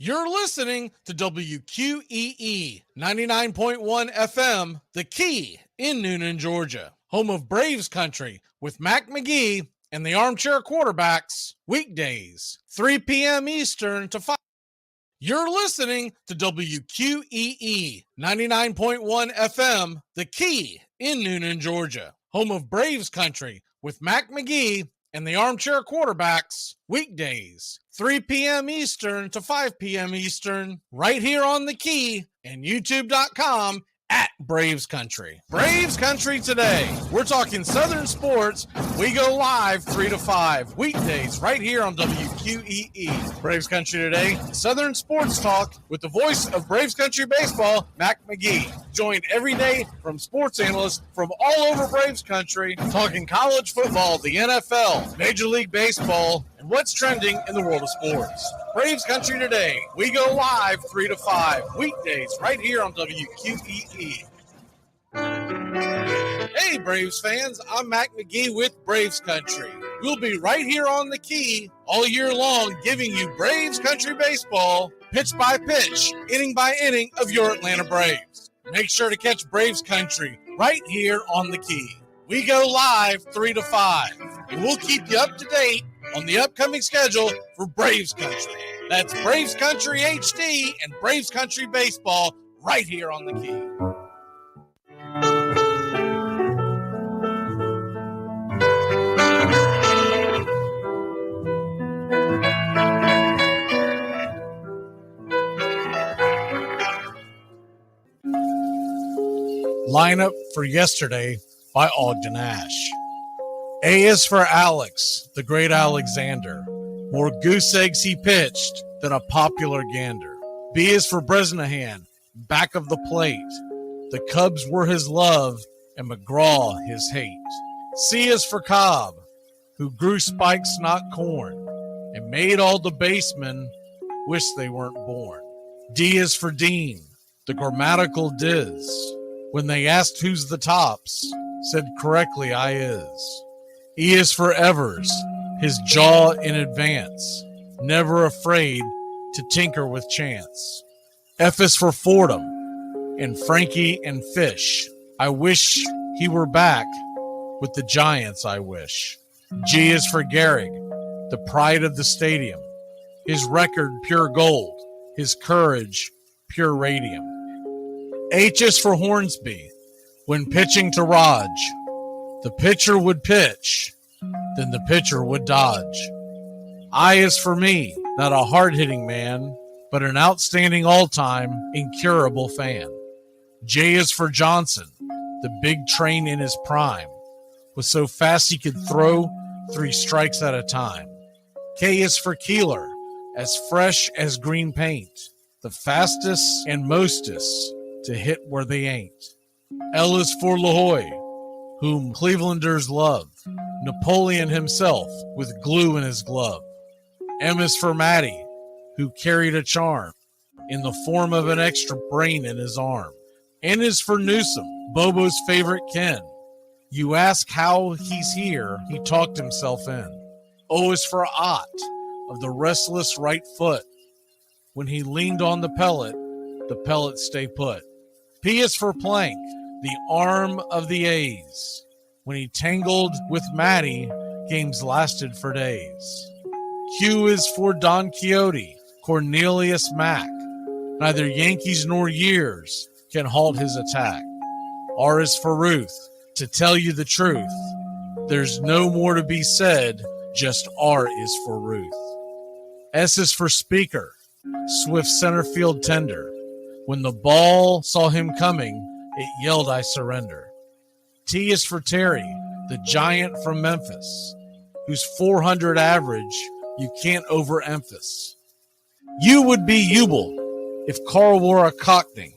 You're listening to WQEE 99.1 FM, The Key in Noonan, Georgia, home of Braves Country with Mac Magee and the Armchair Quarterbacks, weekdays, 3 p.m. Eastern to 5. You're listening to WQEE 99.1 FM, The Key in Noonan, Georgia, home of Braves Country with Mac Magee and the Armchair Quarterbacks, weekdays, 3 p.m. Eastern to 5 p.m. Eastern, right here on The Key and YouTube.com at Braves Country. Braves Country today. We're talking Southern sports. We go live 3 to 5 weekdays right here on WQEE. Braves Country today. Southern sports talk with the voice of Braves Country baseball, Mac Magee. Joined every day from sports analysts from all over Braves Country, talking college football, the NFL, Major League Baseball, and what's trending in the world of sports. Braves Country today. We go live 3 to 5 weekdays right here on WQEE. Hey, Braves fans, I'm Mac Magee with Braves Country. We'll be right here on The Key all year long, giving you Braves Country baseball, pitch by pitch, inning by inning of your Atlanta Braves. Make sure to catch Braves Country right here on The Key. We go live 3 to 5, and we'll keep you up to date on the upcoming schedule for Braves Country. That's Braves Country HD and Braves Country baseball right here on The Key. Lineup for yesterday by Ogden Ash. A is for Alex, the great Alexander. More goose eggs he pitched than a popular gander. B is for Bresnahan, back of the plate. The Cubs were his love and McGraw his hate. C is for Cobb, who grew spikes not corn and made all the basemen wish they weren't born. D is for Dean, the grammatical diz. When they asked who's the tops, said correctly I is. E is for Evers, his jaw in advance, never afraid to tinker with chance. F is for Fordham, and Frankie and Fish. I wish he were back with the Giants, I wish. G is for Gehrig, the pride of the stadium, his record pure gold, his courage pure radium. H is for Hornsby. When pitching to Raj, the pitcher would pitch, then the pitcher would dodge. I is for me, not a hard-hitting man, but an outstanding all-time, incurable fan. J is for Johnson, the big train in his prime, was so fast he could throw 3 strikes at a time. K is for Keeler, as fresh as green paint, the fastest and mostest to hit where they ain't. L is for La Jolla, whom Clevelanders love, Napoleon himself with glue in his glove. M is for Matty, who carried a charm in the form of an extra brain in his arm. N is for Newsom, Bobo's favorite Ken. You ask how he's here, he talked himself in. O is for Ott, of the restless right foot. When he leaned on the pellet stay put. P is for Plank, the arm of the A's. When he tangled with Matty, games lasted for days. Q is for Don Quixote, Cornelius Mac. Neither Yankees nor years can halt his attack. R is for Ruth, to tell you the truth. There's no more to be said, just R is for Ruth. S is for Speaker, swift center field tender. When the ball saw him coming, it yelled, I surrender. T is for Terry, the giant from Memphis, whose 400 average you can't overemphasize. U would be Ubel if Carl wore a cockney,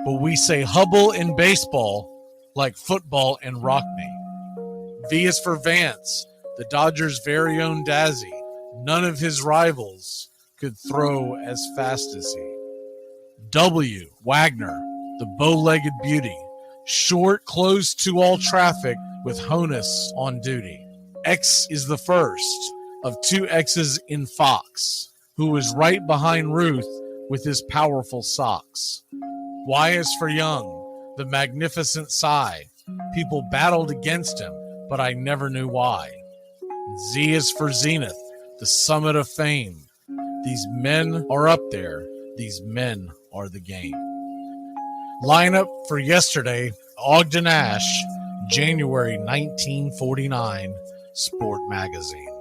but we say Hubble in baseball like football in Rockney. V is for Vance, the Dodgers' very own Dazzy. None of his rivals could throw as fast as he. W, Wagner, the bow-legged beauty, short, close to all traffic with Honus on duty. X is the first of two X's in Fox, who was right behind Ruth with his powerful socks. Y is for Young, the magnificent Psy. People battled against him, but I never knew why. Z is for Zenith, the summit of fame. These men are up there. These men are the game. Lineup for yesterday, Ogden Nash, January 1949, Sport Magazine.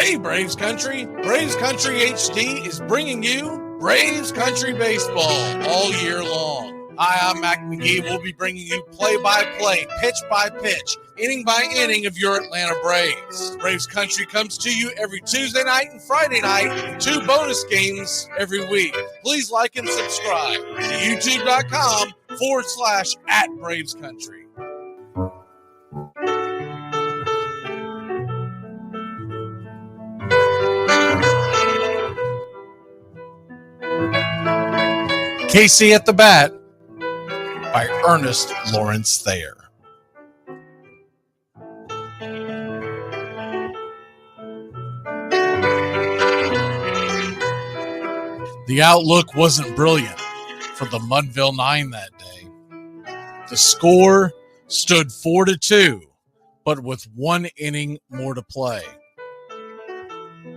Hey, Braves Country! Braves Country HD is bringing you Braves Country Baseball all year long. Hi, I'm Mac Magee. We'll be bringing you play-by-play, pitch-by-pitch, inning-by-inning of your Atlanta Braves. Braves Country comes to you every Tuesday night and Friday night, and 2 bonus games every week. Please like and subscribe to youtube.com/@BravesCountry. Casey at the Bat by Ernest Lawrence Thayer. The outlook wasn't brilliant for the Mudville Nine that day. The score stood 4-2, but with 1 inning more to play.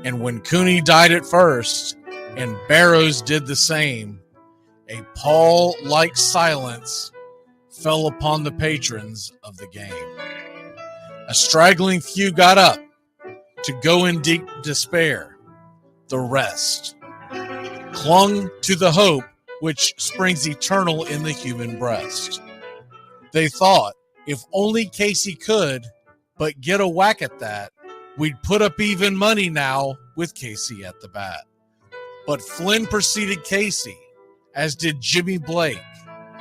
And when Cooney died at first and Barrows did the same, a pall-like silence fell upon the patrons of the game. A straggling few got up to go in deep despair. The rest clung to the hope which springs eternal in the human breast. They thought, if only Casey could but get a whack at that, we'd put up even money now with Casey at the bat. But Flynn preceded Casey, as did Jimmy Blake,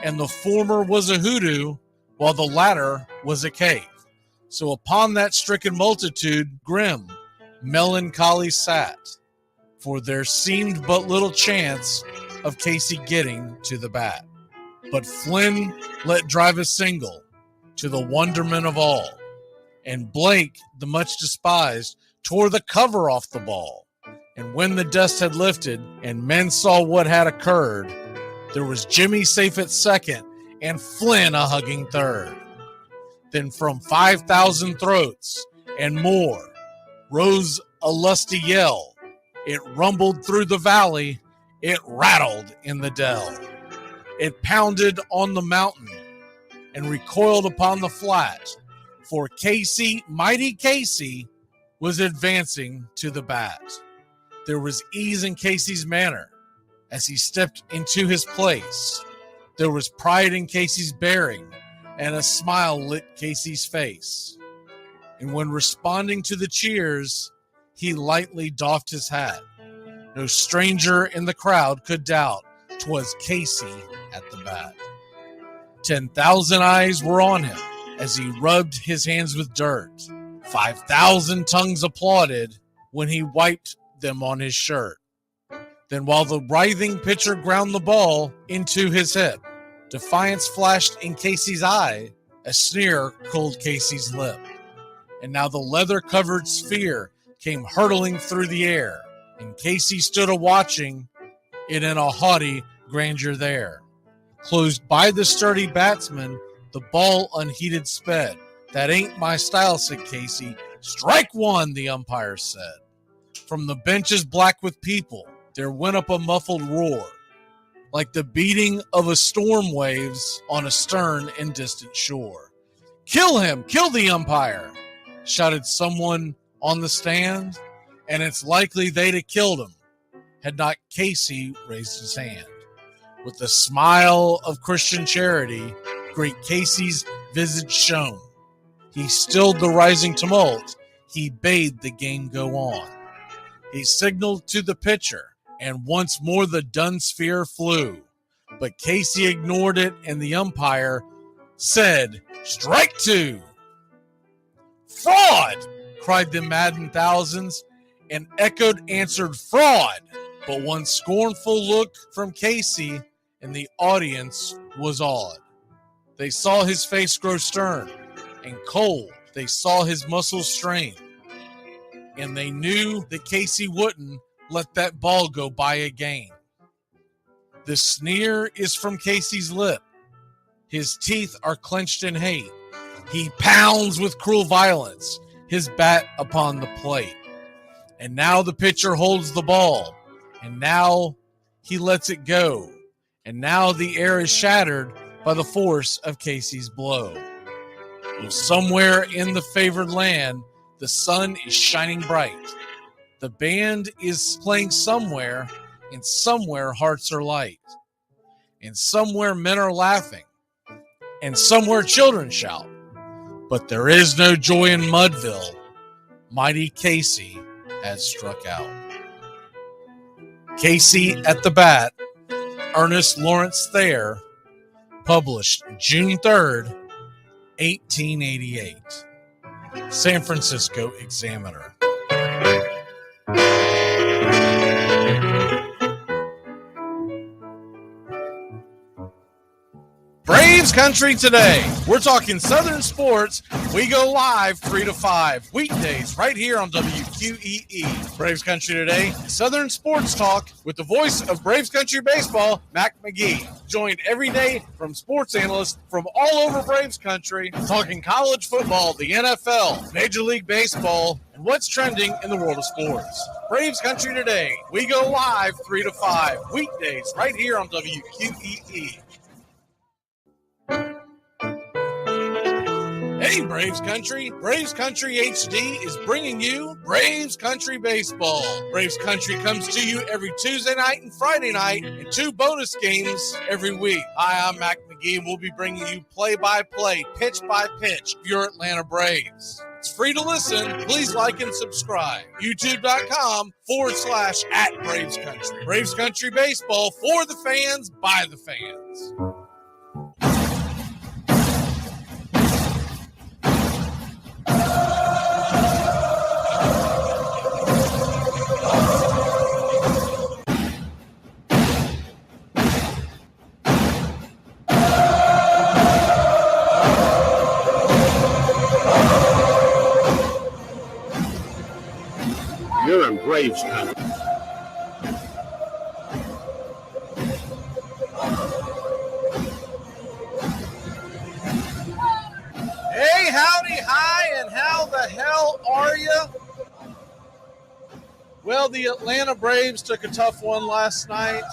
and the former was a hoodoo, while the latter was a cake. So upon that stricken multitude, grim, melancholy sat, for there seemed but little chance of Casey getting to the bat. But Flynn let drive a single, to the wonderment of all, and Blake, the much despised, tore the cover off the ball. And when the dust had lifted and men saw what had occurred, there was Jimmy safe at second and Flynn a hugging third. Then from 5,000 throats and more rose a lusty yell. It rumbled through the valley, it rattled in the dell. It pounded on the mountain and recoiled upon the flat, for Casey, mighty Casey, was advancing to the bat. There was ease in Casey's manner as he stepped into his place. There was pride in Casey's bearing, and a smile lit Casey's face. And when responding to the cheers, he lightly doffed his hat. No stranger in the crowd could doubt 'twas Casey at the bat. 10,000 eyes were on him as he rubbed his hands with dirt. 5,000 tongues applauded when he wiped them on his shirt. Then while the writhing pitcher ground the ball into his hip, defiance flashed in Casey's eye, a sneer cooled Casey's lip. And now the leather-covered sphere came hurtling through the air, and Casey stood a-watching it in a haughty grandeur there. Closed by the sturdy batsman, the ball unheeded sped. That ain't my style, said Casey. Strike one, the umpire said. From the benches black with people, there went up a muffled roar, like the beating of a storm waves on a stern and distant shore. Kill him! Kill the umpire! Shouted someone on the stand, and it's likely they'd have killed him had not Casey raised his hand. With a smile of Christian charity, great Casey's visage shone. He stilled the rising tumult. He bade the game go on. He signaled to the pitcher, and once more the dun sphere flew. But Casey ignored it, and the umpire said, "Strike two!" "Fraud!" cried the maddened thousands, and echoed answered, "Fraud!" But one scornful look from Casey, and the audience was awed. They saw his face grow stern and cold. They saw his muscles strain. And they knew that Casey wouldn't let that ball go by again. The sneer is from Casey's lip. His teeth are clenched in hate. He pounds with cruel violence his bat upon the plate. And now the pitcher holds the ball. And now he lets it go. And now the air is shattered by the force of Casey's blow. Though somewhere in the favored land, the sun is shining bright. The band is playing somewhere, and somewhere hearts are light, and somewhere men are laughing, and somewhere children shout. But there is no joy in Mudville. Mighty Casey has struck out. Casey at the bat, Ernest Lawrence Thayer, published June 3rd, 1888. San Francisco Examiner. Braves Country today. We're talking Southern sports. We go live 3 to 5 weekdays right here on WQEE. Braves Country today. Southern sports talk with the voice of Braves Country baseball, Mac Magee. Joined every day from sports analysts from all over Braves Country, talking college football, the NFL, Major League Baseball, and what's trending in the world of sports. Braves Country today. We go live 3 to 5 weekdays right here on WQEE. Hey, Braves Country. Braves Country HD is bringing you Braves Country Baseball. Braves Country comes to you every Tuesday night and Friday night, and 2 bonus games every week. Hi, I'm Mac Magee, and we'll be bringing you play-by-play, pitch-by-pitch of your Atlanta Braves. It's free to listen. Please like and subscribe. YouTube.com/@Braves Country. Braves Country Baseball for the fans, by the fans. You're in Braves Country. Hey, howdy, hi, and how the hell are you? Well, the Atlanta Braves took a tough one last night.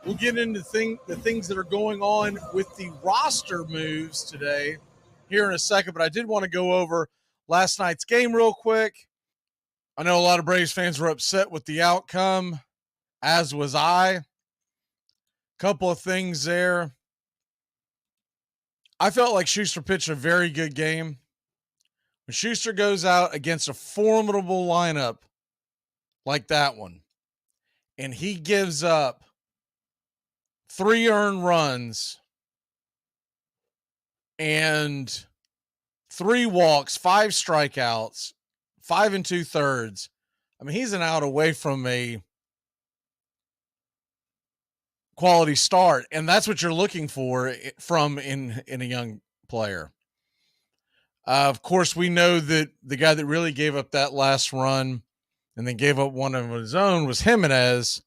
We'll get into the things that are going on with the roster moves today here in a second, but I did want to go over last night's game real quick. I know a lot of Braves fans were upset with the outcome, as was I. Couple of things there. I felt like Schuster pitched a very good game. When Schuster goes out against a formidable lineup like that one, and he gives up 3 earned runs and 3 walks, 5 strikeouts, 5 2/3. I mean, he's an out away from a quality start, and that's what you're looking for from in a young player. Of course, we know that the guy that really gave up that last run and then gave up one of his own was Jimenez,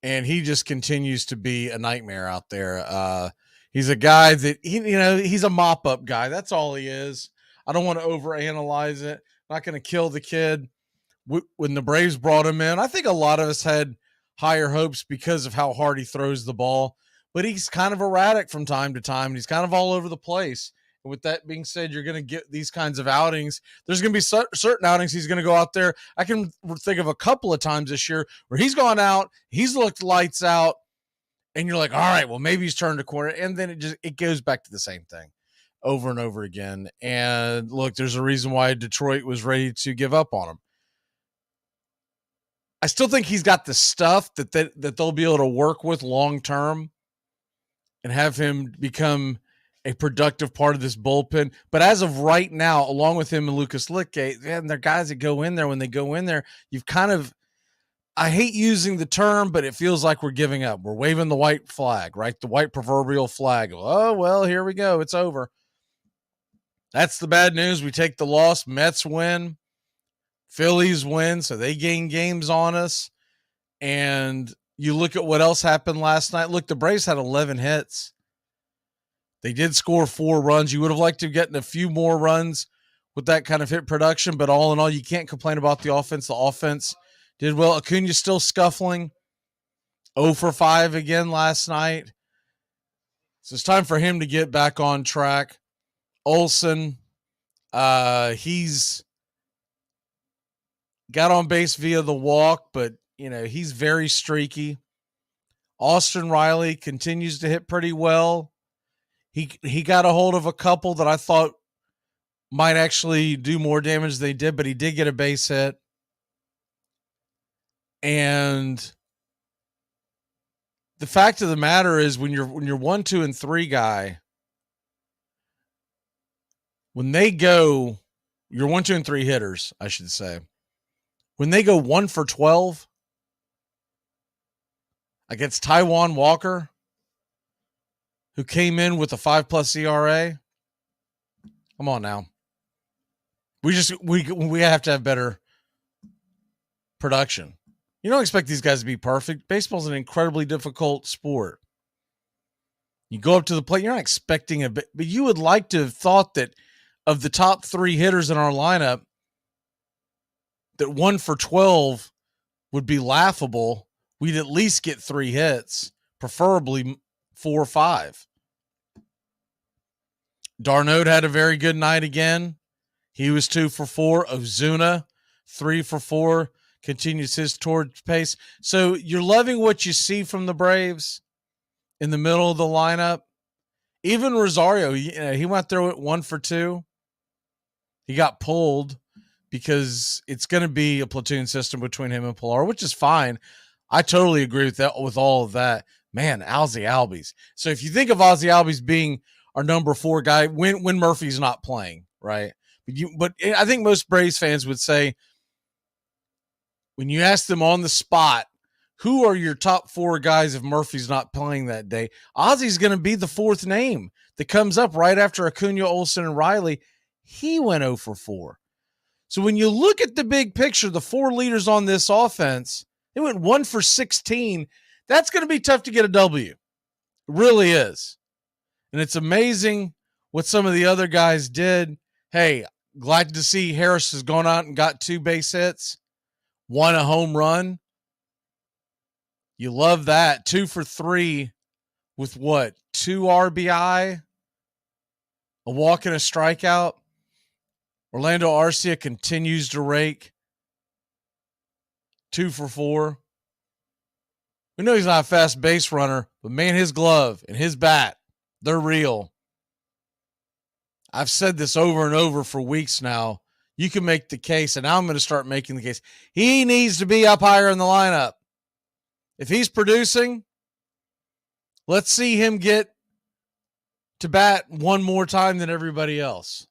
and he just continues to be a nightmare out there. He's a guy that he's a mop-up guy. That's all he is. I don't want to overanalyze it. Not going to kill the kid. When the Braves brought him in, I think a lot of us had higher hopes because of how hard he throws the ball, but he's kind of erratic from time to time, and he's kind of all over the place. And with that being said, you're going to get these kinds of outings. There's going to be certain outings he's going to go out there. I can think of a couple of times this year where he's gone out, he's looked lights out, and you're like, all right, well, maybe he's turned a corner, and then it goes back to the same thing over and over again. And look, there's a reason why Detroit was ready to give up on him. I still think he's got the stuff that they'll be able to work with long term and have him become a productive part of this bullpen. But as of right now, along with him and Lucas Littgate, man, they're guys that go in there. When they go in there, you've kind of, I hate using the term, but it feels like we're giving up. We're waving the white flag, right? The white proverbial flag. Oh, well, here we go. It's over. That's the bad news. We take the loss. Mets win. Phillies win, so they gain games on us. And you look at what else happened last night. Look, the Braves had 11 hits. They did score 4 runs. You would have liked to have gotten a few more runs with that kind of hit production, but all in all, you can't complain about the offense. The offense did well. Acuna still scuffling. 0 for 5 again last night. So it's time for him to get back on track. Olsen, he's got on base via the walk, but, he's very streaky. Austin Riley continues to hit pretty well. He got a hold of a couple that I thought might actually do more damage than they did, but he did get a base hit. And the fact of the matter is when you're 1, 2, and 3 guy, when they go, you're 1, 2, and 3 hitters, I should say. When they go 1 for 12 against Taijuan Walker, who came in with a 5+ ERA, come on now. We have to have better production. You don't expect these guys to be perfect. Baseball's an incredibly difficult sport. You go up to the plate, you're not expecting a bit, but you would like to have thought that of the top 3 hitters in our lineup, that 1 for 12 would be laughable. We'd at least get 3 hits, preferably 4 or 5. Darno had a very good night again. He was 2 for 4. Ozuna, 3 for 4, continues his torch pace. So you're loving what you see from the Braves in the middle of the lineup. Even Rosario, he went through it 1 for 2. He got pulled because it's going to be a platoon system between him and Pilar, which is fine. I totally agree with that, with all of that. Man, Ozzie Albies. So if you think of Ozzie Albies being our number 4 guy when Murphy's not playing, right? But I think most Braves fans would say, when you ask them on the spot, who are your top 4 guys if Murphy's not playing that day, Ozzie's going to be the 4th name that comes up right after Acuna, Olsen, and Riley. He went 0 for 4. So when you look at the big picture, the 4 leaders on this offense, they went 1 for 16. That's going to be tough to get a W. It really is. And it's amazing what some of the other guys did. Hey, glad to see Harris has gone out and got 2 base hits, 1 a home run. You love that. 2 for 3 with what? 2 RBI, a walk and a strikeout. Orlando Arcia continues to rake. 2 for 4. We know he's not a fast base runner, but man, his glove and his bat, they're real. I've said this over and over for weeks now. You can make the case, and now I'm going to start making the case. He needs to be up higher in the lineup. If he's producing, let's see him get to bat one more time than everybody else.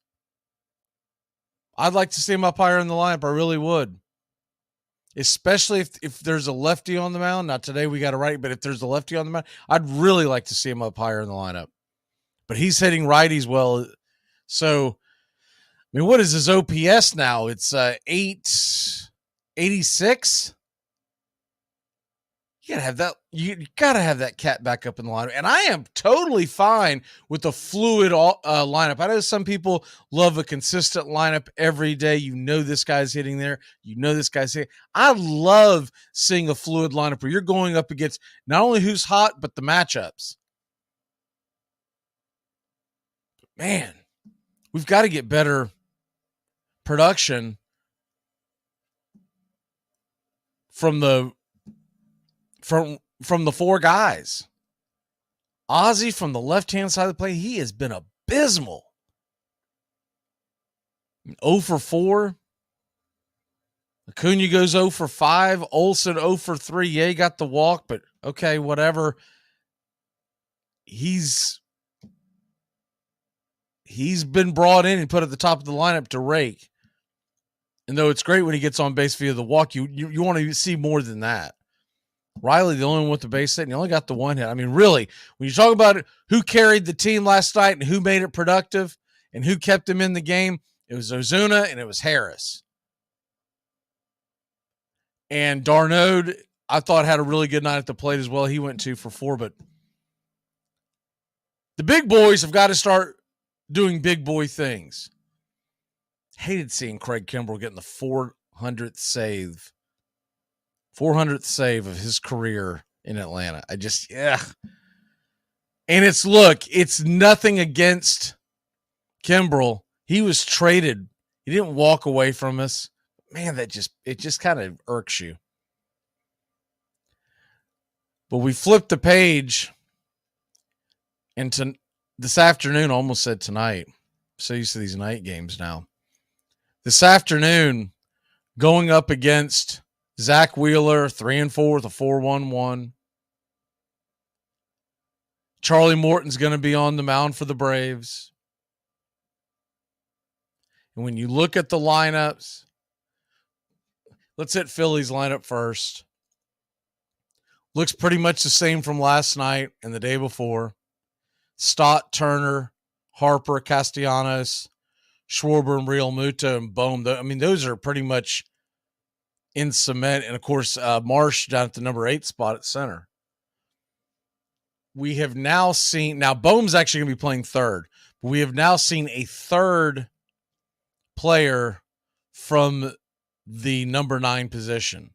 I'd like to see him up higher in the lineup. I really would. Especially if there's a lefty on the mound. Not today, we got a right, but if there's a lefty on the mound, I'd really like to see him up higher in the lineup. But he's hitting righties well. So, I mean, what is his OPS now? It's 886. You gotta have that. You gotta have that cat back up in the lineup, and I am totally fine with the fluid lineup. I know some people love a consistent lineup every day. You know this guy's hitting there. You know this guy's hitting. I love seeing a fluid lineup where you're going up against not only who's hot but the matchups. Man, we've got to get better production from the 4 guys. Ozzie from the left-hand side of the plate, he has been abysmal. 0 for 4. Acuna goes 0 for 5. Olsen 0 for 3. Yeah, he got the walk, but okay, whatever. He's been brought in and put at the top of the lineup to rake. And though it's great when he gets on base via the walk, you want to see more than that. Riley, the only one with the base hit, and he only got the 1 hit. I mean, really, when you talk about it, who carried the team last night and who made it productive and who kept him in the game, it was Ozuna and it was Harris. And Darno, I thought, had a really good night at the plate as well. He went 2 for 4, but the big boys have got to start doing big boy things. Hated seeing Craig Kimbrell getting the 400th save. 400th save of his career in Atlanta. And it's nothing against Kimbrell. He was traded. He didn't walk away from us. man, it just kind of irks you. But we flipped the page into this afternoon, almost said tonight. So used to these night games now. This afternoon, going up against Zach Wheeler, 3-4 with a 4.11. Charlie Morton's going to be on the mound for the Braves. And when you look at the lineups, let's hit Phillies lineup first. Looks pretty much the same from last night and the day before. Stott, Turner, Harper, Castellanos, Schwarber, and Real Muto, and Bohm. I mean, those are pretty much in cement. And, of course, Marsh down at the number 8 spot at center. We have now seen – now, Bohm's actually going to be playing third. But we have now seen a third player from the number 9 position.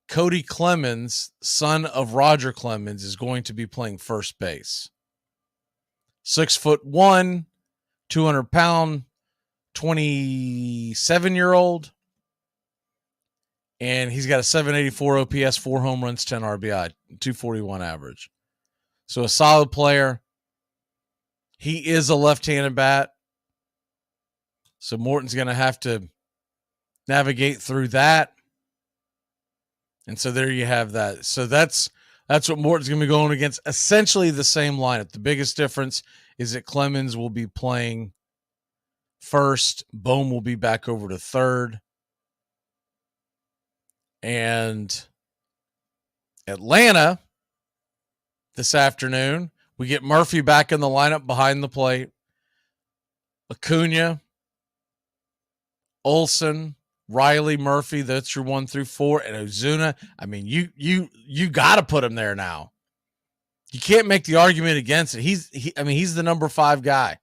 Cody Clemens, son of Roger Clemens, is going to be playing first base. 6'1", 200-pound, 27-year-old. And he's got a 784 OPS, 4 home runs, 10 RBI, 241 average. So a solid player. He is a left-handed bat. So Morton's going to have to navigate through that. And so there you have that. So that's what Morton's going to be going against. Essentially the same lineup. The biggest difference is that Clemens will be playing first. Bohm will be back over to third. And Atlanta this afternoon, we get Murphy back in the lineup behind the plate. Acuna, Olsen, Riley, Murphy, that's your 1 through 4, and Ozuna. I mean, you got to put him there now. You can't make the argument against it. He's the number 5 guy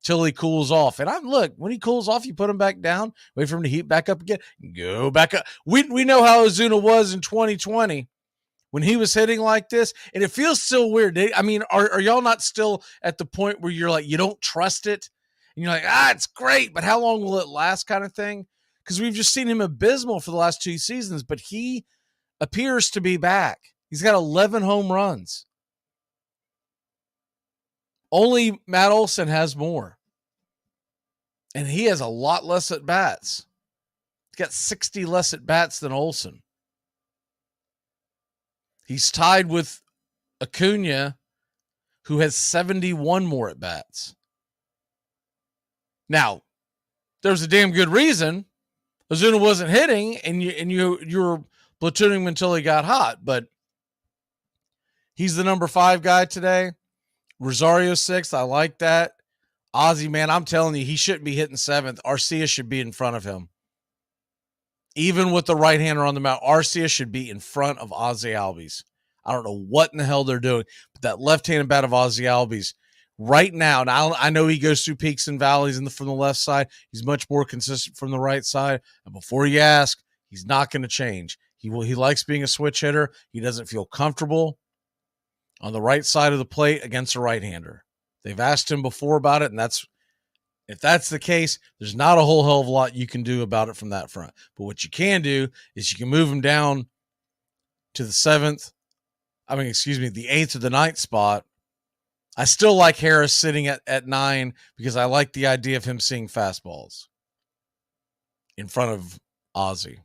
till he cools off. And look, when he cools off, you put him back down, wait for him to heat back up again, go back up. We know how Ozuna was in 2020 when he was hitting like this, and it feels so weird. I mean, are y'all not still at the point where you're like, you don't trust it? And you're like, it's great, but how long will it last kind of thing? Because we've just seen him abysmal for the last 2 seasons, but he appears to be back. He's got 11 home runs. Only Matt Olson has more. And he has a lot less at bats. He's got 60 less at bats than Olson. He's tied with Acuna, who has 71 more at bats. Now, there's a damn good reason Ozuna wasn't hitting, and you were platooning him until he got hot. But he's the number 5 guy today. Rosario 6th. I like that. Ozzy, man, I'm telling you, he shouldn't be hitting 7th. Arcia should be in front of him. Even with the right-hander on the mound, Arcia should be in front of Ozzy Albies. I don't know what in the hell they're doing, but that left-handed bat of Ozzy Albies right now, I know he goes through peaks and valleys from the left side. He's much more consistent from the right side. And before you ask, he's not going to change. He likes being a switch hitter. He doesn't feel comfortable on the right side of the plate against a right-hander. They've asked him before about it, and if that's the case, there's not a whole hell of a lot you can do about it from that front. But what you can do is you can move him down to the 8th or the 9th spot. I still like Harris sitting at 9 because I like the idea of him seeing fastballs in front of Ozzy.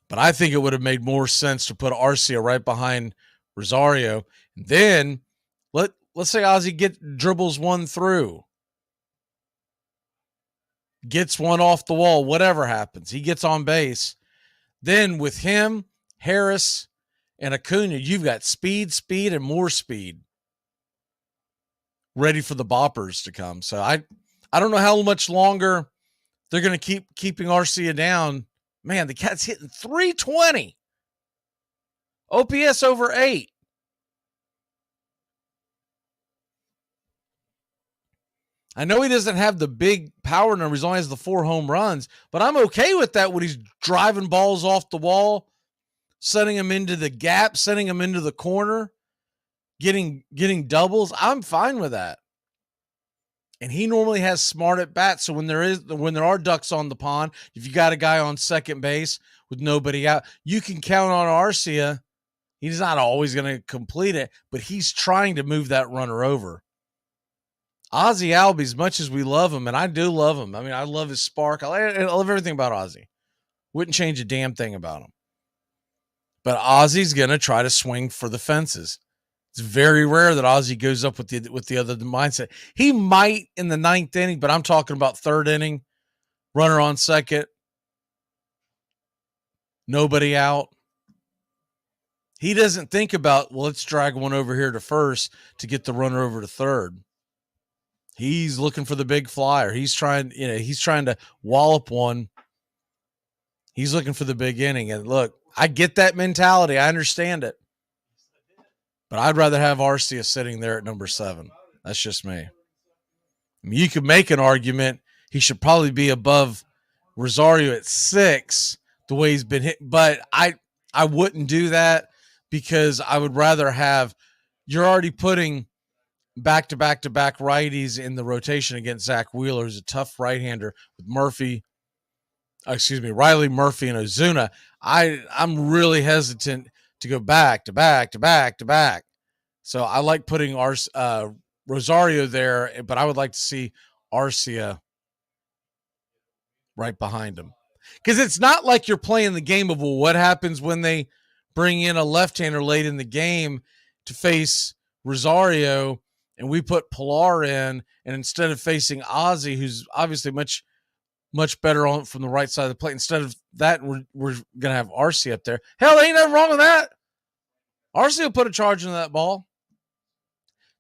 But I think it would have made more sense to put Arcia right behind Rosario. And then let's say Ozzy dribbles one through, gets one off the wall, whatever happens. He gets on base. Then with him, Harris, and Acuna, you've got speed, and more speed ready for the boppers to come. So I don't know how much longer they're going to keep keeping Arcia down. Man, the cat's hitting 320. OPS over 8. I know he doesn't have the big power numbers. He only has the 4 home runs, but I'm okay with that when he's driving balls off the wall, sending them into the gap, sending them into the corner, getting doubles. I'm fine with that. And he normally has smart at bats. So when there are ducks on the pond, if you got a guy on second base with nobody out, you can count on Arcia. He's not always going to complete it, but he's trying to move that runner over. Ozzie Albies, as much as we love him, and I do love him. I mean, I love his spark. I love everything about Ozzie. Wouldn't change a damn thing about him. But Ozzie's going to try to swing for the fences. It's very rare that Ozzie goes up with the other mindset. He might in the ninth inning, but I'm talking about third inning. Runner on second. Nobody out. He doesn't think about, well, let's drag one over here to first to get the runner over to third. He's looking for the big flyer. He's trying to wallop one. He's looking for the big inning. And look, I get that mentality. I understand it. But I'd rather have Arcia sitting there at number 7. That's just me. I mean, you could make an argument he should probably be above Rosario at 6, the way he's been hit. But I wouldn't do that because I would rather have – you're already putting back-to-back-to-back righties in the rotation against Zach Wheeler, who's a tough right-hander with Riley, Murphy, and Ozuna. I'm really hesitant to go back-to-back-to-back-to-back. So I like putting Rosario there, but I would like to see Arcia right behind him. Because it's not like you're playing the game of, well, what happens when they bring in a left-hander late in the game to face Rosario, and we put Pilar in, and instead of facing Ozzie, who's obviously much better on from the right side of the plate, instead of that, we're going to have Arcia up there. Hell, there ain't nothing wrong with that. Arcia will put a charge into that ball.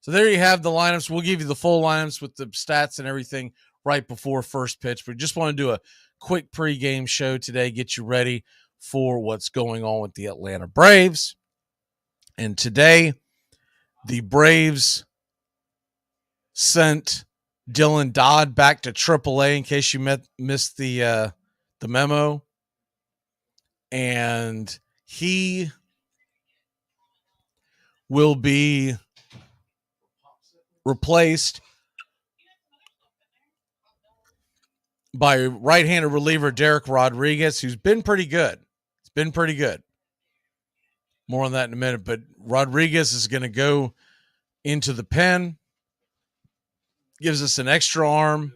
So there you have the lineups. We'll give you the full lineups with the stats and everything right before first pitch. We just want to do a quick pregame show today, get you ready for what's going on with the Atlanta Braves. And today, the Braves sent Dylan Dodd back to AAA in case you missed the memo. And he will be replaced by right-handed reliever Derek Rodriguez, who's been pretty good. It's been pretty good. More on that in a minute, but Rodriguez is going to go into the pen. Gives us an extra arm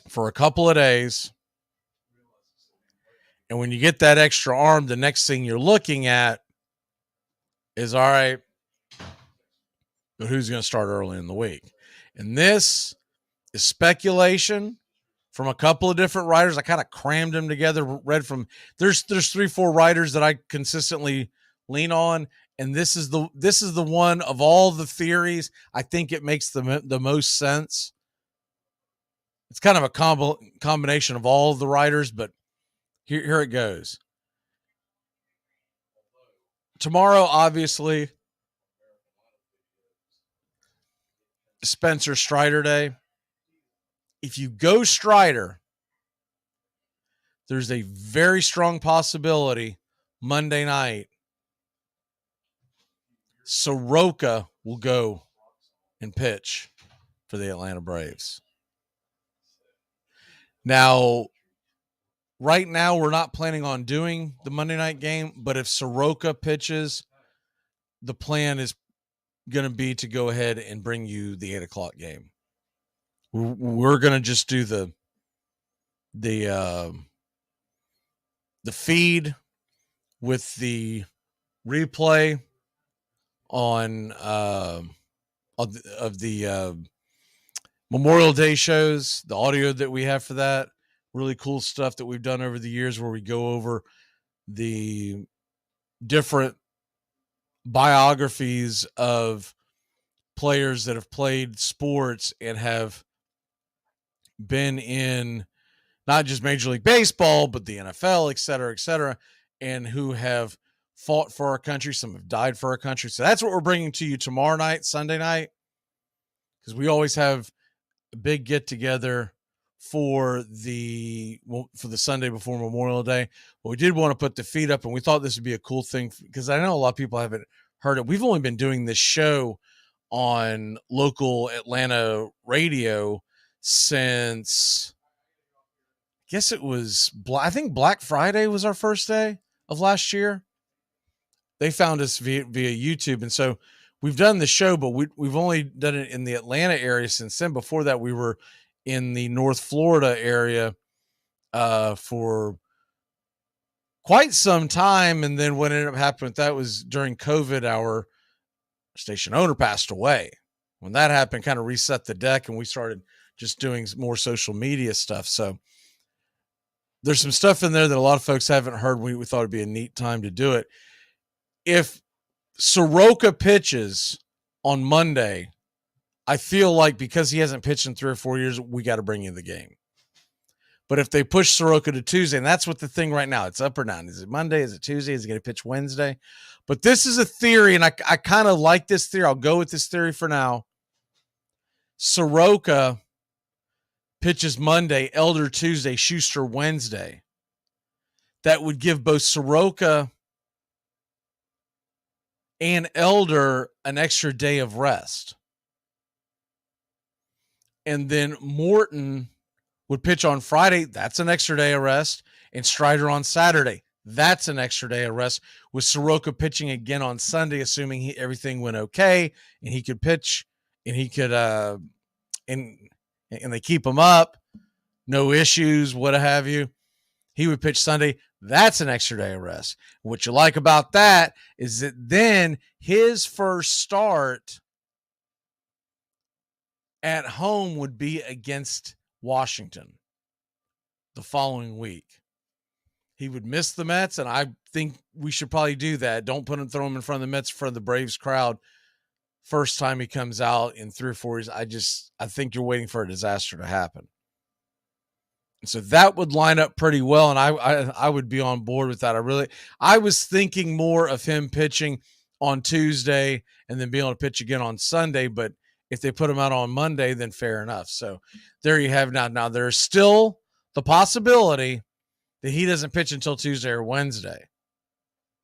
for a couple of days. And when you get that extra arm, the next thing you're looking at is, all right, but who's going to start early in the week? And this is speculation from a couple of different writers. I kind of crammed them together, read from there's 3-4 writers that I consistently lean on, and this is the one of all the theories I think it makes the most sense. It's kind of a combination of all of the writers, but here it goes. Tomorrow, obviously, Spencer Strider Day. If you go Strider, there's a very strong possibility Monday night Soroka will go and pitch for the Atlanta Braves. Now, right now, we're not planning on doing the Monday night game, but if Soroka pitches, the plan is going to be to go ahead and bring you the 8 o'clock game. We're going to just do the feed with the replay on of the Memorial Day shows, the audio that we have for that. Really cool stuff that we've done over the years where we go over the different biographies of players that have played sports and have been in not just Major League Baseball, but the NFL, et cetera, and who have fought for our country. Some have died for our country. So that's what we're bringing to you tomorrow night, Sunday night, because we always have a big get-together for the Sunday before Memorial Day. But we did want to put the feed up, and we thought this would be a cool thing because I know a lot of people haven't heard it. We've only been doing this show on local Atlanta radio since, I guess it was, I think Black Friday was our first day of last year. They found us via YouTube. And so we've done the show, but we've only done it in the Atlanta area since then. Before that, we were in the North Florida area for quite some time. And then what ended up happening with that was during COVID, our station owner passed away. When that happened, kind of reset the deck, and we started just doing more social media stuff. So there's some stuff in there that a lot of folks haven't heard. We thought it'd be a neat time to do it. If Soroka pitches on Monday, I feel like because he hasn't pitched in 3 or 4 years, we got to bring in the game. But if they push Soroka to Tuesday, and that's what the thing right now, it's up or down. Is it Monday? Is it Tuesday? Is he going to pitch Wednesday? But this is a theory, and I kind of like this theory. I'll go with this theory for now. Soroka pitches Monday, Elder Tuesday, Schuster Wednesday. That would give both Soroka and Elder an extra day of rest. And then Morton would pitch on Friday. That's an extra day of rest. And Strider on Saturday. That's an extra day of rest. With Soroka pitching again on Sunday, assuming everything went okay and he could pitch and he could, and they keep him up, no issues, what have you. He would pitch Sunday. That's an extra day of rest. What you like about that is that then his first start at home would be against Washington the following week. He would miss the Mets, and I think we should probably do that. Don't throw him in front of the Mets, in front of the Braves crowd. First time he comes out in 3 or 4 years, I think you're waiting for a disaster to happen. And so that would line up pretty well, and I would be on board with that. I was thinking more of him pitching on Tuesday and then being able to pitch again on Sunday, but if they put him out on Monday, then fair enough. So there you have now. Now there's still the possibility that he doesn't pitch until Tuesday or Wednesday.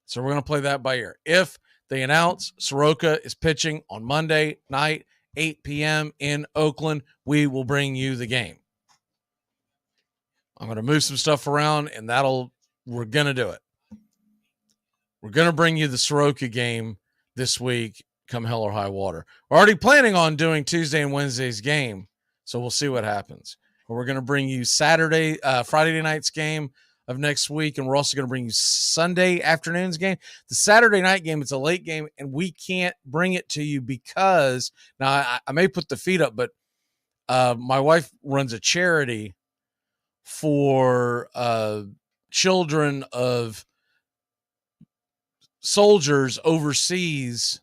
So we're going to play that by ear. If they announce Soroka is pitching on Monday night, 8 p.m. in Oakland, we will bring you the game. I'm going to move some stuff around, and we're going to do it. We're going to bring you the Soroka game this week, come hell or high water. We're already planning on doing Tuesday and Wednesday's game, so we'll see what happens. But we're going to bring you Friday night's game of next week, and we're also going to bring you Sunday afternoon's game. The Saturday night game, it's a late game, and we can't bring it to you because, now I may put the feed up, but my wife runs a charity for children of soldiers overseas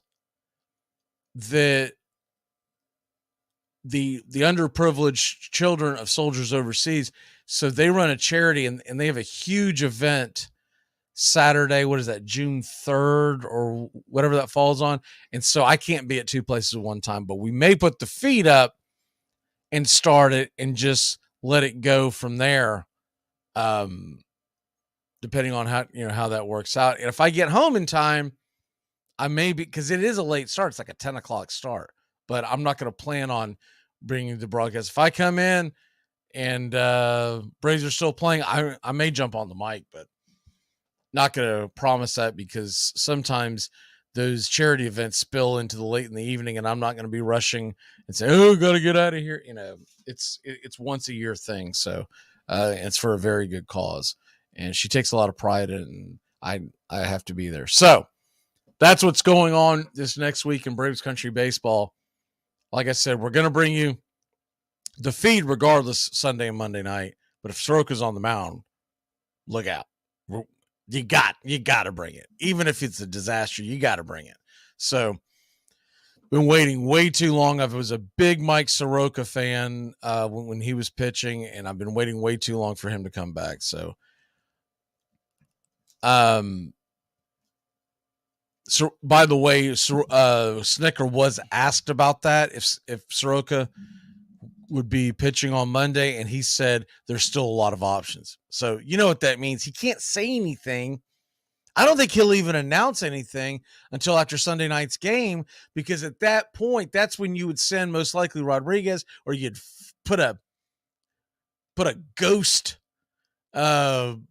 that the underprivileged children of soldiers overseas. So they run a charity and they have a huge event Saturday. What is that? June 3rd or whatever that falls on. And so I can't be at 2 places at one time, but we may put the feed up and start it and just let it go from there. Depending on how that works out. And if I get home in time, I may be, because it is a late start. It's like a 10 o'clock start, but I'm not going to plan on bringing the broadcast. If I come in and Braves are still playing, I may jump on the mic, but not going to promise that because sometimes those charity events spill into the late in the evening and I'm not going to be rushing and say, oh, got to get out of here. It's once a year thing. So it's for a very good cause. And she takes a lot of pride in it, and I have to be there. So that's what's going on this next week in Braves Country Baseball. Like I said, we're going to bring you the feed regardless Sunday and Monday night. But if Soroka's on the mound, look out. You got to bring it. Even if it's a disaster, you got to bring it. So been waiting way too long. I was a big Mike Soroka fan when he was pitching, and I've been waiting way too long for him to come back. So so by the way, Snicker was asked about that if Soroka would be pitching on Monday, and he said there's still a lot of options. So you know what that means. He can't say anything I don't think he'll even announce anything until after Sunday night's game, because at that point, that's when you would send most likely Rodriguez, or you'd put a ghost IL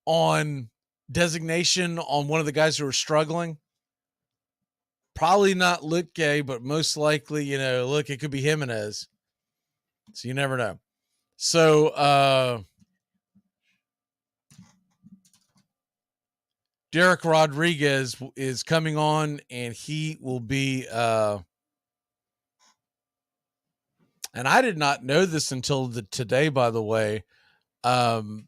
on designation on one of the guys who are struggling. Probably not Lutke, but most likely, look, it could be Jimenez. So you never know. So Derek Rodriguez is coming on, and he will be and I did not know this until today, by the way. I'm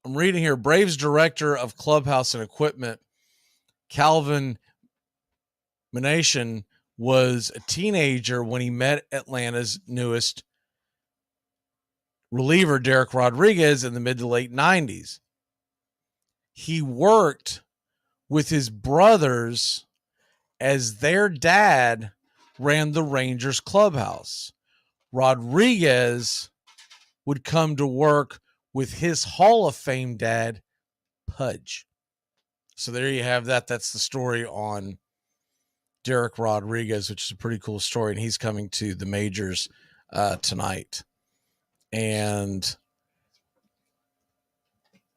reading here, Braves director of clubhouse and equipment, Calvin Manation, was a teenager when he met Atlanta's newest reliever, Derek Rodriguez, in the mid to late 90s. He worked with his brothers as their dad ran the Rangers clubhouse. Rodriguez would come to work with his Hall of Fame dad, Pudge. So there you have that. That's the story on Derek Rodriguez, which is a pretty cool story. And he's coming to the majors tonight. And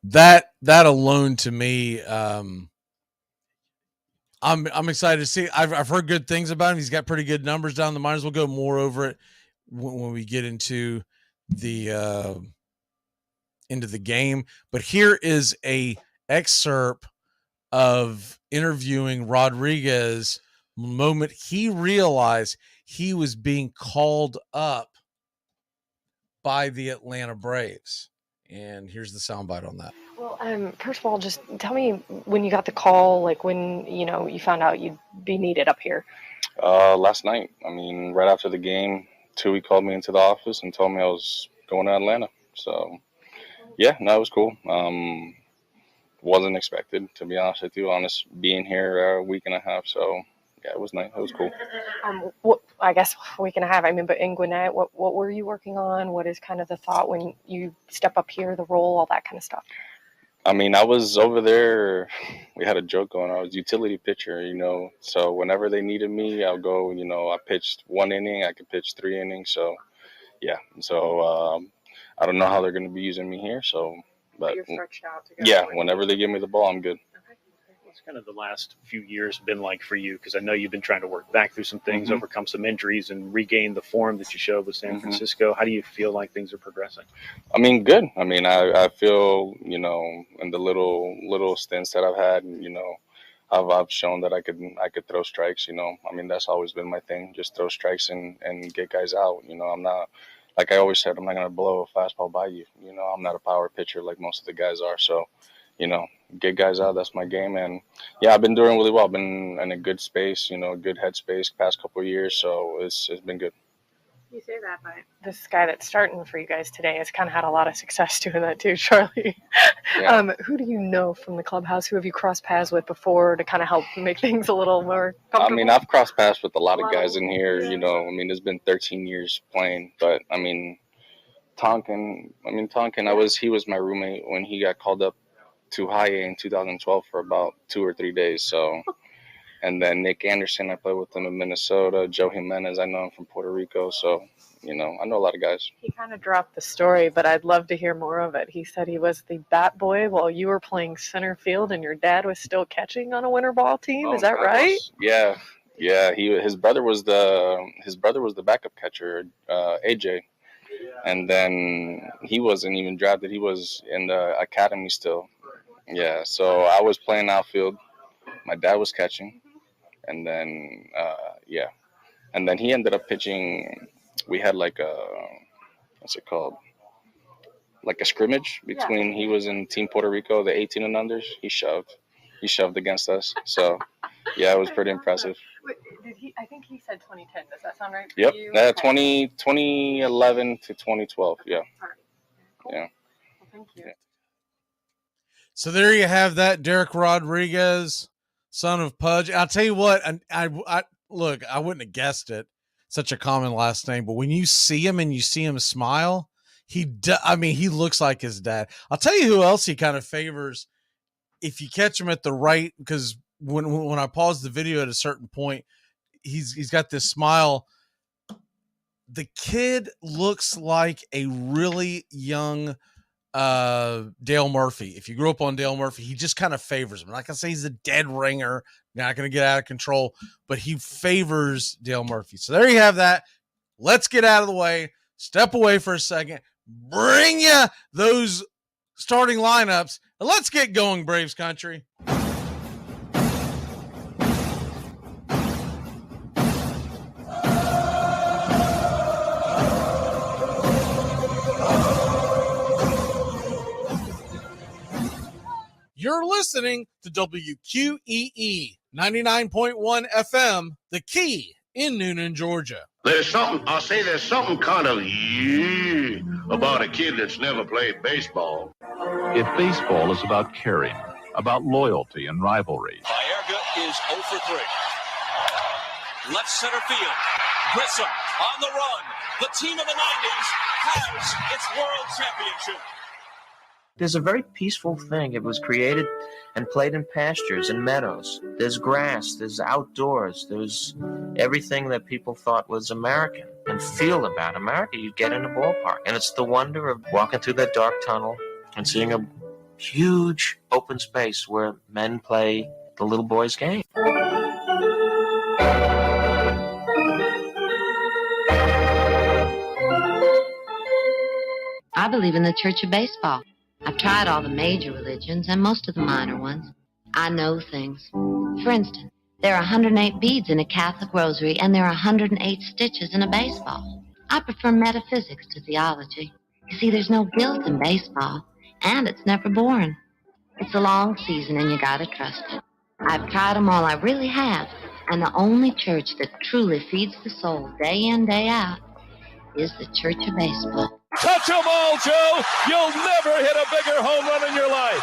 that alone to me, I'm excited to see. I've heard good things about him. He's got pretty good numbers down the minors. We'll go more over it when we get into the game. But here is a excerpt of interviewing Rodriguez the moment he realized he was being called up by the Atlanta Braves. And here's the soundbite on that. Well, first of all, just tell me when you got the call, like when, you found out you'd be needed up here. Last night. I mean, right after the game, Tui called me into the office and told me I was going to Atlanta. So, yeah, no, it was cool. Wasn't expected, to be honest with you. Honest, being here a week and a half. So, yeah, it was nice. It was cool. I guess a week and a half. I mean, but in Gwinnett, what were you working on? What is kind of the thought when you step up here, the role, all that kind of stuff? I mean, I was over there. We had a joke going on. I was utility pitcher, So whenever they needed me, I'll go. I pitched 1 inning. I could pitch 3 innings. So, yeah. So I don't know how they're going to be using me here. So, but you're stretched out to go. Yeah, whenever they give me the ball, I'm good. What's kind of the last few years been like for you? Because I know you've been trying to work back through some things, overcome some injuries, and regain the form that you showed with San Francisco. How do you feel like things are progressing? I mean, good. I mean, I feel, in the little stints that I've had, I've shown that I could throw strikes. I mean, that's always been my thing, just throw strikes and get guys out. I'm not, like I always said, I'm not going to blow a fastball by you. I'm not a power pitcher like most of the guys are. So, get guys out. That's my game. And yeah, I've been doing really well. I've been in a good space, good headspace past couple of years. So it's been good. You say that, but this guy that's starting for you guys today has kind of had a lot of success doing that too, Charlie. Yeah. Who do you know from the clubhouse? Who have you crossed paths with before to kind of help make things a little more comfortable? I mean, I've crossed paths with a lot of guys in here, I mean, it's been 13 years playing, but I mean, Tonkin, he was my roommate when he got called up to high A in 2012 for about 2 or 3 days. So, and then Nick Anderson, I played with him in Minnesota. Joe Jimenez, I know him from Puerto Rico. So, I know a lot of guys. He kind of dropped the story, but I'd love to hear more of it. He said he was the bat boy while you were playing center field, and your dad was still catching on a winter ball team. Is that right? Yeah. His brother was the backup catcher, AJ. And then he wasn't even drafted. He was in the academy still. Yeah, so I was playing outfield. My dad was catching. And then, And then he ended up pitching. We had like what's it called? Like a scrimmage between, he was in Team Puerto Rico, the 18 and unders. He shoved against us. So, yeah, it was pretty impressive. Wait, I think he said 2010. Does that sound right? Yep. 2011 to 2012. Yeah. All right. Cool. Yeah. Well, thank you. Yeah. So there you have that, Derek Rodriguez, son of Pudge. I'll tell you what, I look, I wouldn't have guessed it. Such a common last name, but when you see him and you see him smile, he looks like his dad. I'll tell you who else he kind of favors if you catch him at the right, because when I pause the video at a certain point, he's got this smile. The kid looks like a really young Dale Murphy. If you grew up on Dale Murphy, he just kind of favors him. I'm not gonna say he's a dead ringer, not gonna get out of control, but he favors Dale Murphy. So there you have that. Let's get out of the way, step away for a second, bring you those starting lineups, and let's get going, Braves country. You're listening to WQEE 99.1 FM, The Key in Noonan, Georgia. There's something kind of about a kid that's never played baseball. If baseball is about caring, about loyalty and rivalry. Baerga is 0 for 3. Left center field. Grissom on the run. The team of the 90s has its world championship. There's a very peaceful thing. It was created and played in pastures and meadows. There's grass, there's outdoors, there's everything that people thought was American and feel about America. You get in a ballpark, and it's the wonder of walking through that dark tunnel and seeing a huge open space where men play the little boy's game. I believe in the Church of Baseball. I've tried all the major religions and most of the minor ones. I know things. For instance, there are 108 beads in a Catholic rosary, and there are 108 stitches in a baseball. I prefer metaphysics to theology. You see, there's no guilt in baseball, and it's never boring. It's a long season, and you gotta trust it. I've tried them all, I really have, and the only church that truly feeds the soul day in, day out is the Church of Baseball. Touch 'em all, Joe. You'll never hit a bigger home run in your life.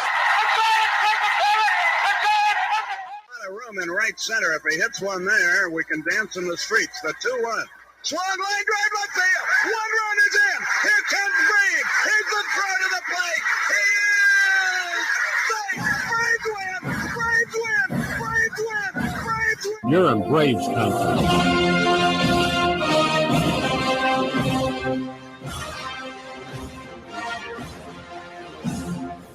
A room in right center. If he hits one there, we can dance in the streets. The 2-1. Swung line drive left field. One run is in. Here comes Braves. Here's the throw to the plate. He is safe. Braves win. Braves win. Braves win. Braves win. You're in Braves country.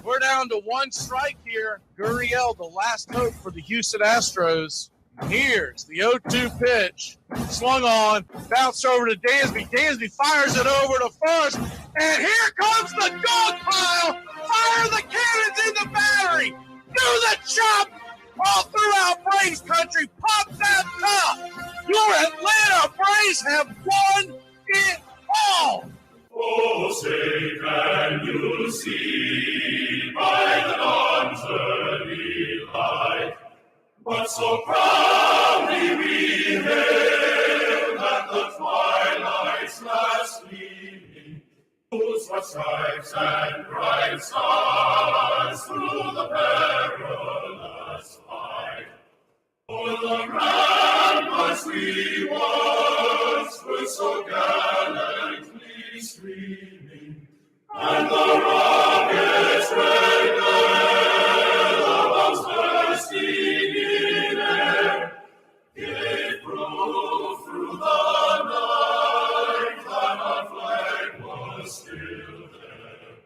We're down to one strike here. Gurriel, the last hope for the Houston Astros. Here's the 0-2 pitch. Swung on, bounced over to Dansby. Dansby fires it over to first. And here comes the dog pile. Fire the cannons in the battery. Do the chop all throughout Braves country. Pop that top. Your Atlanta Braves have won it all. Oh, say can you see by the dawn's early light what so proudly we hailed at the twilight's last gleaming, whose what stripes and bright stars through the perilous fight. O'er the ramparts we once were so gallantly streaming, and the rocket's red glare, the bombs bursting in air, gave proof through the night that our flag was still there.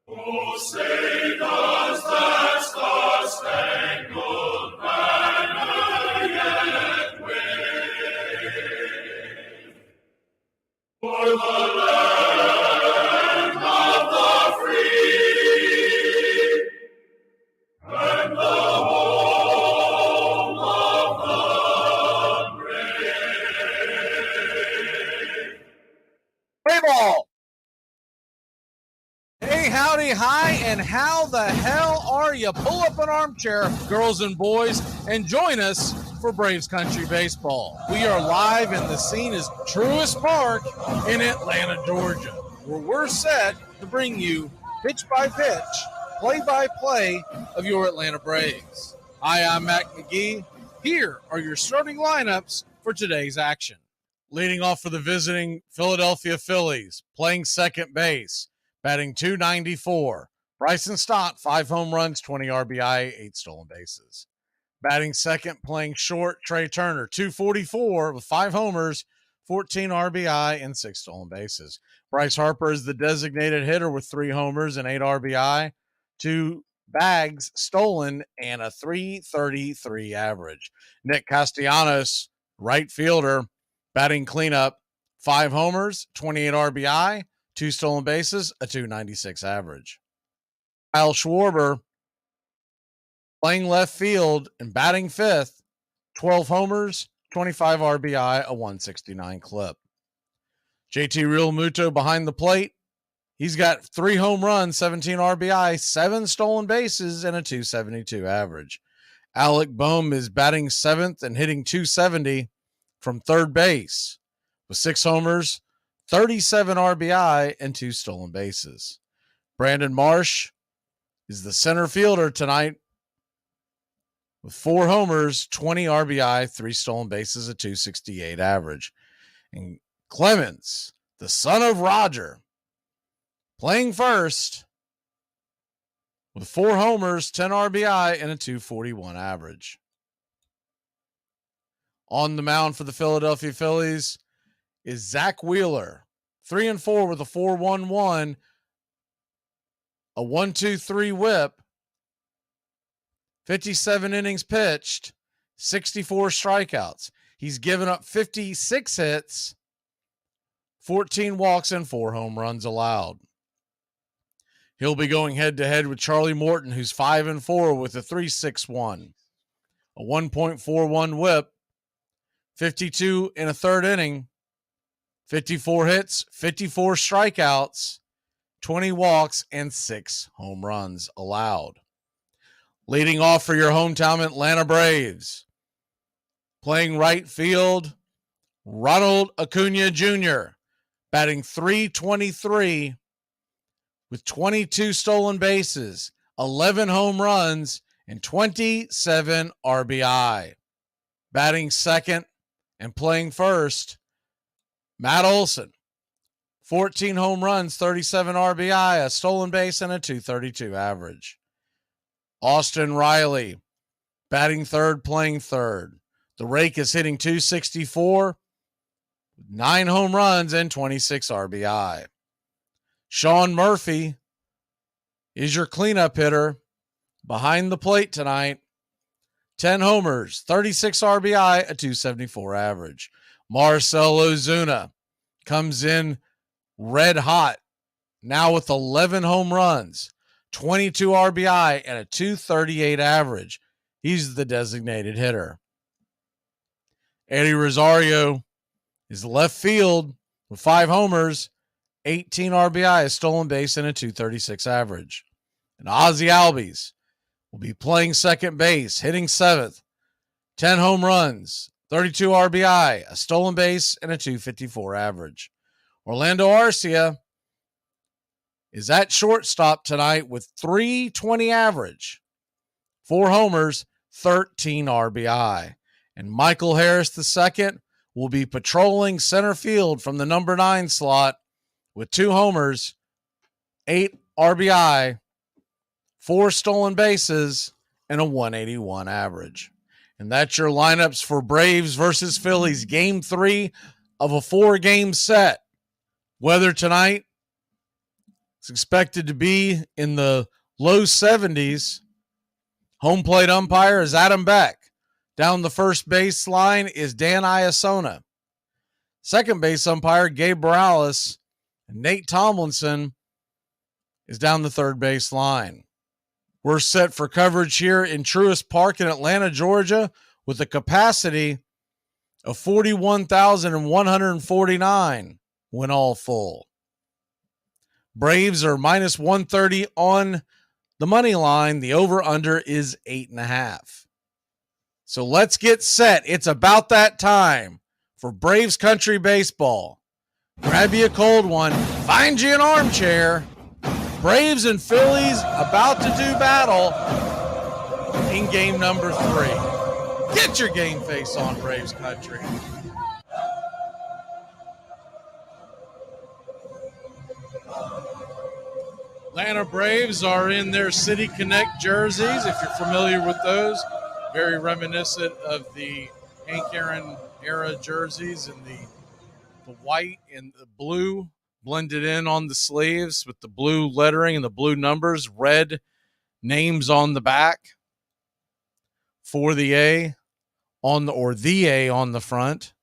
Oh, say does that star-spangled banner yet wave for the land of the free and the home of the brave? Play ball. Hey, howdy, hi, and how the hell are you? Pull up an armchair, girls and boys, and join us for Braves Country Baseball. We are live, and the scene is Truist Park in Atlanta, Georgia, where we're set to bring you pitch by pitch, play by play of your Atlanta Braves. Hi, I'm Mac Magee. Here are your starting lineups for today's action. Leading off for the visiting Philadelphia Phillies, playing second base, batting .294. Bryson Stott, 5 home runs, 20 RBI, 8 stolen bases. Batting second, playing short, Trey Turner, .244 with 5 homers, 14 RBI, and 6 stolen bases. Bryce Harper is the designated hitter with 3 homers and 8 RBI, 2 bags stolen, and a .333 average. Nick Castellanos, right fielder, batting cleanup, 5 homers, 28 RBI, 2 stolen bases, a .296 average. Kyle Schwarber, playing left field and batting fifth, 12 homers, 25 RBI, a .169 clip. JT Realmuto behind the plate. He's got 3 home runs, 17 RBI, 7 stolen bases, and a .272 average. Alec Boehm is batting seventh and hitting .270 from third base with 6 homers, 37 RBI, and 2 stolen bases. Brandon Marsh is the center fielder tonight with 4 homers, 20 RBI, 3 stolen bases, a .268 average. And Clemens, the son of Roger, playing first with 4 homers, 10 RBI, and a .241 average. On the mound for the Philadelphia Phillies is Zach Wheeler, 3-4 with a 4.11, a 1.23 whip, 57 innings pitched, 64 strikeouts. He's given up 56 hits, 14 walks, and 4 home runs allowed. He'll be going head-to-head with Charlie Morton, who's 5-4 with a 3.61, a 1.41 whip, 52 in a third inning, 54 hits, 54 strikeouts, 20 walks, and 6 home runs allowed. Leading off for your hometown Atlanta Braves, playing right field, Ronald Acuna Jr., batting .323 with 22 stolen bases, 11 home runs, and 27 RBI. Batting second and playing first, Matt Olson, 14 home runs, 37 RBI, a stolen base, and a .232 average. Austin Riley, batting third, playing third. The rake is hitting .264, 9 home runs, and 26 RBI. Sean Murphy is your cleanup hitter behind the plate tonight. 10 homers, 36 RBI, a .274 average. Marcell Ozuna comes in red hot, now with 11 home runs, 22 RBI, and a .238 average. He's the designated hitter. Eddie Rosario is left field with 5 homers, 18 RBI, a stolen base, and a .236 average. And Ozzie Albies will be playing second base, hitting 7th, 10 home runs, 32 RBI, a stolen base, and a .254 average. Orlando Arcia is at shortstop tonight with .320 average, 4 homers, 13 RBI. And Michael Harris II will be patrolling center field from the number 9 slot with 2 homers, 8 RBI, 4 stolen bases, and a .181 average. And that's your lineups for Braves versus Phillies, Game 3 of a 4-game set. Weather tonight is expected to be in the low 70s. Home plate umpire is Adam Beck. Down the first base line is Dan Iasona. Second base umpire, Gabe Morales. And Nate Tomlinson is down the third base line. We're set for coverage here in Truist Park in Atlanta, Georgia, with a capacity of 41,149 when all full. Braves are minus 130 on the money line. The over-under is 8.5. So let's get set. It's about that time for Braves Country Baseball. Grab you a cold one. Find you an armchair. Braves and Phillies about to do battle in game number 3. Get your game face on, Braves Country. Atlanta Braves are in their City Connect jerseys, if you're familiar with those. Very reminiscent of the Hank Aaron era jerseys, and the white and the blue blended in on the sleeves with the blue lettering and the blue numbers, red names on the back for the A on the A on the front.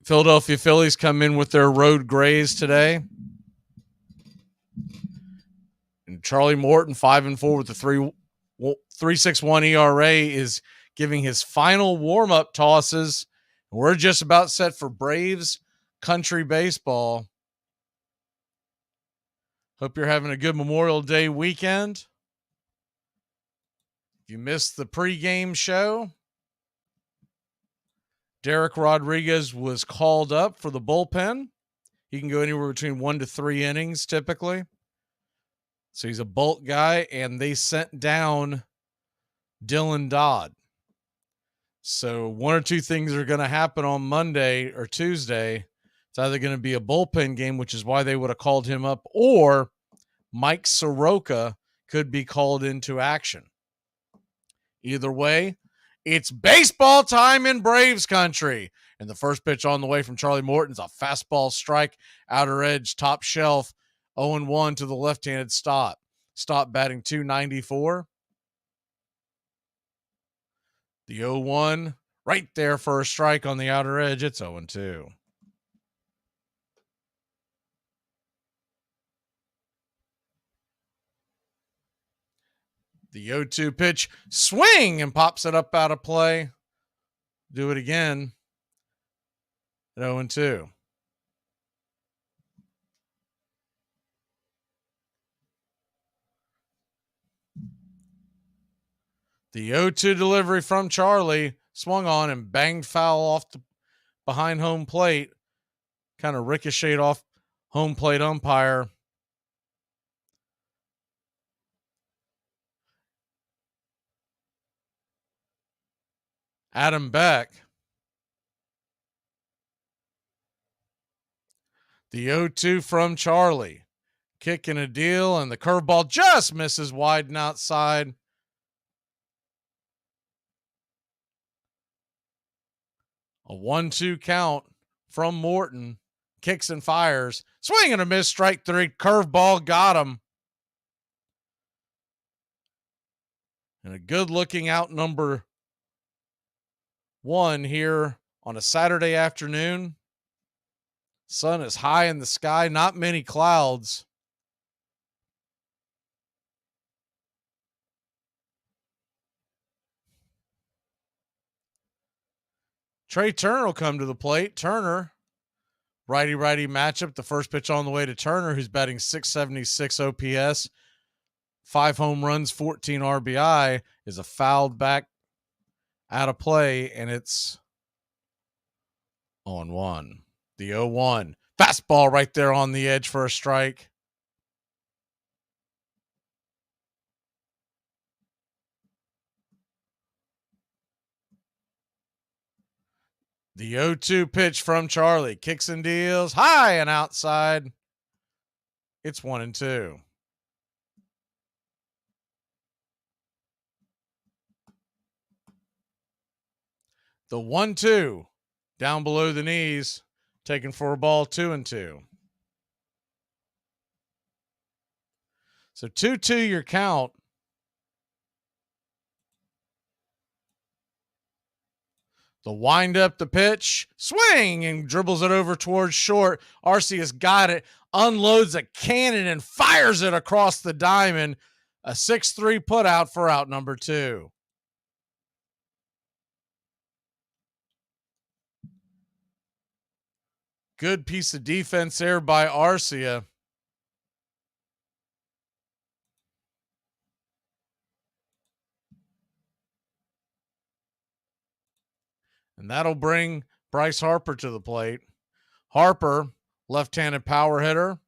Philadelphia Phillies come in with their road grays today. And Charlie Morton, 5-4 with the 3.61 ERA, is giving his final warm-up tosses. We're just about set for Braves country baseball. Hope you're having a good Memorial Day weekend. If you missed the pregame show, Derek Rodriguez was called up for the bullpen. He can go anywhere between 1 to 3 innings typically. So he's a bulk guy, and they sent down Dylan Dodd. So one or two things are going to happen on Monday or Tuesday. It's either going to be a bullpen game, which is why they would have called him up, or Mike Soroka could be called into action. Either way, it's baseball time in Braves country. And the first pitch on the way from Charlie Morton's a fastball strike, outer edge, top shelf, 0-1 to the left-handed stop. Stop batting .294. The 0-1 right there for a strike on the outer edge. It's 0-2. The 0-2 pitch, swing, and pops it up out of play. Do it again at 0-2. The 0-2 delivery from Charlie, swung on and banged foul off the behind home plate. Kind of ricocheted off home plate umpire. Adam Beck. The 0-2 from Charlie. Kicking a deal, and the curveball just misses wide and outside. A 1-2 count from Morton. Kicks and fires. Swing and a miss, strike three. Curveball got him. And a good looking out number one here on a Saturday afternoon. Sun is high in the sky, not many clouds. Trey Turner will come to the plate. Turner, righty-righty matchup. The first pitch on the way to Turner, who's batting .676 OPS. 5 home runs, 14 RBI, is a fouled back out of play, and it's 0-1. The 0-1. Fastball right there on the edge for a strike. The 0-2 pitch from Charlie. Kicks and deals. High and outside. It's 1-2. The 1-2 down below the knees, taken for a ball, 2-2. So 2-2 your count. The wind up, the pitch, swing, and dribbles it over towards short. Arceus got it, unloads a cannon and fires it across the diamond. A 6-3 put out for out number 2. Good piece of defense there by Arcia. And that'll bring Bryce Harper to the plate. Harper, left-handed power hitter.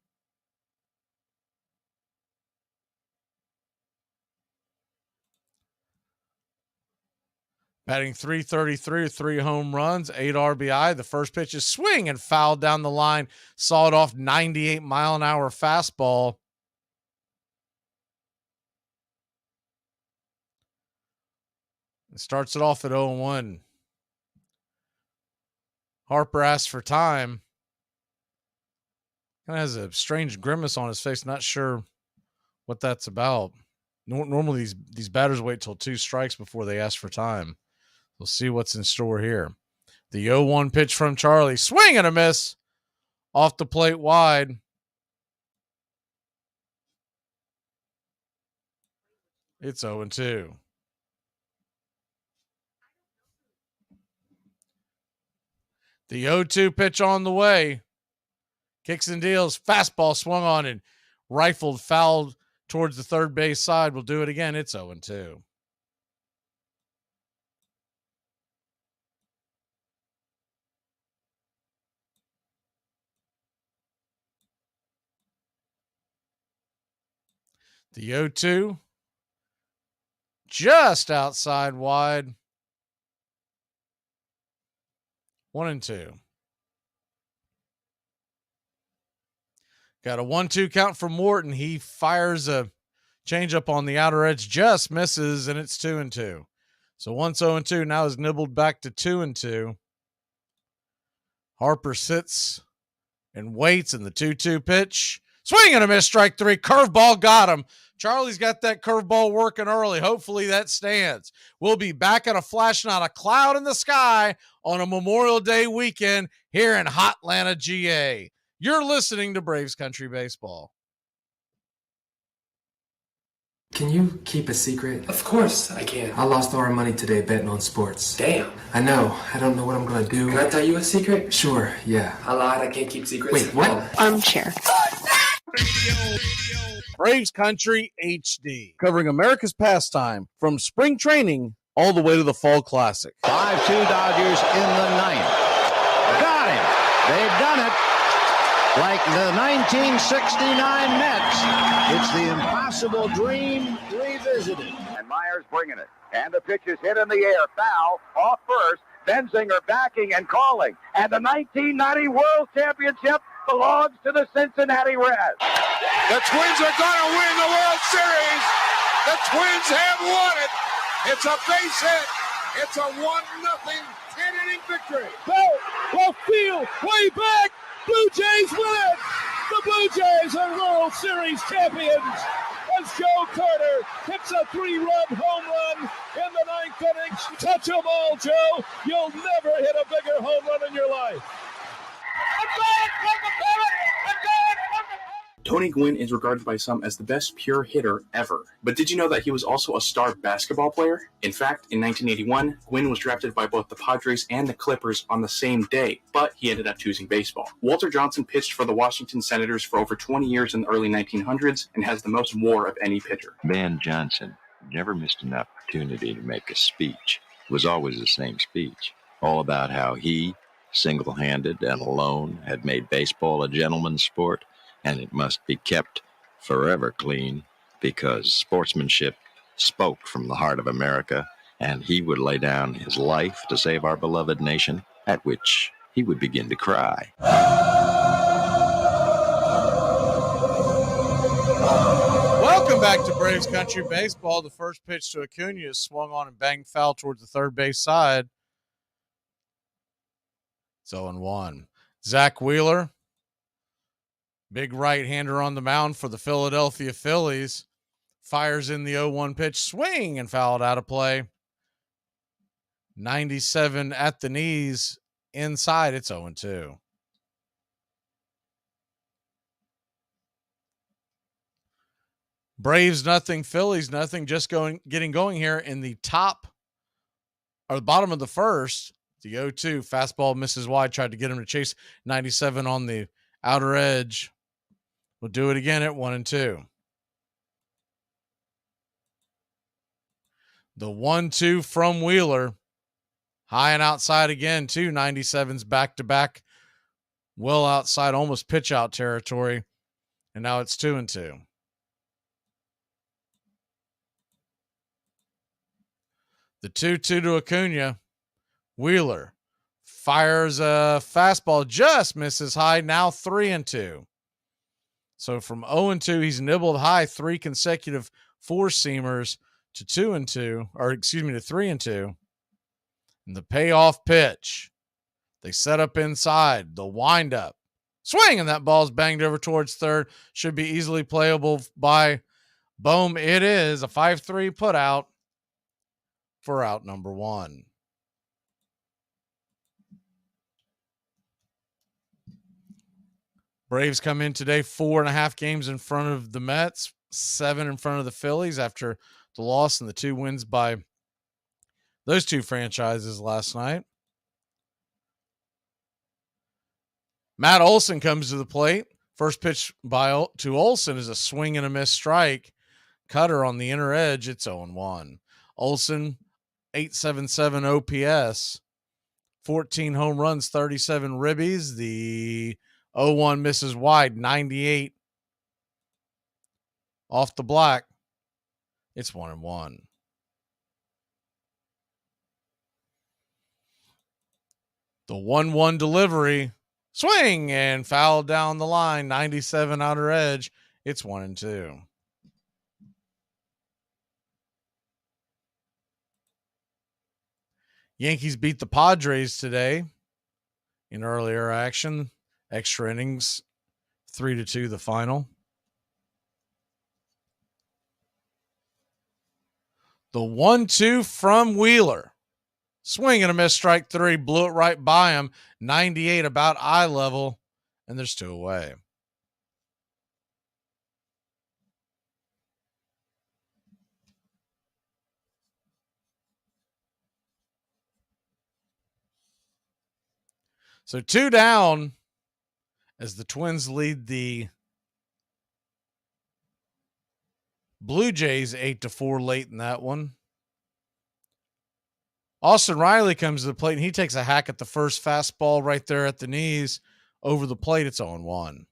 Batting .333 with 3 home runs, 8 RBI. The first pitch is swing and fouled down the line. Sawed off 98-mile-an-hour fastball. It starts it off at 0-1. Harper asks for time. Kind of has a strange grimace on his face. Not sure what that's about. Normally these batters wait till 2 strikes before they ask for time. We'll see what's in store here. The 0-1 pitch from Charlie. Swing and a miss. Off the plate wide. It's 0-2. The 0-2 pitch on the way. Kicks and deals. Fastball swung on and rifled foul towards the third base side. We'll do it again. It's 0-2. The 0-2. Just outside wide. 1-2. Got a 1-2 count from Morton. He fires a changeup on the outer edge, just misses, and it's 2-2. So once 0-2, now is nibbled back to 2-2. Harper sits and waits, and the 2-2 pitch. Swing and a miss, strike 3. Curveball got him. Charlie's got that curveball working early. Hopefully that stands. We'll be back at a flash, not a cloud in the sky on a Memorial Day weekend here in Hotlanta, GA. You're listening to Braves Country Baseball. Can you keep a secret? Of course I can. I lost all our money today betting on sports. Damn. I know. I don't know what I'm going to do. Can I tell you a secret? Sure, yeah. I lied. I can't keep secrets. Wait, what? Armchair. Braves Country HD, covering America's pastime from spring training all the way to the Fall Classic. 5-2 Dodgers in the ninth. Got him. They've done it. Like the 1969 Mets, it's the impossible dream revisited. And Myers bringing it. And the pitch is hit in the air. Foul off first. Benzinger backing and calling. And the 1990 World Championship belongs to the Cincinnati Reds. The Twins are going to win the World Series. The Twins have won it. It's a base hit. It's a 1-0 10-inning victory. Left field, way back. Blue Jays win it! The Blue Jays are World Series champions as Joe Carter hits a 3-run home run in the 9th inning. Touch them all, Joe. You'll never hit a bigger home run in your life. Tony Gwynn is regarded by some as the best pure hitter ever. But did you know that he was also a star basketball player? In fact, in 1981, Gwynn was drafted by both the Padres and the Clippers on the same day, but he ended up choosing baseball. Walter Johnson pitched for the Washington Senators for over 20 years in the early 1900s and has the most WAR of any pitcher. Van Johnson never missed an opportunity to make a speech. It was always the same speech, all about how he, single-handed and alone, had made baseball a gentleman's sport, and it must be kept forever clean because sportsmanship spoke from the heart of America, and he would lay down his life to save our beloved nation, at which he would begin to cry. Welcome back to Braves Country Baseball. The first pitch to Acuna is swung on and banged foul towards the third base side. It's 0-1. Zach Wheeler, big right-hander on the mound for the Philadelphia Phillies, fires in the 0-1 pitch, swing and fouled out of play. 97 at the knees, inside. It's 0-2. Braves nothing, Phillies nothing. Just getting going here in the top or the bottom of the first. The 0-2 fastball misses wide. Tried to get him to chase 97 on the outer edge. We'll do it again at 1-2. The 1-2 from Wheeler. High and outside again, too. 97's back-to-back. Well outside, almost pitch-out territory. And now it's 2-2. The 2-2 to Acuna. Wheeler fires a fastball, just misses high, now 3-2. So from 0-2, he's nibbled high 3 consecutive four-seamers to 2-2, or excuse me, to 3-2. And the payoff pitch. They set up inside. The windup. Swing, and that ball's banged over towards third. Should be easily playable by Bohm. It is a 5-3 put out for out number 1. Braves come in today 4.5 games in front of the Mets, 7 in front of the Phillies after the loss and the 2 wins by those 2 franchises last night. Matt Olson comes to the plate. First pitch to Olson is a swing and a miss strike. Cutter on the inner edge. It's 0-1. Olson, 877 OPS, 14 home runs, 37 ribbies. The 0-1 misses wide, 98 off the black. It's 1-1. The 1-1 delivery. Swing and foul down the line. 97 outer edge. It's 1-2. Yankees beat the Padres today in earlier action. Extra innings, 3-2 the final. The 1-2 from Wheeler. Swing and a miss, strike 3. Blew it right by him. 98 about eye level, and there's 2 away. So 2 down as the Twins lead the Blue Jays 8-4 late in that one. Austin Riley comes to the plate, and he takes a hack at the first fastball right there at the knees. Over the plate, it's 0-1.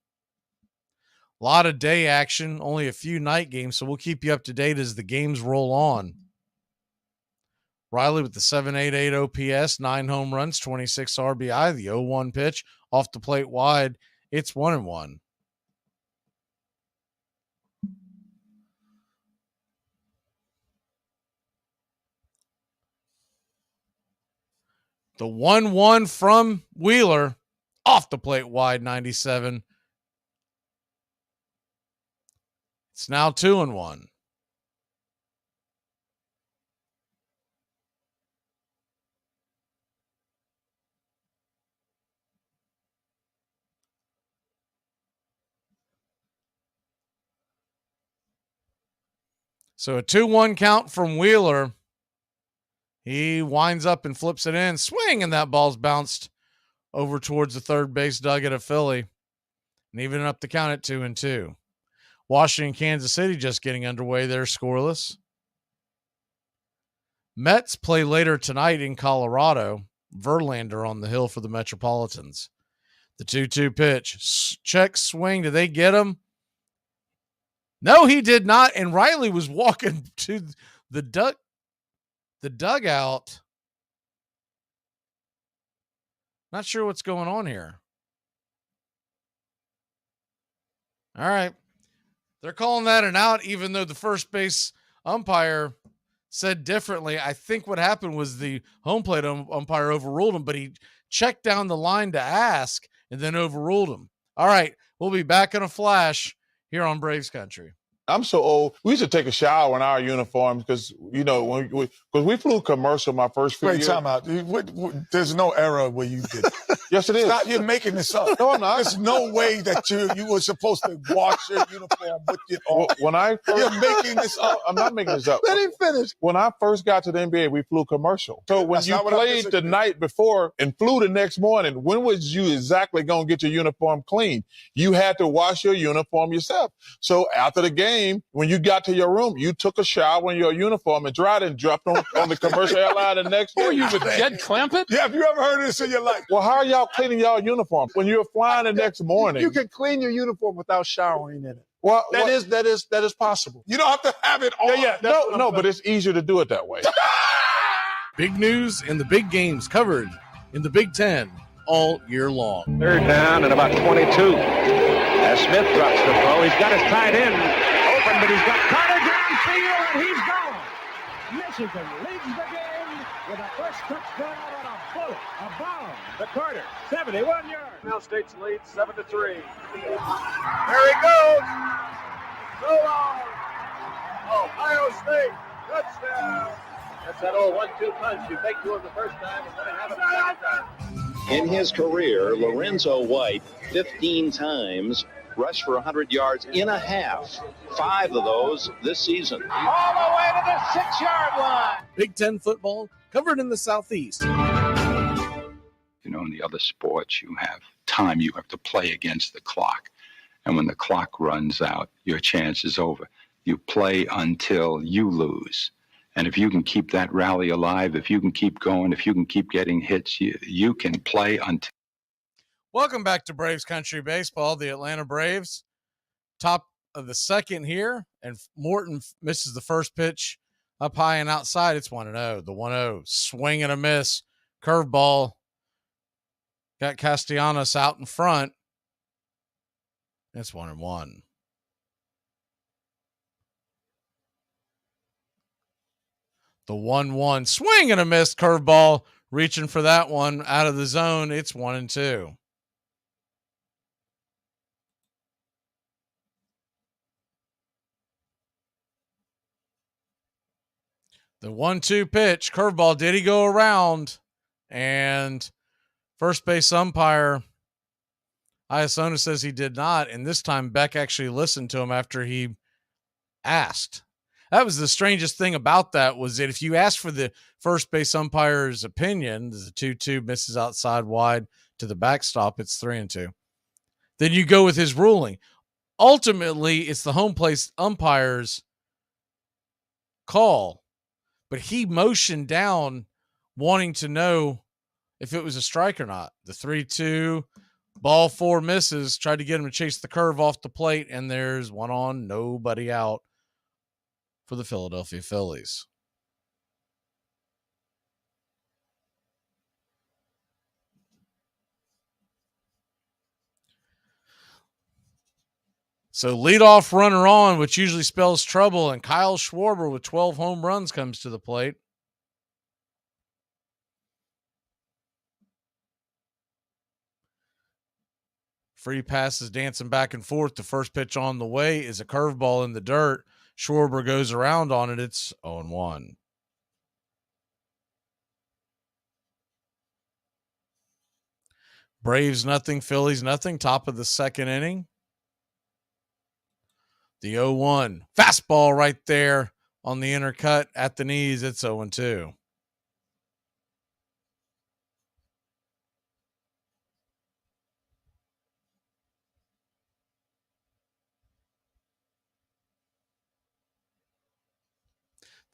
A lot of day action, only a few night games, so we'll keep you up to date as the games roll on. Riley with the 788 OPS, 9 home runs, 26 RBI. The 0-1 pitch off the plate wide. It's 1-1. The 1-1 from Wheeler off the plate wide, 97. It's now 2-1. So a 2-1 count from Wheeler. He winds up and flips it in. Swing, and that ball's bounced over towards the third base dugout of Philly. And even up the count at 2-2. Washington, Kansas City just getting underway. They're scoreless. Mets play later tonight in Colorado. Verlander on the hill for the Metropolitans. The 2-2 pitch. Check swing. Did they get him? No, he did not. And Riley was walking to the dugout. Not sure what's going on here. All right. They're calling that an out, even though the first base umpire said differently. I think what happened was the home plate umpire overruled him, but he checked down the line to ask and then overruled him. All right. We'll be back in a flash here on Braves Country. I'm so old. We used to take a shower in our uniforms because, you know, because we flew commercial my first few years. Wait, time out. There's no era where you did. Yes, it is. Stop, you're making this up. No, I'm not. There's no way that you were supposed to wash your uniform with your arm. When I first, you're making this up. I'm not making this up. Let him finish. When I first got to the NBA, we flew commercial. So when you played the night before and flew the next morning, when was you exactly going to get your uniform clean? You had to wash your uniform yourself. So after the game, when you got to your room, you took a shower in your uniform and dried it and dropped on the commercial airline the next day. Were you with Jed Clampett? Yeah, have you ever heard of this in your life? Well, how are y'all cleaning y'all uniform when you're flying the next morning? You can clean your uniform without showering in it. Well, that is possible. You don't have to have it on. Yeah. No, but it's easier to do it that way. Big news and the big games covered in the Big Ten all year long. Third down and about 22. As Smith drops the throw, he's got his tight end open, but he's got Carter downfield, and he's gone. Michigan leads the game with a first touchdown on a bullet, a bomb. The Carter, 71 yards. Now State's lead 7-3. There he goes. So long. Ohio State touchdown. That's that old 1-2 punch. You take two of the first time and then have it the second time. In his career, Lorenzo White 15 times rushed for 100 yards in a half. 5 of those this season. All the way to the 6-yard line. Big Ten football covered in the Southeast. You know, in the other sports, you have time. You have to play against the clock. And when the clock runs out, your chance is over. You play until you lose. And if you can keep that rally alive, if you can keep going, if you can keep getting hits, you can play until. Welcome back to Braves Country Baseball. The Atlanta Braves, top of the second here, and Morton misses the first pitch up high and outside. It's 1-0. The 1-0 swing and a miss. Curveball. Got Castellanos out in front. It's 1-1. The 1-1 swing and a miss. Curveball. Reaching for that one out of the zone. It's 1-2. The 1-2 pitch, curveball. Did he go around? And first base umpire Iasona says he did not. And this time Beck actually listened to him after he asked. That was the strangest thing about that, was that if you ask for the first base umpire's opinion, the 2-2 misses outside wide to the backstop, it's 3-2. Then you go with his ruling. Ultimately, it's the home plate umpire's call. But he motioned down wanting to know if it was a strike or not. The 3-2, ball 4 misses, tried to get him to chase the curve off the plate, and there's one on, nobody out for the Philadelphia Phillies. So leadoff runner on, which usually spells trouble, and Kyle Schwarber with 12 home runs comes to the plate. Free passes dancing back and forth. The first pitch on the way is a curveball in the dirt. Schwarber goes around on it. It's 0-1. Braves nothing, Phillies nothing. Top of the second inning. The 0-1. Fastball right there on the inner cut at the knees. It's 0-2.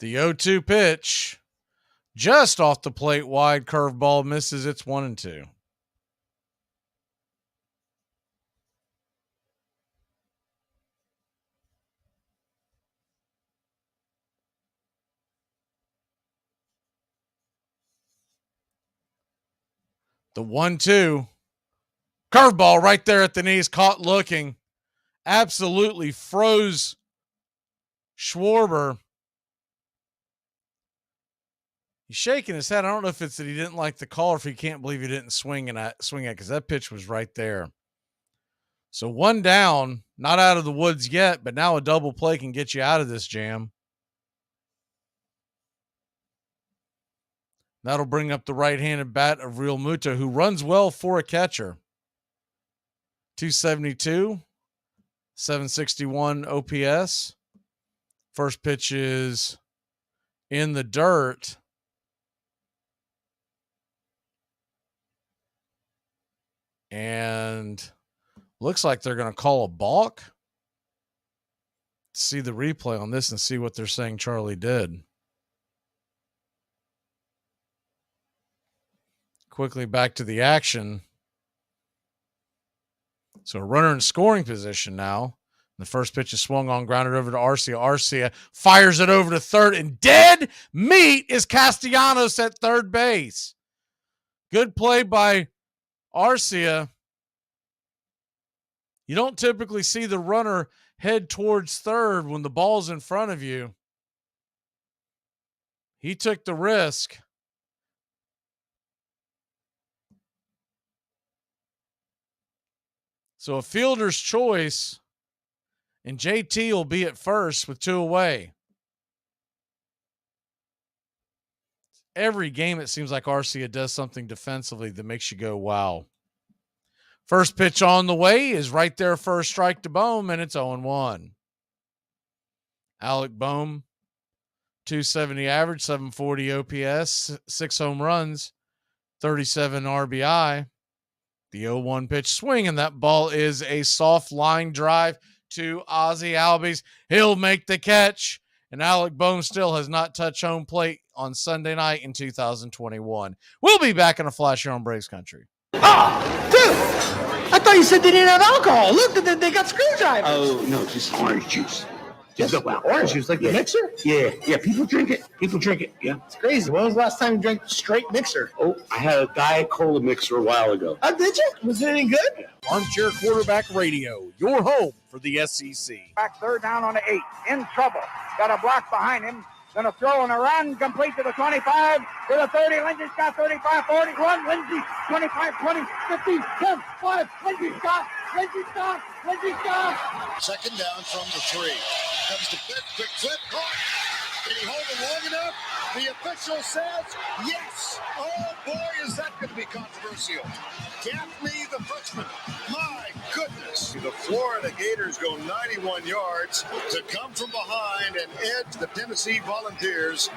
The 0-2 pitch, just off the plate wide, curveball misses. It's 1-2. The 1-2, curveball right there at the knees, caught looking, absolutely froze Schwarber. He's shaking his head. I don't know if it's that he didn't like the call or if he can't believe he didn't swing at because that pitch was right there. So one down, not out of the woods yet, but now a double play can get you out of this jam. That'll bring up the right-handed bat of Real Muto, who runs well for a catcher. 272, 761 OPS. First pitch is in the dirt. And looks like they're going to call a balk. See the replay on this and see what they're saying Charlie did. Quickly back to the action. So a runner in scoring position now. The first pitch is swung on, grounded over to Arcia. Arcia fires it over to third, and dead meat is Castellanos at third base. Good play by Arcia. You don't typically see the runner head towards third when the ball's in front of you. He took the risk. So a fielder's choice, and JT will be at first with 2 away. Every game, it seems like Arcia does something defensively that makes you go, wow. First pitch on the way is right there, first strike to Bohm, and it's 0-1. Alec Bohm, 270 average, 740 OPS, 6 home runs, 37 RBI. The 0-1 pitch swing, and that ball is a soft line drive to Ozzie Albies. He'll make the catch, and Alec Bohm still has not touched home plate on Sunday night in 2021. We'll be back in a flash here on Braves Country. Oh, dude! I thought you said they didn't have alcohol. Look, they got screwdrivers. Oh, no, just orange juice. Well, orange juice, like the mixer? Yeah, people drink it. Yeah. It's crazy. When was the last time you drank straight mixer? Oh, I had a Diet Cola mixer a while ago. Oh, did you? Was it any good? Armchair Quarterback Radio, your home for the SEC. Back third down on the 8. In trouble. Got a block behind him. Gonna throw and a run, complete to the 25, to the 30, Lindsey's got 35, 41, Lindsey, 25, 20, 50, 10, 5, Lindsey stop, Second down from the 3. Comes to Pitt, quick flip, caught. Did he hold it long enough? The official says yes. Oh boy, is that going to be controversial. Gaffney, the freshman. My goodness. The Florida Gators go 91 yards to come from behind and edge the Tennessee Volunteers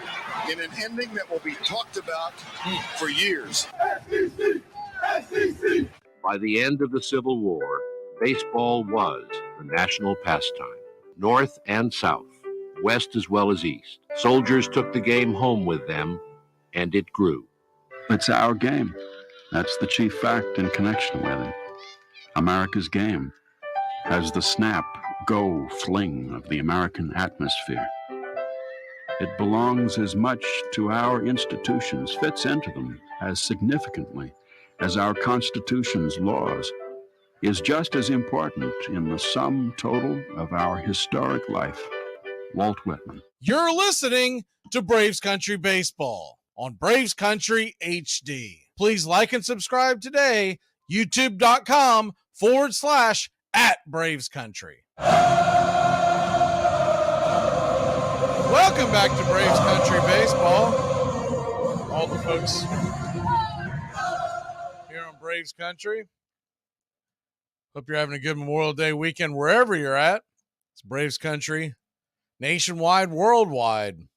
in an ending that will be talked about for years. SEC. By the end of the Civil War, baseball was the national pastime. North and South, West as well as East. Soldiers took the game home with them, and it grew. It's our game. That's the chief fact in connection with it. America's game has the snap, go, fling of the American atmosphere. It belongs as much to our institutions, fits into them as significantly as our Constitution's laws, is just as important in the sum total of our historic life. Walt Whitman. You're listening to Braves Country Baseball on Braves Country HD. Please like and subscribe today, youtube.com/@Braves Country. Welcome back to Braves Country Baseball. All the folks here on Braves Country. Hope you're having a good Memorial Day weekend wherever you're at. It's Braves Country, nationwide, worldwide.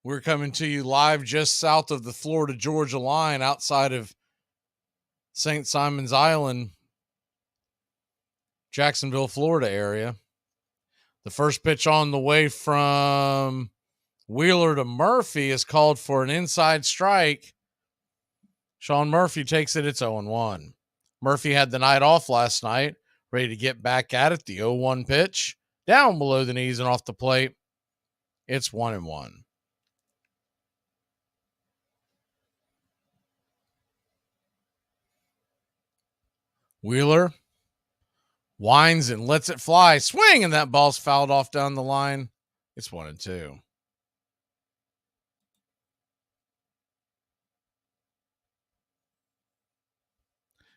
We're coming to you live just south of the Florida-Georgia line outside of St. Simon's Island, Jacksonville, Florida area. The first pitch on the way from Wheeler to Murphy is called for an inside strike. Sean Murphy takes it. It's 0-1. Murphy had the night off last night, ready to get back at it. The 0-1 pitch, down below the knees and off the plate. It's 1-1. Wheeler winds and lets it fly. Swing, and that ball's fouled off down the line. It's 1-2.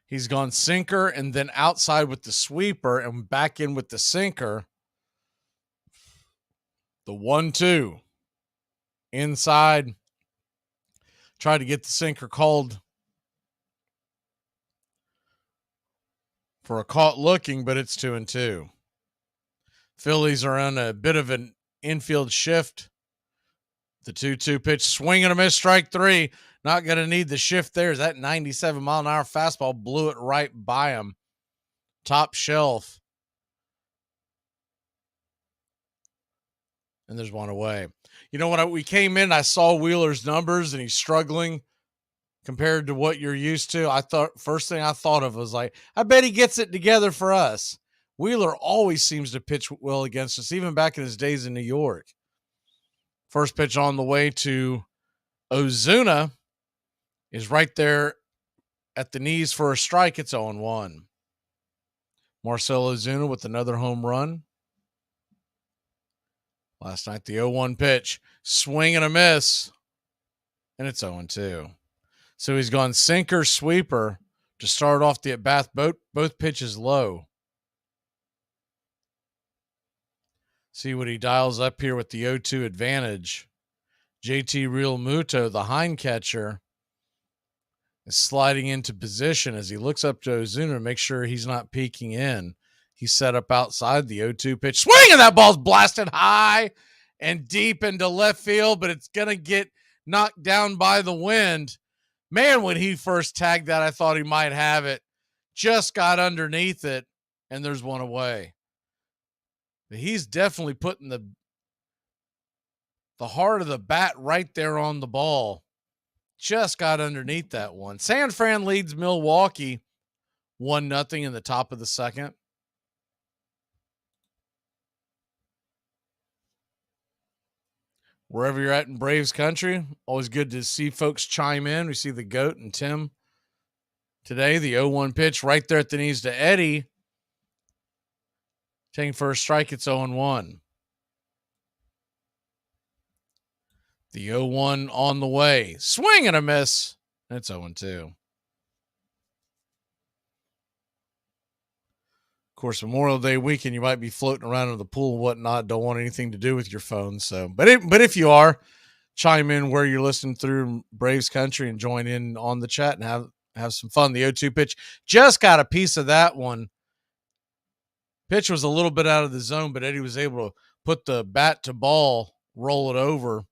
He's gone sinker and then outside with the sweeper and back in with the sinker. The 1-2. Inside. Tried to get the sinker called for a caught looking, but it's 2-2. Phillies are on a bit of an infield shift. The 2-2 pitch, swing and a miss, strike 3. Not going to need the shift there. That 97-mile-an-hour fastball blew it right by him. Top shelf. And there's one away. You know, when we came in, I saw Wheeler's numbers, and he's struggling compared to what you're used to. First thing I thought of was like, I bet he gets it together for us. Wheeler always seems to pitch well against us, even back in his days in New York. First pitch on the way to Ozuna is right there at the knees for a strike. It's 0-1. Marcell Ozuna with another home run. Last night, the 0-1 pitch, swing and a miss, and it's 0-2. So he's gone sinker, sweeper to start off the at-bat, both pitches low. See what he dials up here with the 0-2 advantage. JT Realmuto, the hind catcher, is sliding into position as he looks up to Ozuna to make sure he's not peeking in. He's set up outside the 0-2 pitch. Swing, and that ball's blasted high and deep into left field, but it's going to get knocked down by the wind. Man, when he first tagged that, I thought he might have it. Just got underneath it, and there's one away. But he's definitely putting the heart of the bat right there on the ball. Just got underneath that one. San Fran leads Milwaukee 1-0 in the top of the second. Wherever you're at in Braves country, always good to see folks chime in. We see the GOAT and Tim today. The 0-1 pitch right there at the knees to Eddie. Taking first strike, it's 0-1. The 0-1 on the way. Swing and a miss. It's 0-2. Of course, Memorial Day weekend, you might be floating around in the pool and whatnot. Don't want anything to do with your phone. So, but if you are, chime in where you're listening through Braves country and join in on the chat and have some fun. The 0-2 pitch just got a piece of that one. Pitch was a little bit out of the zone, but Eddie was able to put the bat to ball, roll it over.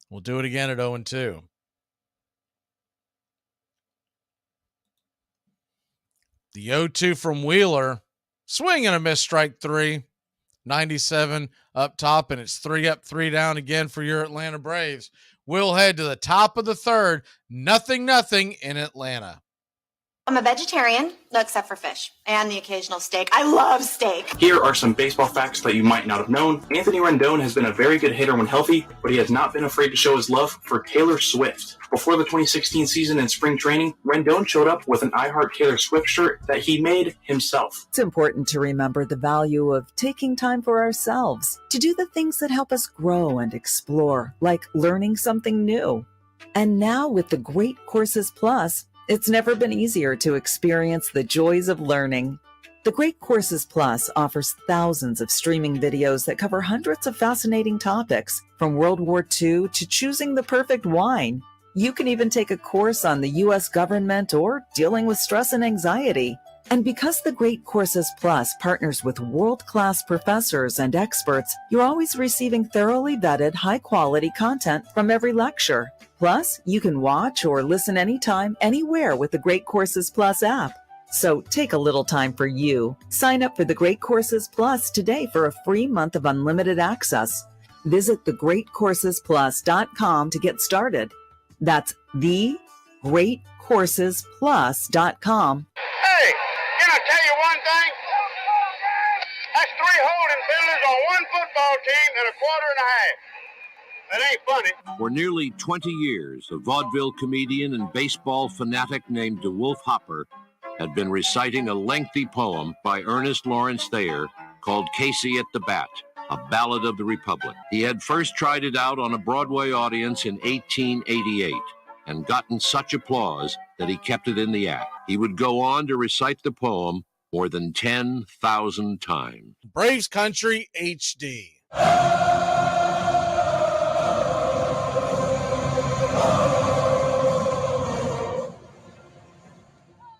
We'll do it again at 0-2. The 0-2 from Wheeler. Swing and a miss, strike three. 97 up top, and it's 3 up, 3 down again for your Atlanta Braves. We'll head to the top of the third. 0-0 in Atlanta. I'm a vegetarian, except for fish and the occasional steak. I love steak. Here are some baseball facts that you might not have known. Anthony Rendon has been a very good hitter when healthy, but he has not been afraid to show his love for Taylor Swift. Before the 2016 season in spring training, Rendon showed up with an I Heart Taylor Swift shirt that he made himself. It's important to remember the value of taking time for ourselves, to do the things that help us grow and explore, like learning something new. And now with the Great Courses Plus, it's never been easier to experience the joys of learning. The Great Courses Plus offers thousands of streaming videos that cover hundreds of fascinating topics, from World War II to choosing the perfect wine. You can even take a course on the U.S. government or dealing with stress and anxiety. And because the Great Courses Plus partners with world-class professors and experts, you're always receiving thoroughly vetted, high-quality content from every lecture. Plus, you can watch or listen anytime, anywhere with the Great Courses Plus app. So take a little time for you. Sign up for the Great Courses Plus today for a free month of unlimited access. Visit thegreatcoursesplus.com to get started. That's thegreatcoursesplus.com. Hey, can I tell you one thing? That's 3 holding fiddlers on one football team in a quarter and a half. That ain't funny. For nearly 20 years, a vaudeville comedian and baseball fanatic named DeWolf Hopper had been reciting a lengthy poem by Ernest Lawrence Thayer called Casey at the Bat, a ballad of the Republic. He had first tried it out on a Broadway audience in 1888 and gotten such applause that he kept it in the act. He would go on to recite the poem more than 10,000 times. Braves Country HD.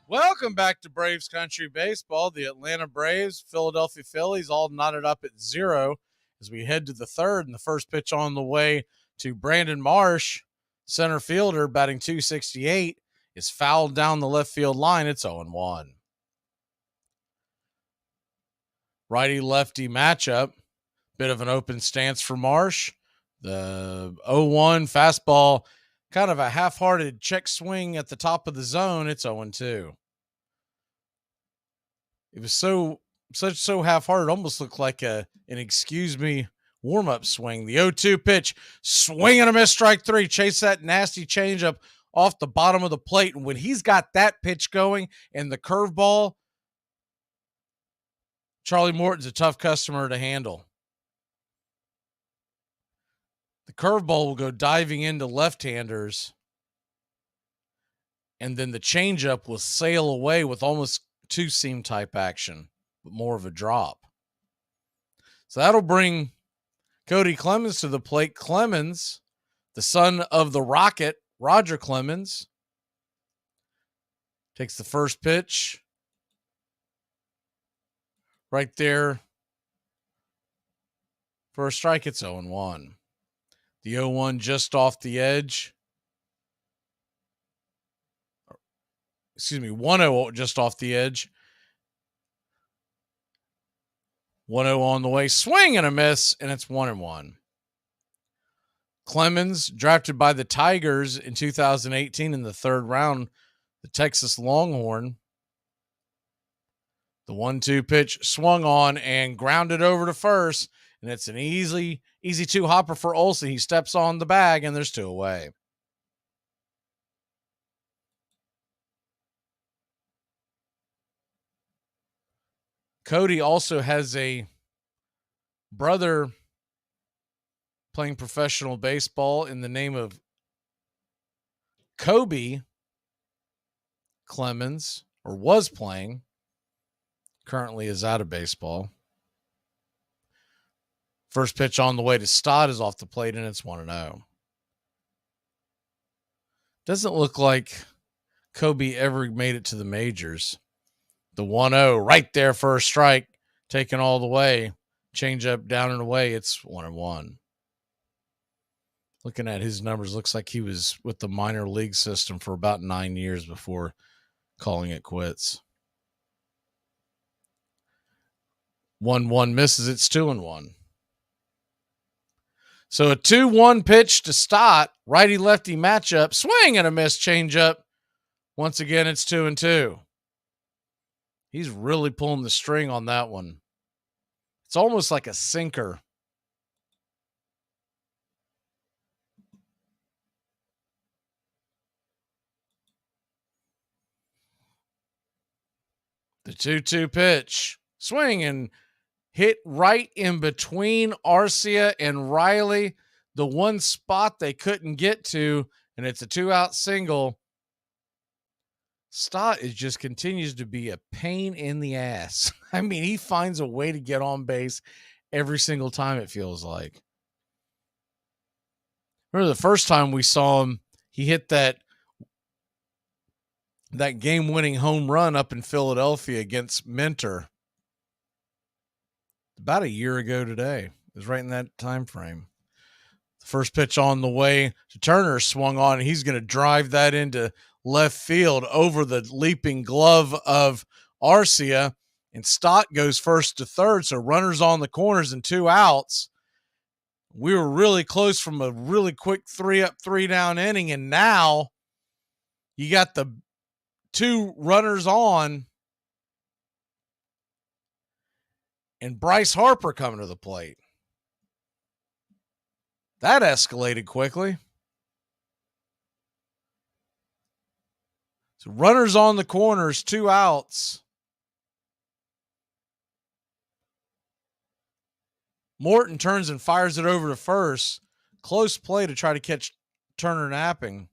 Welcome back to Braves Country Baseball. The Atlanta Braves, Philadelphia Phillies, all knotted up at 0 as we head to the third. And the first pitch on the way to Brandon Marsh, center fielder, batting .268, is fouled down the left field line. It's 0-1. Righty-lefty matchup. Bit of an open stance for Marsh. The 0-1 fastball kind of a half-hearted check swing at the top of the zone, it's 0-2. It was so half-hearted, almost looked like an excuse me warm-up swing. The 0-2 pitch, swing and a miss, strike three. Chase that nasty changeup off the bottom of the plate. And when he's got that pitch going and the curveball, Charlie Morton's a tough customer to handle. The curveball will go diving into left-handers, and then the changeup will sail away with almost two-seam type action, but more of a drop. So that'll bring Cody Clemens to the plate. Clemens, the son of the Rocket, Roger Clemens, takes the first pitch. Right there for a strike, it's 0-1. The 0-1 just off the edge. Excuse me, 1-0 just off the edge. 1-0 on the way. Swing and a miss, and it's 1-1. Clemens, drafted by the Tigers in 2018 in the third round, the Texas Longhorn. The 1-2 pitch swung on and grounded over to first, and it's an easy two hopper for Olsen. He steps on the bag, and there's two away. Cody also has a brother playing professional baseball in the name of Kobe Clemens, or was playing. Currently is out of baseball. First pitch on the way to Stott is off the plate, and it's 1-0. Doesn't look like Kobe ever made it to the majors. The 1-0 right there for a strike, taken all the way. Change up down and away. It's 1-1. Looking at his numbers, looks like he was with the minor league system for about 9 years before calling it quits. 1-1 misses. It's 2-1. So a 2-1 pitch to Stott, righty-lefty matchup, swing and a miss, changeup. Once again, it's 2-2. He's really pulling the string on that one. It's almost like a sinker. The 2-2 pitch, swing and hit right in between Arcia and Riley, the one spot they couldn't get to, and it's a 2-out single. Stott just continues to be a pain in the ass. I mean, he finds a way to get on base every single time, it feels like. Remember the first time we saw him, he hit that game-winning home run up in Philadelphia against Minter. About a year ago today. It was right in that time frame. The first pitch on the way to Turner swung on, and he's going to drive that into left field over the leaping glove of Arcia, and Stott goes first to third, so runners on the corners and 2 outs. We were really close from a really quick 3-up, 3-down inning, and now you got the 2 runners on and Bryce Harper coming to the plate. That escalated quickly. So runners on the corners, 2 outs. Morton turns and fires it over to first. Close play to try to catch Turner napping.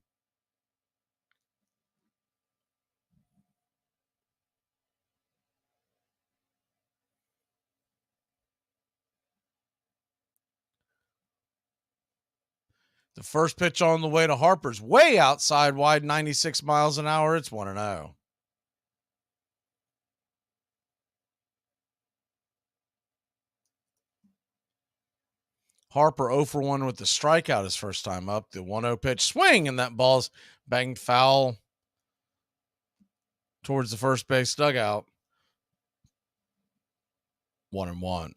The first pitch on the way to Harper's way outside wide, 96 miles an hour. It's 1-0. Harper 0 for 1 with the strikeout his first time up. The 1-0 pitch, swing, and that ball's banged foul towards the first base dugout. 1-1.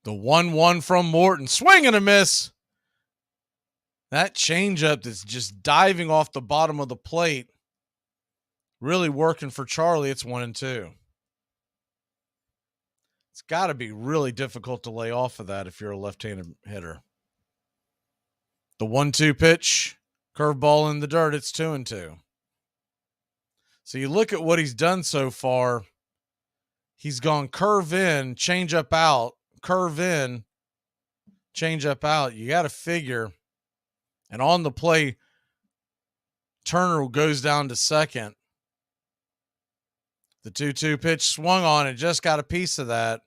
The 1-1 from Morton. Swing and a miss. That changeup that's just diving off the bottom of the plate. Really working for Charlie. It's 1-2. It's got to be really difficult to lay off of that if you're a left-handed hitter. The 1-2 pitch, curveball in the dirt. It's 2-2. So you look at what he's done so far. He's gone curve in, change up out, curve in, change up out. You got to figure. And on the play, Turner goes down to second. The 2-2 pitch swung on and just got a piece of that.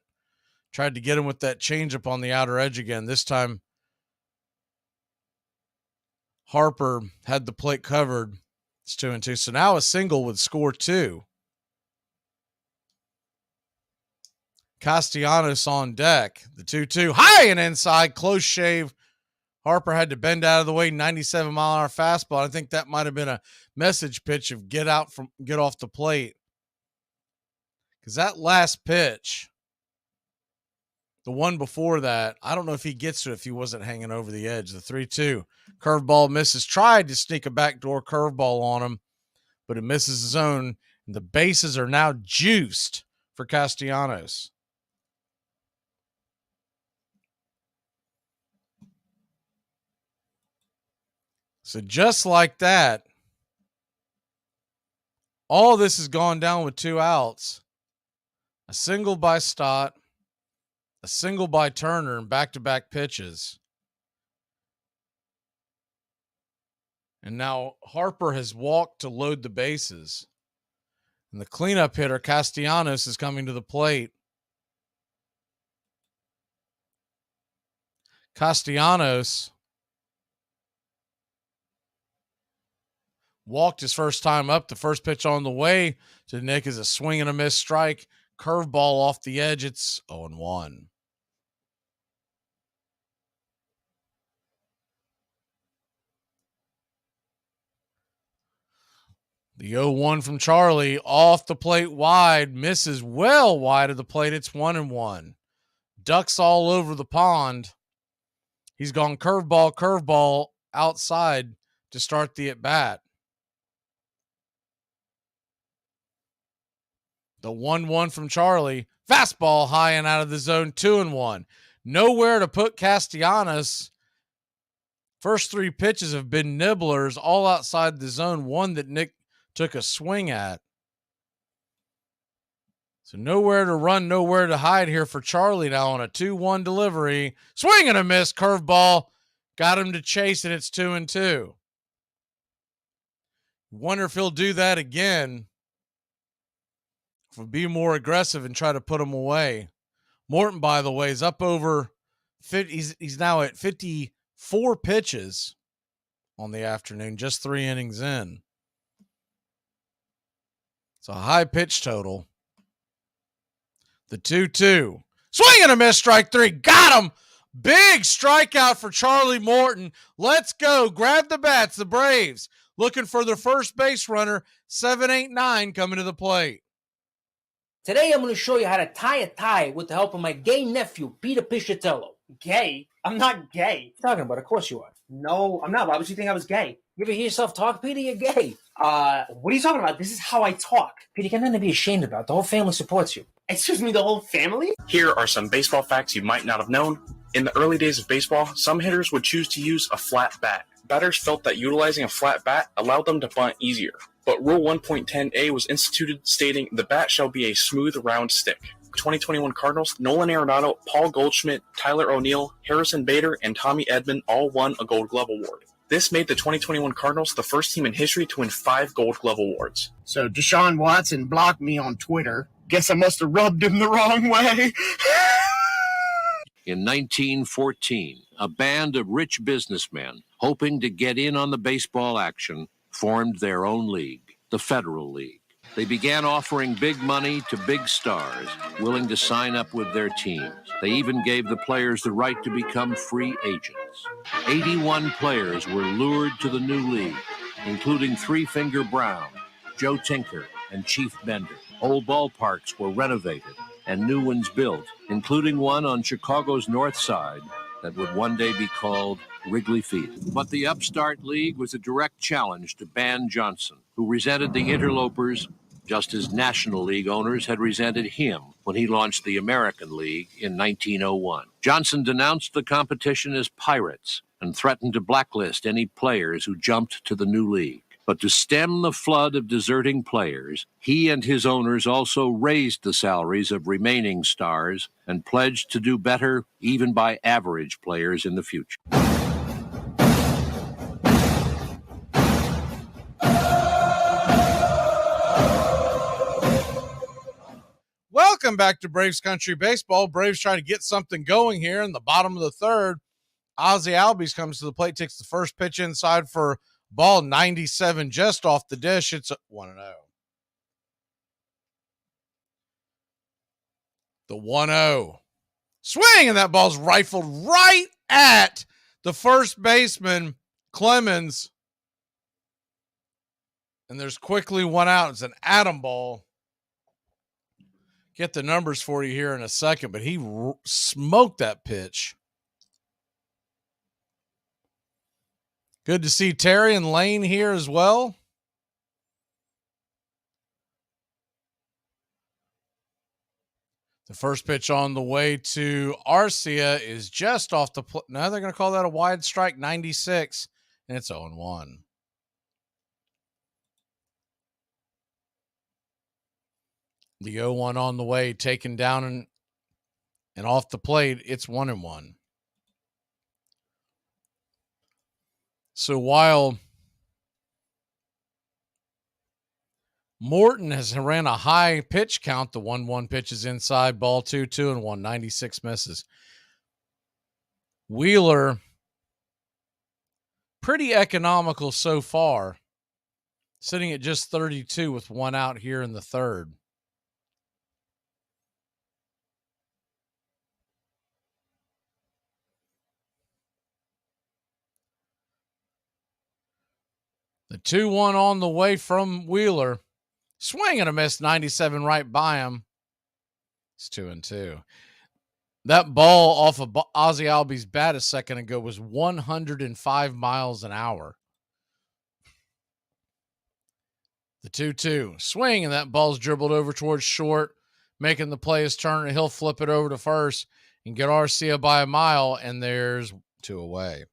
Tried to get him with that changeup on the outer edge again. This time, Harper had the plate covered. It's 2-2. So now a single would score 2. Castellanos on deck. The 2-2 high and inside, close shave. Harper had to bend out of the way, 97-mile-an-hour fastball. I think that might have been a message pitch of get off the plate. Because that last pitch, the one before that, I don't know if he gets to it if he wasn't hanging over the edge. The 3-2 curveball misses. Tried to sneak a backdoor curveball on him, but it misses his own. And the bases are now juiced for Castellanos. So just like that, all this has gone down with 2 outs. A single by Stott, a single by Turner, and back-to-back pitches. And now Harper has walked to load the bases. And the cleanup hitter, Castellanos, is coming to the plate. Castellanos walked his first time up. The first pitch on the way to Nick is a swing and a miss strike. Curveball off the edge. It's 0-1. The 0-1 from Charlie off the plate wide, misses well wide of the plate. It's 1-1. Ducks all over the pond. He's gone curveball outside to start the at bat. The 1-1 from Charlie. Fastball high and out of the zone, 2-1. Nowhere to put Castellanos. First 3 pitches have been nibblers, all outside the zone. One that Nick took a swing at. So nowhere to run, nowhere to hide here for Charlie now on a 2-1 delivery. Swing and a miss, curveball. Got him to chase it. It's 2-2. Wonder if he'll do that again. If we'll be more aggressive and try to put him away. Morton, by the way, is up over 50. He's now at 54 pitches on the afternoon, just 3 innings in. It's a high pitch total. The 2-2. Swing and a miss, strike 3. Got him. Big strikeout for Charlie Morton. Let's go. Grab the bats. The Braves looking for their first base runner. 7-8-9 coming to the plate. Today I'm going to show you how to tie a tie with the help of my gay nephew, Peter Piscitello. Gay? I'm not gay. What are you talking about? Of course you are. No, I'm not. Why would you think I was gay? You ever hear yourself talk, Peter? You're gay. What are you talking about? This is how I talk. Peter, you got nothing to be ashamed about. The whole family supports you. Excuse me, the whole family? Here are some baseball facts you might not have known. In the early days of baseball, some hitters would choose to use a flat bat. Batters felt that utilizing a flat bat allowed them to bunt easier. But Rule 1.10a was instituted stating the bat shall be a smooth, round stick. 2021 Cardinals, Nolan Arenado, Paul Goldschmidt, Tyler O'Neill, Harrison Bader, and Tommy Edman all won a Gold Glove award. This made the 2021 Cardinals the first team in history to win 5 Gold Glove awards. So Deshaun Watson blocked me on Twitter. Guess I must have rubbed him the wrong way. In 1914, a band of rich businessmen hoping to get in on the baseball action formed their own league, the Federal League. They began offering big money to big stars willing to sign up with their teams. They even gave the players the right to become free agents. 81 players were lured to the new league, including Three Finger Brown, Joe Tinker, and Chief Bender. Old ballparks were renovated, and new ones built, including one on Chicago's north side that would one day be called Wrigley Field. But the upstart league was a direct challenge to Ban Johnson, who resented the interlopers just as National League owners had resented him when he launched the American League in 1901. Johnson denounced the competition as pirates and threatened to blacklist any players who jumped to the new league. But to stem the flood of deserting players, he and his owners also raised the salaries of remaining stars and pledged to do better even by average players in the future. Welcome back to Braves Country Baseball. Braves trying to get something going here in the bottom of the third. Ozzie Albies comes to the plate, takes the first pitch inside for ball 97 just off the dish. It's 1-0. The 1-0. Swing, and that ball's rifled right at the first baseman, Clemens. And there's quickly one out. It's an atom ball. Get the numbers for you here in a second, but he smoked that pitch. Good to see Terry and Lane here as well. The first pitch on the way to Arcia is just off the plate. Now they're going to call that a wide strike, 96, and it's 0-1. The 0-1 on the way, taken down and off the plate. It's 1-1. So while Morton has ran a high pitch count, the 1-1 pitch is inside, ball 2-2 and 196 misses. Wheeler, pretty economical so far, sitting at just 32 with one out here in the third. The 2-1 on the way from Wheeler. Swing and a miss, 97 right by him. It's 2-2. That ball off of Ozzie Albies' bat a second ago was 105 miles an hour. The 2-2. Swing, and that ball's dribbled over towards short, making the play his turn, and he'll flip it over to first and get Arcia by a mile, and there's 2 away.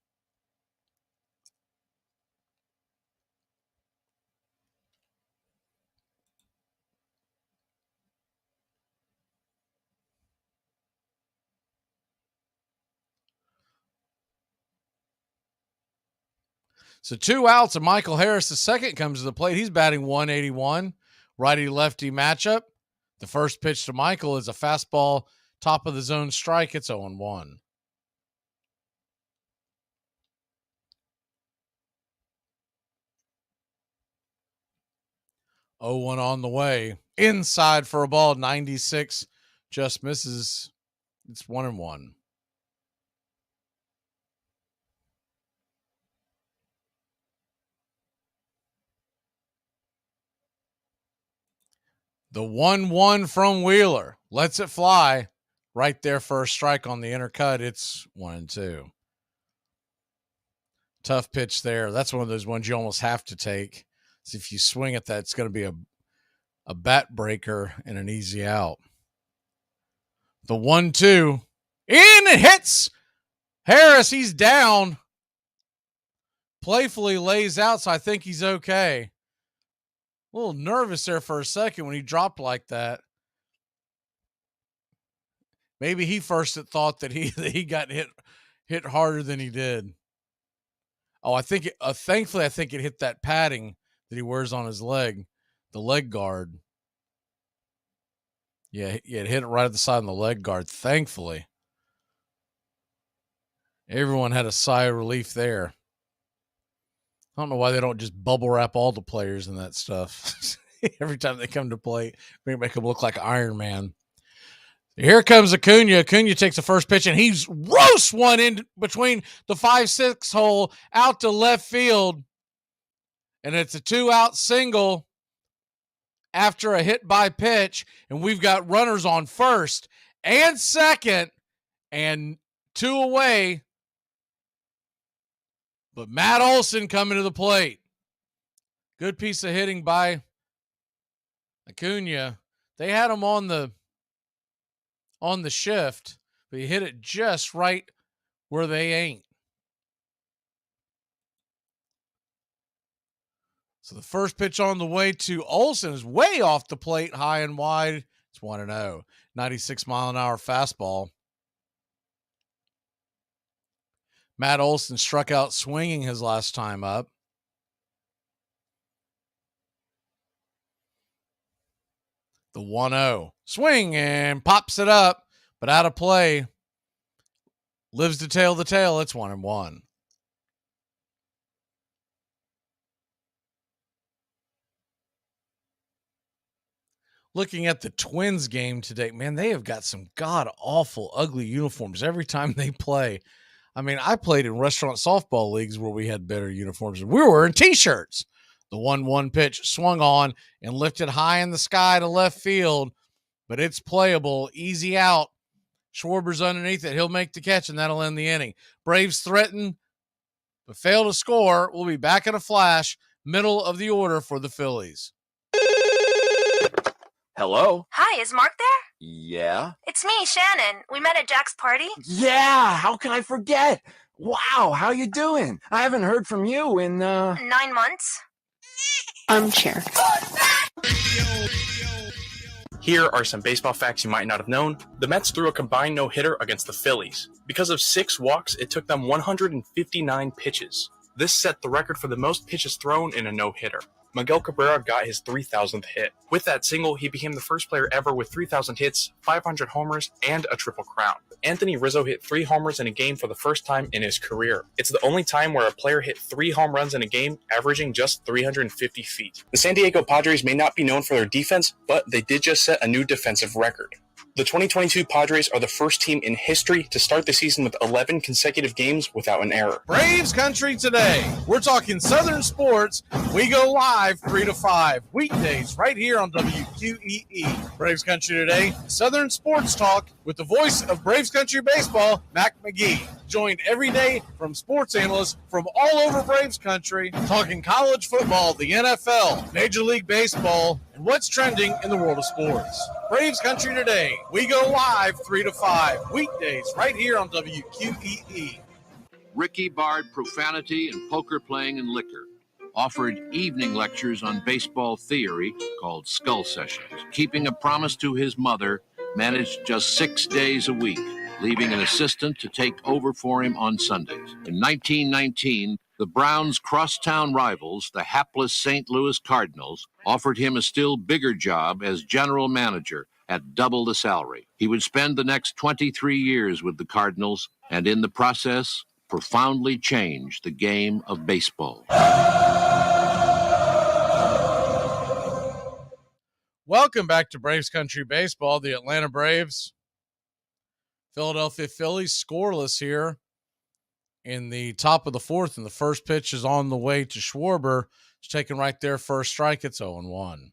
So 2 outs, and Michael Harris, the second, comes to the plate. He's batting 181, righty-lefty matchup. The first pitch to Michael is a fastball, top of the zone strike. It's 0-1. On the way. Inside for a ball, 96. Just misses. It's 1-1. The 1-1 from Wheeler lets it fly right there for a strike on the inner cut. It's 1-2. Tough pitch there. That's one of those ones you almost have to take. So if you swing at that, it's going to be a bat breaker and an easy out. The 1-2 in, it hits Harris. He's down. Playfully lays out, so I think he's okay. A little nervous there for a second when he dropped like that. Maybe he first had thought that he got hit harder than he did. Oh, I think thankfully I think it hit that padding that he wears on his leg, the leg guard. Yeah, it hit it right at the side of the leg guard. Thankfully, everyone had a sigh of relief there. I don't know why they don't just bubble wrap all the players in that stuff. Every time they come to play, make them look like Iron Man. Here comes Acuna. Acuna takes the first pitch, and he's roasts one in between the 5-6 hole out to left field. And it's a 2-out single. after a hit by pitch, and we've got runners on first and second and 2 away. But Matt Olson coming to the plate. Good piece of hitting by Acuna. They had him on the shift, but he hit it just right where they ain't. So the first pitch on the way to Olson is way off the plate, high and wide. It's 1-0. 96-mile-an-hour fastball. Matt Olson struck out swinging his last time up. The 1-0. Swing and pops it up, but out of play. Lives to tail the tail. It's 1-1. Looking at the Twins game today, man, they have got some god-awful, ugly uniforms every time they play. I mean, I played in restaurant softball leagues where we had better uniforms, and we were wearing T-shirts. The 1-1 pitch swung on and lifted high in the sky to left field, but it's playable. Easy out. Schwarber's underneath it. He'll make the catch, and that'll end the inning. Braves threaten, but fail to score. We'll be back in a flash. Middle of the order for the Phillies. Hello? Hi, is Mark there? Yeah? It's me, Shannon. We met at Jack's party. Yeah! How can I forget? Wow, how you doing? I haven't heard from you in, 9 months. Armchair. Here are some baseball facts you might not have known. The Mets threw a combined no-hitter against the Phillies. Because of 6 walks, it took them 159 pitches. This set the record for the most pitches thrown in a no-hitter. Miguel Cabrera got his 3,000th hit. With that single, he became the first player ever with 3,000 hits, 500 homers, and a Triple Crown. Anthony Rizzo hit 3 homers in a game for the first time in his career. It's the only time where a player hit 3 home runs in a game, averaging just 350 feet. The San Diego Padres may not be known for their defense, but they did just set a new defensive record. The 2022 Padres are the first team in history to start the season with 11 consecutive games without an error. Braves country today. We're talking Southern sports. We go live 3 to 5 weekdays right here on WQEE. Braves country today. Southern sports talk with the voice of Braves country baseball, Mac Magee. Joined every day from sports analysts from all over Braves country, talking college football, the NFL, Major League Baseball, and what's trending in the world of sports. Braves country today. We go live 3 to 5 weekdays right here on WQEE. Ricky barred profanity and poker playing and liquor. Offered evening lectures on baseball theory called Skull Sessions. Keeping a promise to his mother, managed just 6 days a week, leaving an assistant to take over for him on Sundays. In 1919, the Browns' crosstown rivals, the hapless St. Louis Cardinals, offered him a still bigger job as general manager at double the salary. He would spend the next 23 years with the Cardinals and in the process profoundly change the game of baseball. Welcome back to Braves Country Baseball. The Atlanta Braves, Philadelphia Phillies scoreless here in the top of the 4th, and the first pitch is on the way to Schwarber. It's taken right there, first strike. It's 0-1.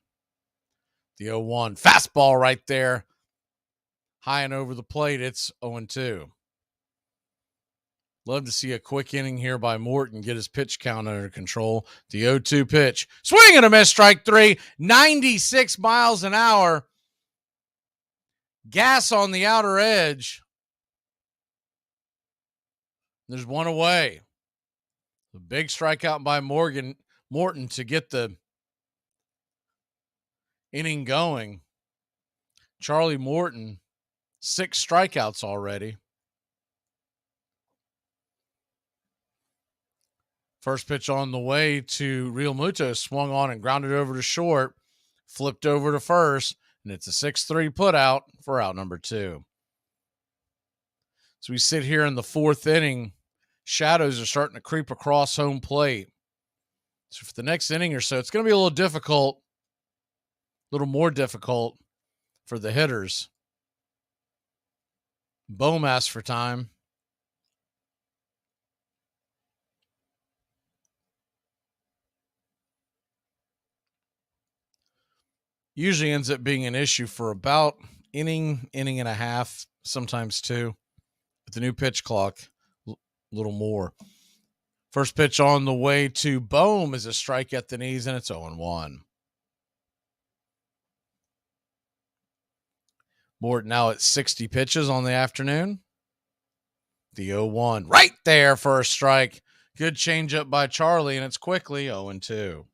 The 0-1 fastball right there, high and over the plate. It's 0-2. Love to see a quick inning here by Morton, get his pitch count under control. The 0-2 pitch. Swing and a miss, strike 3. 96 miles an hour. Gas on the outer edge. There's one away. The big strikeout by Morton to get the inning going. Charlie Morton, 6 strikeouts already. First pitch on the way to Real Muto, swung on and grounded over to short, flipped over to first, and it's a 6-3 putout for out number 2. So we sit here in the 4th inning. Shadows are starting to creep across home plate. So for the next inning or so, it's going to be a little more difficult for the hitters. Bohm asks for time. Usually ends up being an issue for about inning and a half, sometimes two. With the new pitch clock, a little more. First pitch on the way to Bohm is a strike at the knees, and it's 0-1. Morton now at 60 pitches on the afternoon. The 0-1 right there for a strike. Good changeup by Charlie, and it's quickly 0-2.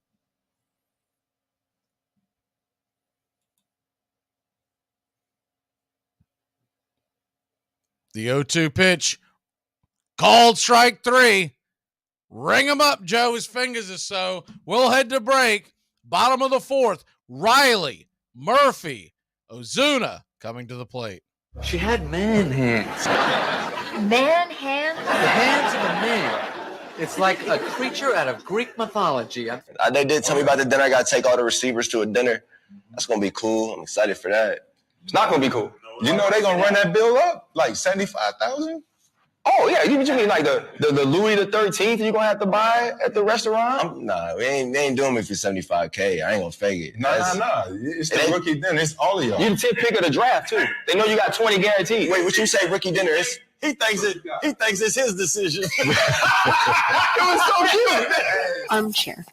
The 0-2 pitch, called strike 3. Ring him up, Joe. His fingers is so. We'll head to break. Bottom of the fourth. Riley, Murphy, Ozuna coming to the plate. She had man hands. Man hand? The hands of a man. It's like a creature out of Greek mythology. They did tell me about the dinner. I got to take all the receivers to a dinner. That's going to be cool. I'm excited for that. It's not going to be cool. You know they're going to run that bill up? Like 75,000? Oh, yeah. You mean like the Louis the 13th you're going to have to buy at the restaurant? They ain't doing me for 75K. I ain't going to fake it. Nah. It's the rookie dinner. It's all of y'all. You the 10th pick of the draft, too. They know you got 20 guaranteed. Wait, what you say rookie dinner is? He thinks it's his decision. It was so cute. Armchair.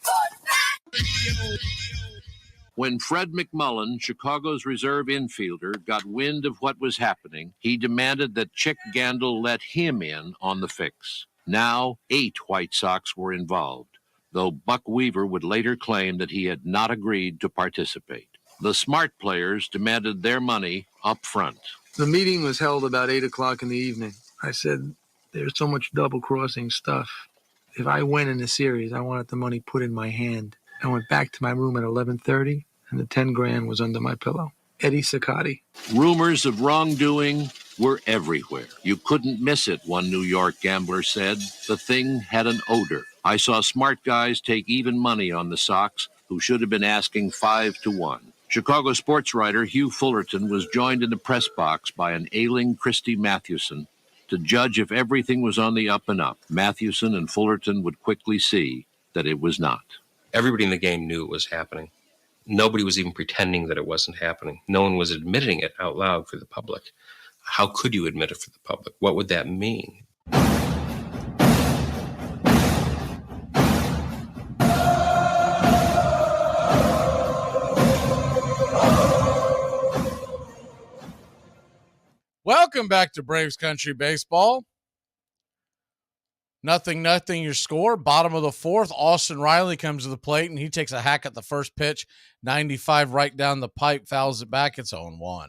When Fred McMullen, Chicago's reserve infielder, got wind of what was happening, he demanded that Chick Gandil let him in on the fix. Now, 8 White Sox were involved, though Buck Weaver would later claim that he had not agreed to participate. The smart players demanded their money up front. The meeting was held about 8 o'clock in the evening. I said, there's so much double-crossing stuff. If I win in the series, I wanted the money put in my hand. I went back to my room at 11:30, and the 10 grand was under my pillow. Eddie Saccotti. Rumors of wrongdoing were everywhere. You couldn't miss it, one New York gambler said. The thing had an odor. I saw smart guys take even money on the Sox who should have been asking 5-1. Chicago sports writer Hugh Fullerton was joined in the press box by an ailing Christy Mathewson to judge if everything was on the up and up. Mathewson and Fullerton would quickly see that it was not. Everybody in the game knew it was happening. Nobody was even pretending that it wasn't happening. No one was admitting it out loud for the public. How could you admit it for the public? What would that mean? Welcome back to Braves Country Baseball. 0-0 your score. Bottom of the fourth, Austin Riley comes to the plate, and he takes a hack at the first pitch. 95 right down the pipe, fouls it back. It's 0-1.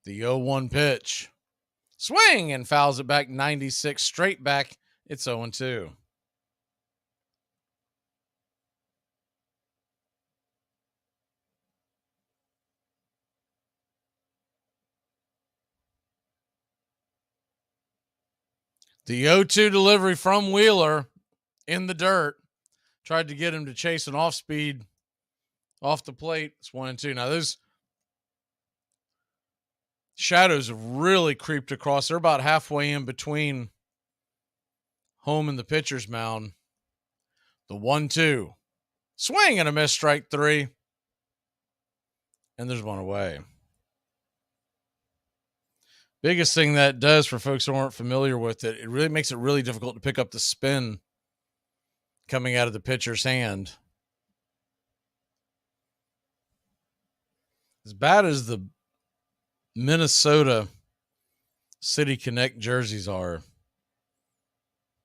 The 0-1 pitch. Swing and fouls it back. 96 straight back. It's 0-2. The 0-2 delivery from Wheeler in the dirt. Tried to get him to chase an off speed off the plate. It's 1-2. Now, those shadows have really creeped across. They're about halfway in between home and the pitcher's mound. The 1-2. Swing and a miss, strike 3. And there's one away. Biggest thing that does for folks who aren't familiar with it, it really makes it really difficult to pick up the spin coming out of the pitcher's hand. As bad as the Minnesota City Connect jerseys are,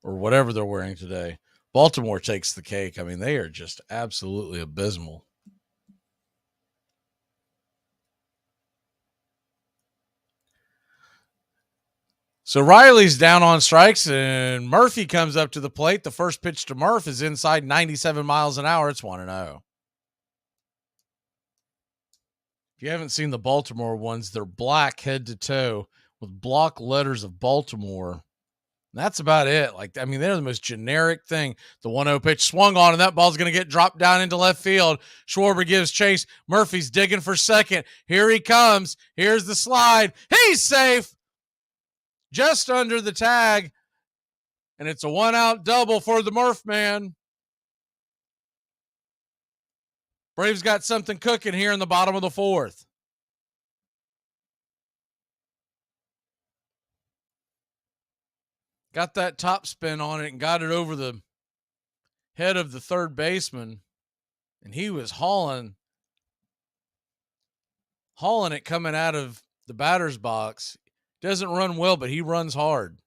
or whatever they're wearing today, Baltimore takes the cake. I mean, they are just absolutely abysmal. So Riley's down on strikes, and Murphy comes up to the plate. The first pitch to Murph is inside 97 miles an hour. It's 1-0. If you haven't seen the Baltimore ones, they're black head to toe with block letters of Baltimore. That's about it. Like, I mean, they're the most generic thing. The 1-0 pitch swung on, and that ball's going to get dropped down into left field. Schwarber gives chase. Murphy's digging for second. Here he comes. Here's the slide. He's safe. just under the tag, and it's a 1-out double for the Murph man. Braves got something cooking here in the bottom of the fourth. Got that top spin on it and got it over the head of the third baseman, and he was hauling it coming out of the batter's box. Doesn't run well, but he runs hard.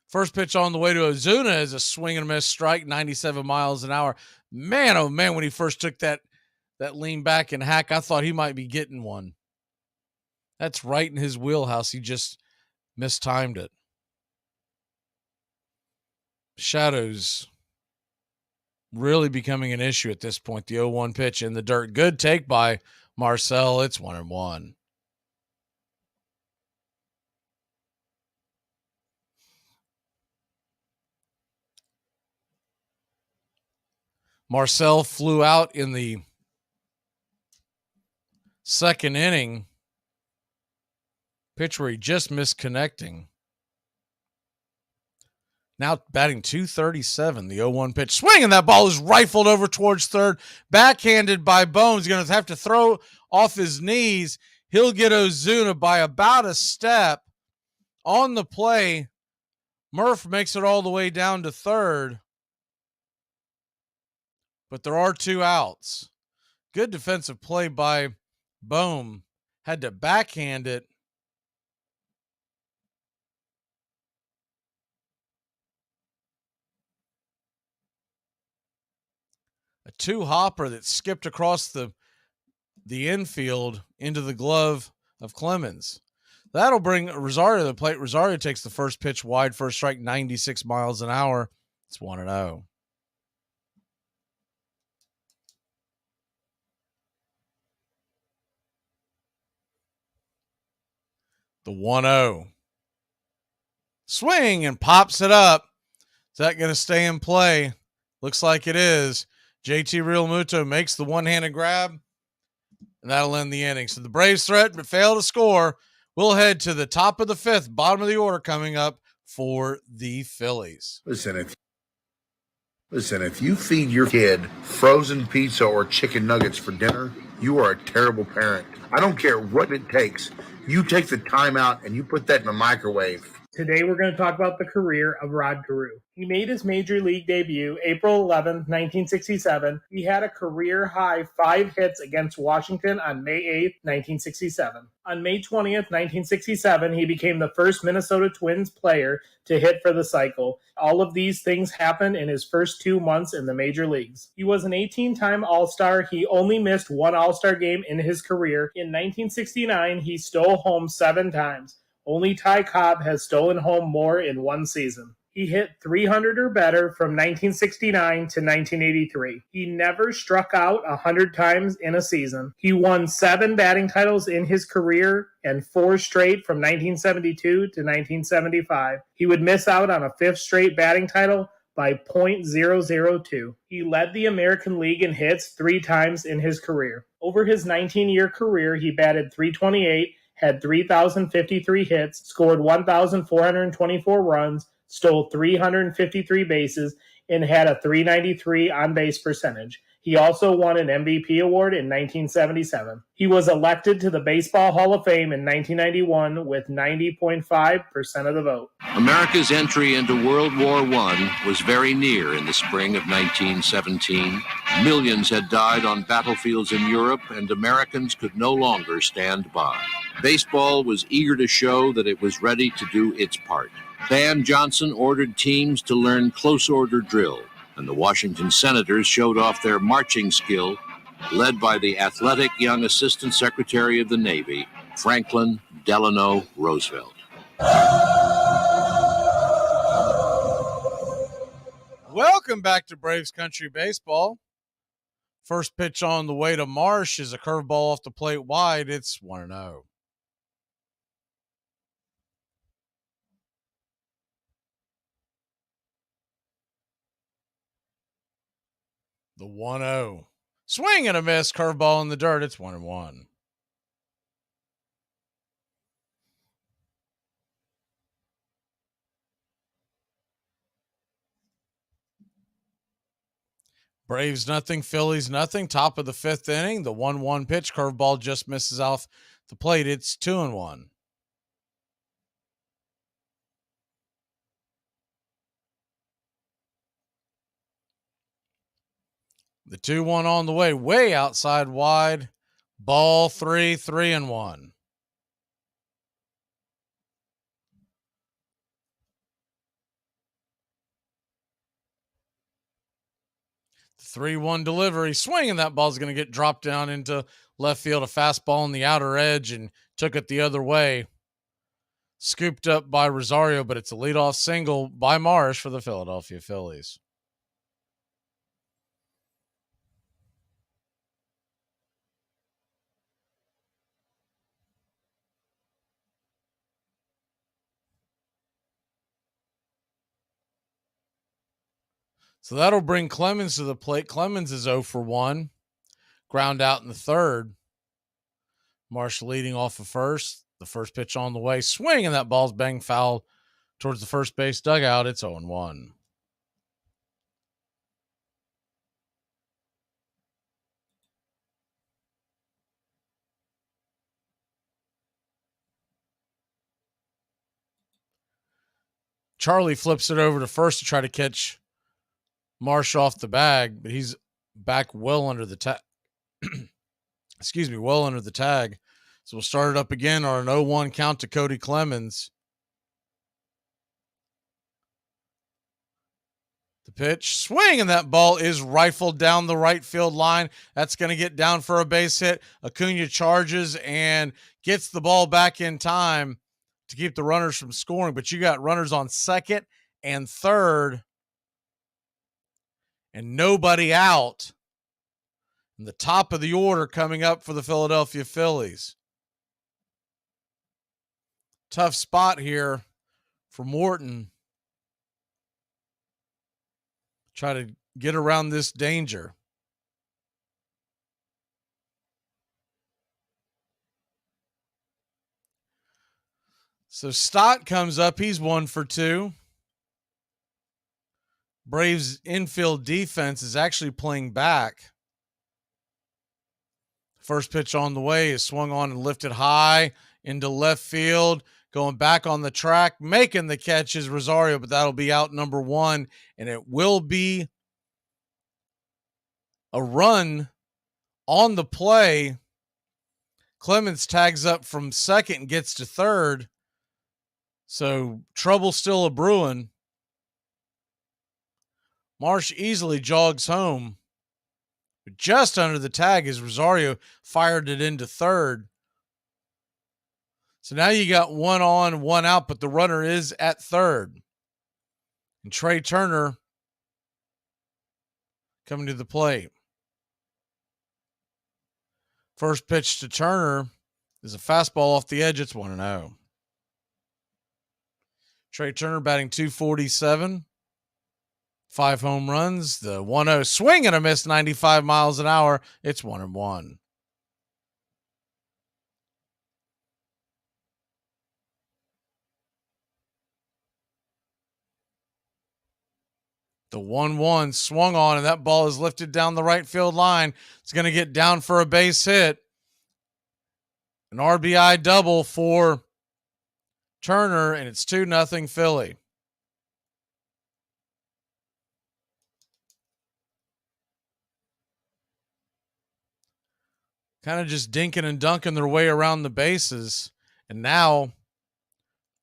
First pitch on the way to Ozuna is a swing and a miss strike, 97 miles an hour. Man, oh man, when he first took that lean back and hack, I thought he might be getting one. That's right in his wheelhouse. He just mistimed it. Shadows really becoming an issue at this point. The 0-1 pitch in the dirt. Good take by Marcel. It's 1-1. Marcel flew out in the second inning. Pitch where he just missed connecting. Now batting .237, the 0-1 pitch. Swing, and that ball is rifled over towards third. Backhanded by Bones. Going to have to throw off his knees. He'll get Ozuna by about a step on the play. Murph makes it all the way down to third. But there are 2 outs. Good defensive play by Bohm. Had to backhand it. A 2-hopper that skipped across the infield into the glove of Clemens. That'll bring Rosario to the plate. Rosario takes the first pitch wide, first strike, 96 miles an hour. It's 1-0. The 1-0. Swing and pops it up. Is that going to stay in play? Looks like it is. JT Realmuto makes the one-handed grab, and that'll end the inning. So the Braves threaten but fail to score. We'll head to the top of the fifth, bottom of the order coming up for the Phillies. Listen, if you feed your kid frozen pizza or chicken nuggets for dinner, you are a terrible parent. I don't care what it takes. You take the time out and you put that in the microwave. Today we're going to talk about the career of Rod Carew. He made his major league debut April 11, 1967. He had a career-high 5 hits against Washington on May 8, 1967. On May 20th, 1967, he became the first Minnesota Twins player to hit for the cycle. All of these things happened in his first 2 months in the major leagues. He was an 18-time All-Star. He only missed 1 All-Star game in his career. In 1969, he stole home 7 times. Only Ty Cobb has stolen home more in 1 season. He hit 300 or better from 1969 to 1983. He never struck out 100 times in a season. He won 7 batting titles in his career and 4 straight from 1972 to 1975. He would miss out on a 5th straight batting title by .002. He led the American League in hits 3 times in his career. Over his 19-year career, he batted .328, had 3,053 hits, scored 1,424 runs, stole 353 bases, and had a .393 on-base percentage. He also won an MVP award in 1977. He was elected to the Baseball Hall of Fame in 1991 with 90.5% of the vote. America's entry into World War I was very near in the spring of 1917. Millions had died on battlefields in Europe, and Americans could no longer stand by. Baseball was eager to show that it was ready to do its part. Van Johnson ordered teams to learn close order drill, and the Washington Senators showed off their marching skill, led by the athletic young Assistant Secretary of the Navy, Franklin Delano Roosevelt. Welcome back to Braves Country Baseball. First pitch on the way to Marsh is a curveball off the plate wide. It's 1-0. The 1-0. Swing and a miss. Curveball in the dirt. It's 1-1. Braves nothing, Phillies nothing. Top of the fifth inning. The 1-1 pitch. Curveball just misses off the plate. It's 2-1. The 2-1 on the way. Way outside wide. Ball 3-1. The 3-1 delivery. Swinging, that ball's going to get dropped down into left field. A fastball on the outer edge and took it the other way. Scooped up by Rosario, but it's a leadoff single by Marsh for the Philadelphia Phillies. So that'll bring Clemens to the plate. Clemens is 0 for 1. Ground out in the third. Marsh leading off of first. The first pitch on the way. Swing, and that ball's banged foul towards the first base dugout. It's 0-1. Charlie flips it over to first to try to catch Marsh off the bag, but he's back well under the tag. Excuse me, well under the tag. So we'll start it up again on an 0-1 count to Cody Clemens. The pitch, swing, and that ball is rifled down the right field line. That's going to get down for a base hit. Acuna charges and gets the ball back in time to keep the runners from scoring. But you got runners on second and third and nobody out. And the top of the order coming up for the Philadelphia Phillies. Tough spot here for Morton. Try to get around this danger. So Stott comes up. He's 1 for 2. Braves infield defense is actually playing back. First pitch on the way is swung on and lifted high into left field. Going back on the track, making the catch is Rosario, but that'll be out number 1, and it will be a run on the play. Clemens tags up from second and gets to third. So trouble still a brewing. Marsh easily jogs home. But just under the tag as Rosario fired it into third. So now you got 1 on, 1 out, but the runner is at third. And Trey Turner coming to the plate. First pitch to Turner is a fastball off the edge. It's 1-0. Trey Turner batting .247. 5 home runs. The 1-0 swing and a miss, 95 miles an hour. It's 1-1. The 1-1 swung on, and that ball is lifted down the right field line. It's going to get down for a base hit. An RBI double for Turner, and it's 2-0 Philly. Kind of just dinking and dunking their way around the bases. And now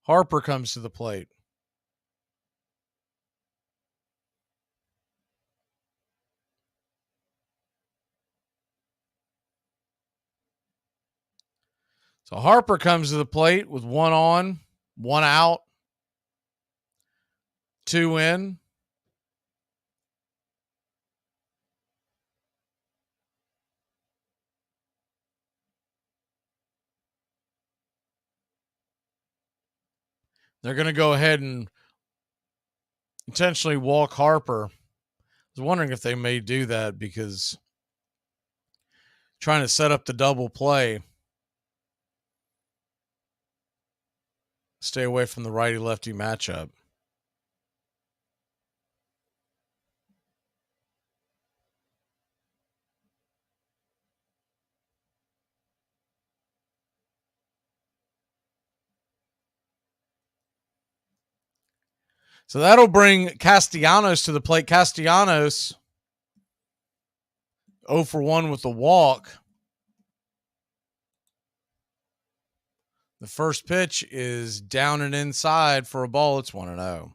Harper comes to the plate. So Harper comes to the plate with 1 on, 1 out, 2 in. They're going to go ahead and intentionally walk Harper. I was wondering if they may do that because trying to set up the double play. Stay away from the righty-lefty matchup. So that'll bring Castellanos to the plate. Castellanos 0 for 1 with the walk. The first pitch is down and inside for a ball. It's 1-0.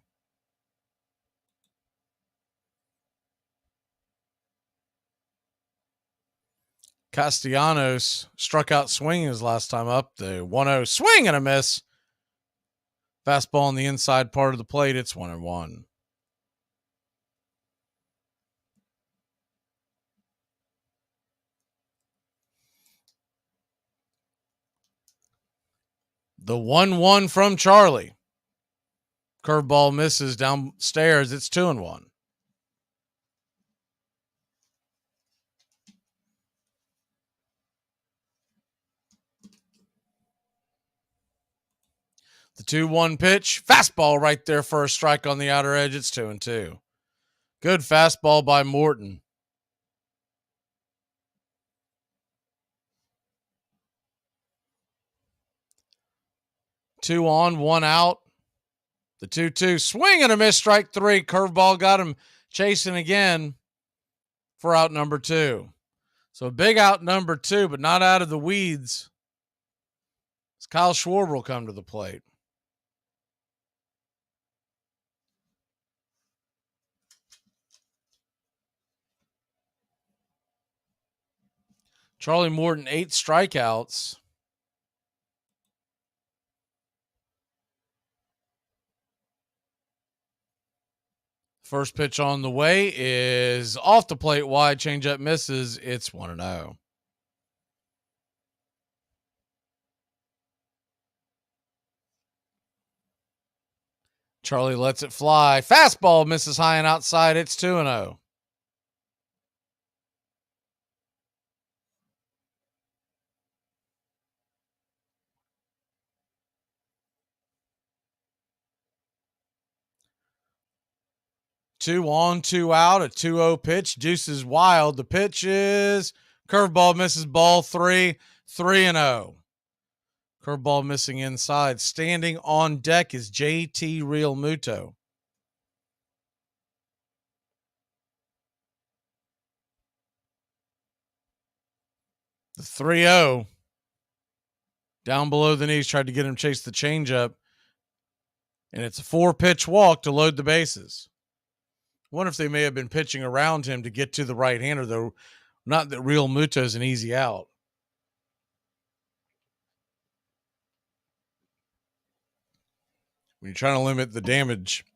Castellanos struck out swinging his last time up. The 1-0 swing and a miss. Fastball on the inside part of the plate. It's 1-1. The 1-1 from Charlie. Curveball misses downstairs. It's 2-1. The 2-1 pitch. Fastball right there for a strike on the outer edge. It's 2-2. Good fastball by Morton. Two on, 1 out. The 2-2 swing and a miss, strike 3. Curveball got him chasing again for out number 2. So big out number 2, but not out of the weeds. As Kyle Schwarber will come to the plate. Charlie Morton, 8 strikeouts. First pitch on the way is off the plate wide. Changeup misses. It's 1-0. Charlie lets it fly. Fastball misses high and outside. It's 2-0. Two on, 2 out, a 2-0 pitch. Deuce is wild. The pitch is curveball misses, ball 3, 3-0. Curveball missing inside. Standing on deck is JT Realmuto. The 3-0. Down below the knees, tried to get him chase the changeup. And it's a 4-pitch walk to load the bases. Wonder if they may have been pitching around him to get to the right-hander, though. Not that Realmuto is an easy out. When you're trying to limit the damage,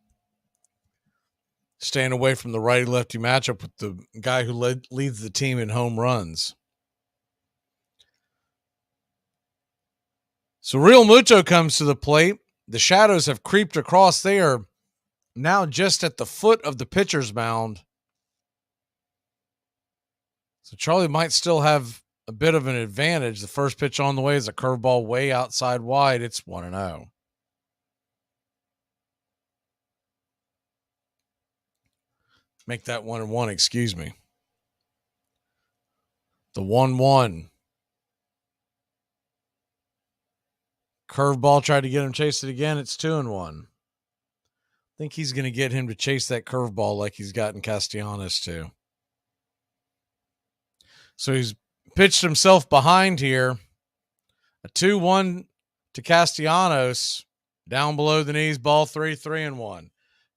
staying away from the righty-lefty matchup with the guy who leads the team in home runs. So Realmuto comes to the plate. The shadows have creeped across there. Now just at the foot of the pitcher's mound. So Charlie might still have a bit of an advantage. The first pitch on the way is a curveball way outside wide. It's 1-0. Make that 1-1, excuse me. The 1-1. Curveball tried to get him chase it again. It's 2-1. I think he's going to get him to chase that curveball like he's gotten Castellanos to. So he's pitched himself behind here. A 2-1 to Castellanos. Down below the knees, ball 3, 3-1.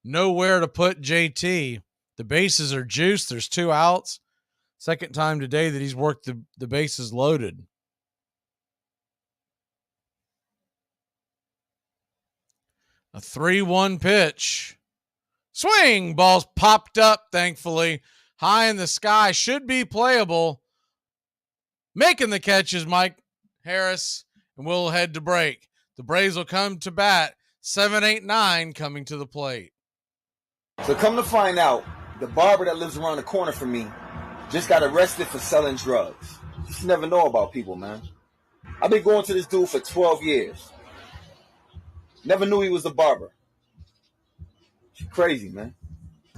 Nowhere to put JT. The bases are juiced. There's 2 outs. Second time today that he's worked the bases loaded. A 3-1 pitch. Swing. Ball's popped up, thankfully. High in the sky. Should be playable. Making the catch is Mike Harris. And we'll head to break. The Braves will come to bat. 7-8-9 coming to the plate. So come to find out, the barber that lives around the corner from me just got arrested for selling drugs. You just never know about people, man. I've been going to this dude for 12 years. Never knew he was a barber. Crazy, man.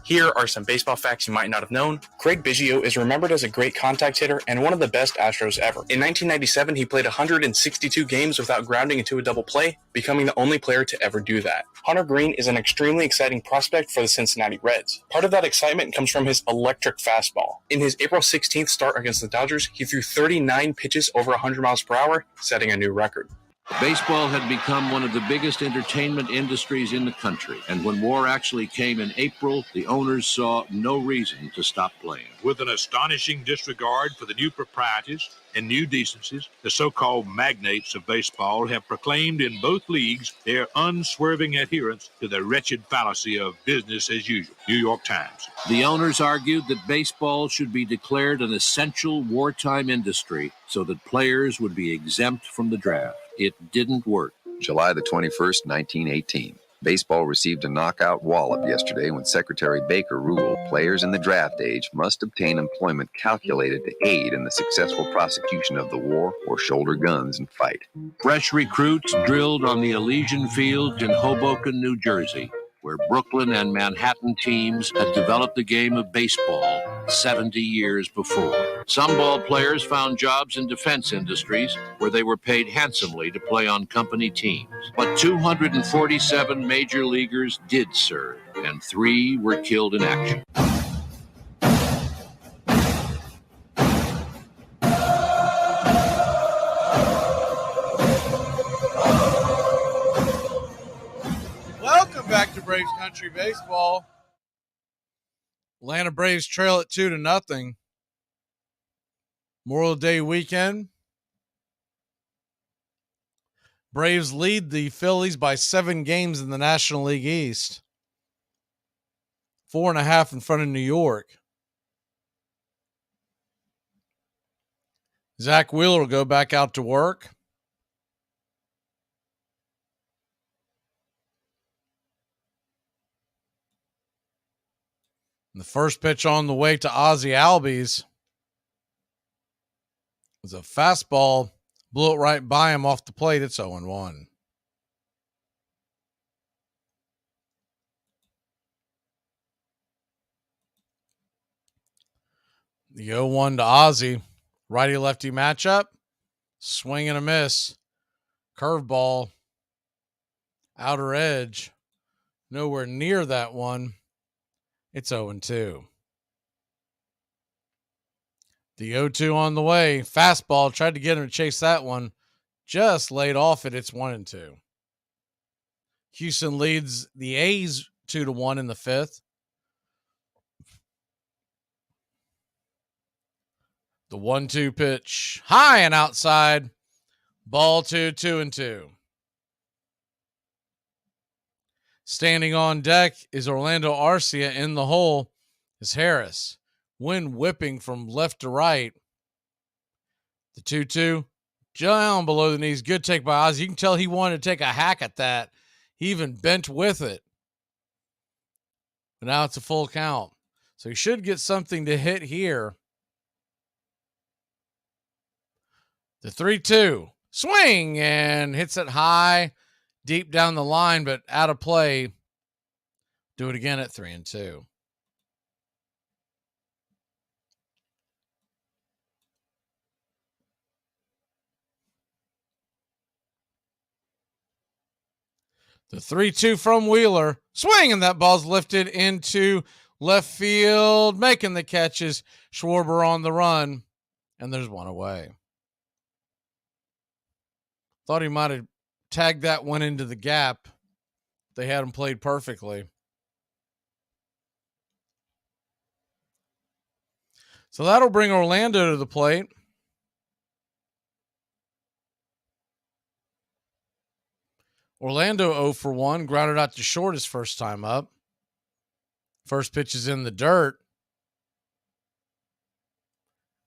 Here are some baseball facts you might not have known. Craig Biggio is remembered as a great contact hitter and one of the best Astros ever. In 1997, he played 162 games without grounding into a double play, becoming the only player to ever do that. Hunter Greene is an extremely exciting prospect for the Cincinnati Reds. Part of that excitement comes from his electric fastball. In his April 16th start against the Dodgers, he threw 39 pitches over 100 miles per hour, setting a new record. Baseball had become one of the biggest entertainment industries in the country, and when war actually came in April, the owners saw no reason to stop playing. With an astonishing disregard for the new proprieties and new decencies, the so-called magnates of baseball have proclaimed in both leagues their unswerving adherence to the wretched fallacy of business as usual. New York Times. The owners argued that baseball should be declared an essential wartime industry so that players would be exempt from the draft. It didn't work. July the 21st, 1918. Baseball received a knockout wallop yesterday when Secretary Baker ruled players in the draft age must obtain employment calculated to aid in the successful prosecution of the war or shoulder guns and fight. Fresh recruits drilled on the Elysian Fields in Hoboken, New Jersey, where Brooklyn and Manhattan teams had developed the game of baseball 70 years before. Some ball players found jobs in defense industries where they were paid handsomely to play on company teams. But 247 major leaguers did serve, and 3 were killed in action. Welcome back to Braves Country Baseball. Atlanta Braves trail it 2-0. Memorial Day weekend. Braves lead the Phillies by 7 games in the National League East. 4.5 in front of New York. Zach Wheeler will go back out to work. And the first pitch on the way to Ozzie Albies was a fastball. Blew it right by him off the plate. It's 0-1. The 0-1 to Ozzie. Righty-lefty matchup. Swing and a miss. Curveball. Outer edge. Nowhere near that one. It's 0-2. The 0-2 on the way. Fastball. Tried to get him to chase that one. Just laid off it. It's 1-2. Houston leads the A's 2-1 in the 5th. The 1-2 pitch. High and outside. Ball 2-2. Standing on deck is Orlando Arcia. In the hole is Harris. Wind whipping from left to right. The 2-2 down below the knees. Good take by Oz. You can tell he wanted to take a hack at that. He even bent with it. But now it's a full count. So he should get something to hit here. The 3-2. Swing and hits it high, deep down the line, but out of play. Do it again at 3-2. The 3-2 from Wheeler. Swing, and that ball's lifted into left field, making the catches. Schwarber on the run, and there's one away. Thought he might have tagged that one into the gap. They had him played perfectly. So that'll bring Orlando to the plate. Orlando 0 for 1, grounded out to short his first time up. First pitch is in the dirt.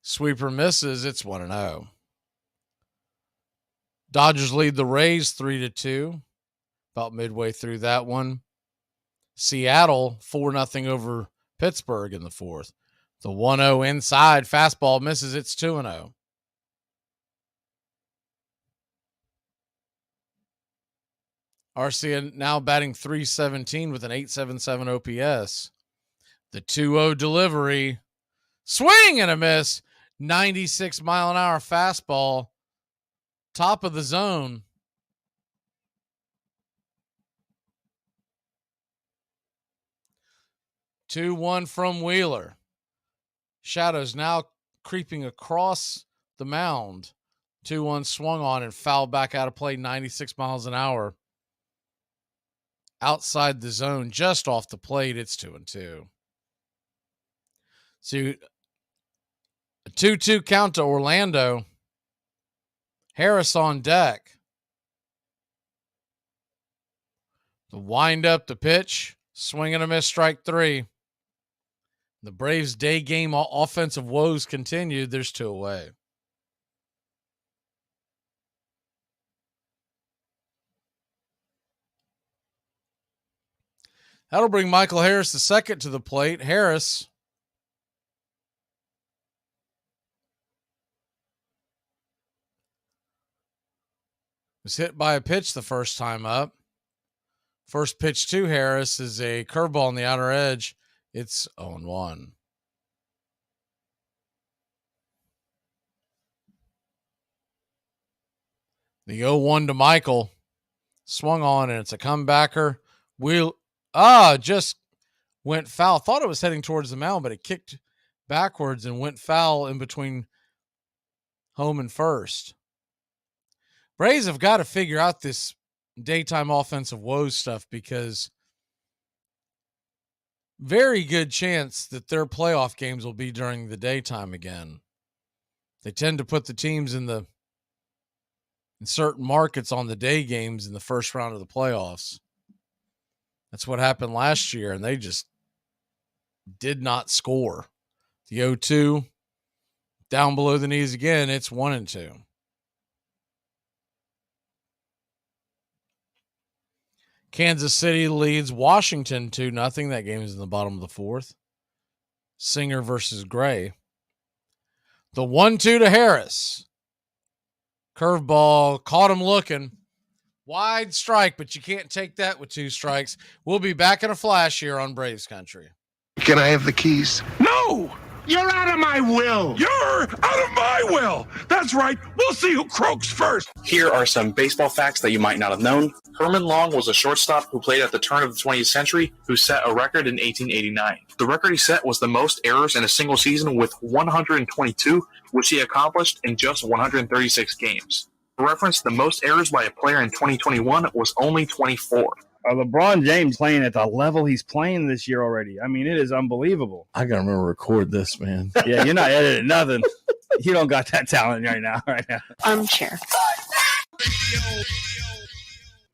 Sweeper misses. It's 1-0. Dodgers lead the Rays 3-2. About midway through that one. Seattle 4-0 over Pittsburgh in the 4th. The 1-0 inside fastball misses. It's 2-0. Arcia now batting .317 with an .877 OPS. The 2-0 delivery. Swing and a miss. 96-mile-an-hour fastball. Top of the zone. Two one from Wheeler. Shadows now creeping across the mound. 2-1 swung on and fouled back out of play, 96 miles an hour. Outside the zone, just off the plate, it's 2-2. So a 2-2 count to Orlando. Harris on deck. The wind up, the pitch, swing and a miss, strike three. The Braves' day game offensive woes continued. There's two away. That'll bring Michael Harris II to the plate. Harris was hit by a pitch the first time up. First pitch to Harris is a curveball on the outer edge. It's 0-1. The 0-1 to Michael. Swung on, and it's a comebacker. Just went foul. Thought it was heading towards the mound, but it kicked backwards and went foul in between home and first. Braves have got to figure out this daytime offensive woes stuff, because very good chance that their playoff games will be during the daytime again. They tend to put the teams in certain markets on the day games in the first round of the playoffs. That's what happened last year, and they just did not score. The 0-2, down below the knees again, it's 1-2. Kansas City leads Washington 2-0. That game is in the bottom of the fourth. Singer versus Gray. The 1-2 to Harris. Curveball, caught him looking. Wide strike, but you can't take that with two strikes. We'll be back in a flash here on Braves Country. Can I have the keys? No! You're out of my will! You're out of my will! That's right, we'll see who croaks first! Here are some baseball facts that you might not have known. Herman Long was a shortstop who played at the turn of the 20th century who set a record in 1889. The record he set was the most errors in a single season with 122, which he accomplished in just 136 games. For reference, the most errors by a player in 2021 was only 24. LeBron James playing at the level he's playing this year already. I mean, it is unbelievable. I gotta remember to record this, man. Yeah, you're not editing nothing. You don't got that talent right now. Armchair.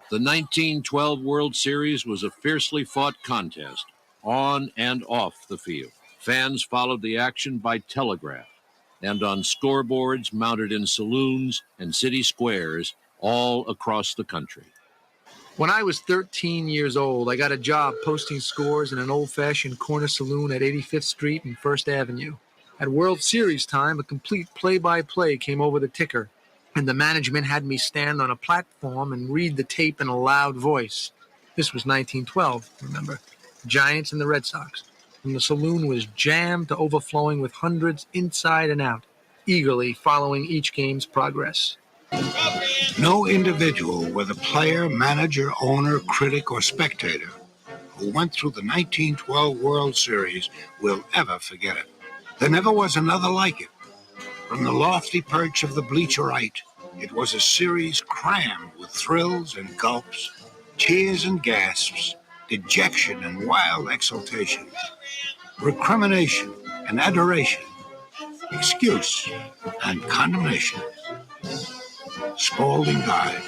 The 1912 World Series was a fiercely fought contest, on and off the field. Fans followed the action by telegraph and on scoreboards mounted in saloons and city squares all across the country. When I was 13 years old, I got a job posting scores in an old-fashioned corner saloon at 85th Street and 1st Avenue. At World Series time, a complete play-by-play came over the ticker, and the management had me stand on a platform and read the tape in a loud voice. This was 1912, remember? Giants and the Red Sox. And the saloon was jammed to overflowing with hundreds inside and out, eagerly following each game's progress. No individual, whether player, manager, owner, critic, or spectator, who went through the 1912 World Series will ever forget it. There never was another like it. From the lofty perch of the bleacherite, it was a series crammed with thrills and gulps, cheers and gasps, dejection and wild exultation, recrimination and adoration, excuse and condemnation. Spalding died.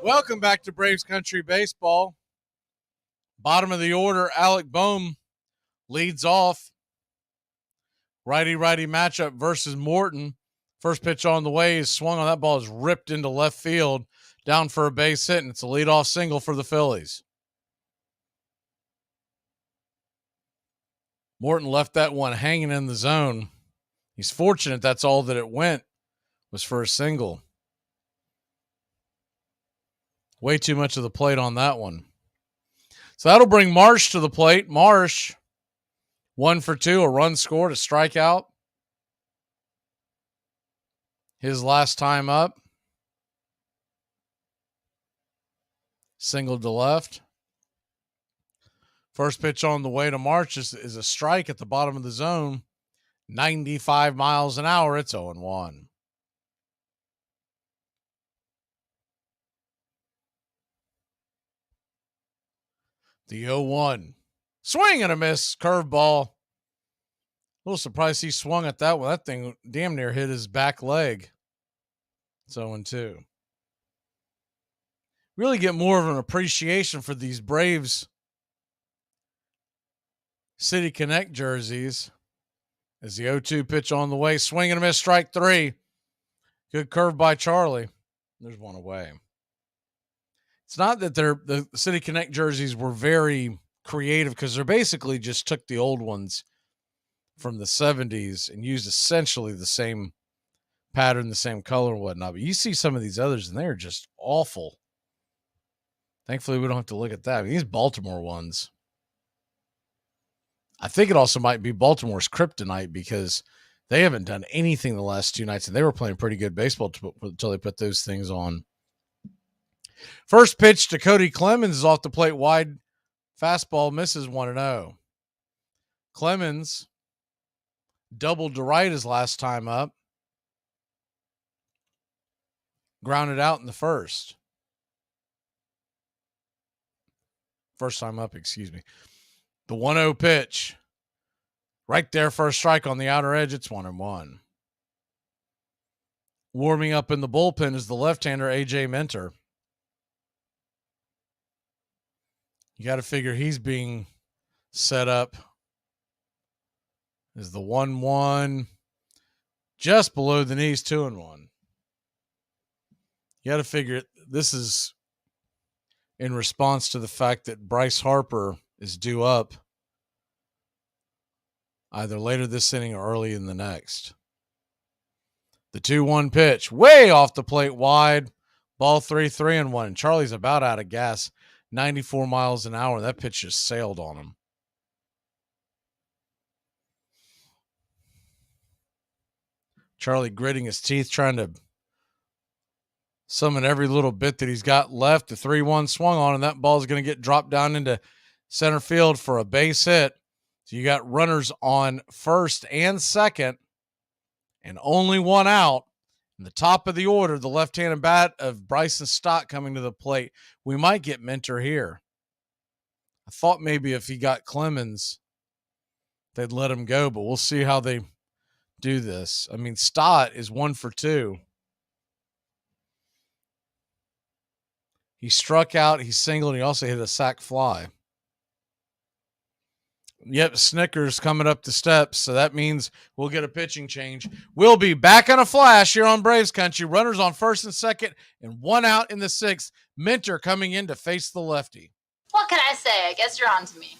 Welcome back to Braves Country Baseball. Bottom of the order, Alec Boehm leads off. Righty-righty matchup versus Morton. First pitch on the way is swung on. That ball is ripped into left field, down for a base hit, and it's a leadoff single for the Phillies. Morton left that one hanging in the zone. He's fortunate that's all that it went was for a single. Way too much of the plate on that one. So that'll bring Marsh to the plate. Marsh, 1 for 2, a run scored, a strikeout. His last time up. Singled to left. First pitch on the way to March is a strike at the bottom of the zone. 95 miles an hour. It's 0-1. The 0-1. Swing and a miss. Curveball. A little surprised he swung at that one. That thing damn near hit his back leg. It's 0-2. Really get more of an appreciation for these Braves City Connect jerseys as the 0-2 pitch on the way. Swing and a miss, strike 3. Good curve by Charlie. There's one away. It's not that the City Connect jerseys were very creative because they're basically just took the old ones from the 70s and used essentially the same pattern, the same color and whatnot. But you see some of these others and they're just awful. Thankfully, we don't have to look at that. I mean, these Baltimore ones, I think it also might be Baltimore's kryptonite because they haven't done anything the last 2 nights, and they were playing pretty good baseball until they put those things on. First pitch to Cody Clemens is off the plate wide. Fastball misses 1-0. Clemens doubled to right his last time up. Grounded out in the first. First time up, excuse me. The 1-0 pitch. Right there, first strike on the outer edge. It's 1-1. Warming up in the bullpen is the left-hander, A.J. Minter. You got to figure he's being set up as the 1-1. Just below the knees, 2-1. You got to figure this is in response to the fact that Bryce Harper is due up either later this inning or early in the next. The 2-1 pitch, way off the plate wide. Ball 3-1. And Charlie's about out of gas, 94 miles an hour. That pitch just sailed on him. Charlie gritting his teeth, trying to summon every little bit that he's got left. The 3-1 swung on, and that ball is going to get dropped down into center field for a base hit. So you got runners on first and second, and only one out. In the top of the order, the left-handed bat of Bryson Stott coming to the plate. We might get Minter here. I thought maybe if he got Clemens, they'd let him go, but we'll see how they do this. I mean, Stott is 1 for 2. He struck out, he singled, and he also hit a sac fly. Yep, Snickers coming up the steps, so that means we'll get a pitching change. We'll be back in a flash here on Braves Country. Runners on first and second, and one out in the sixth. Minter coming in to face the lefty. What can I say? I guess you're on to me.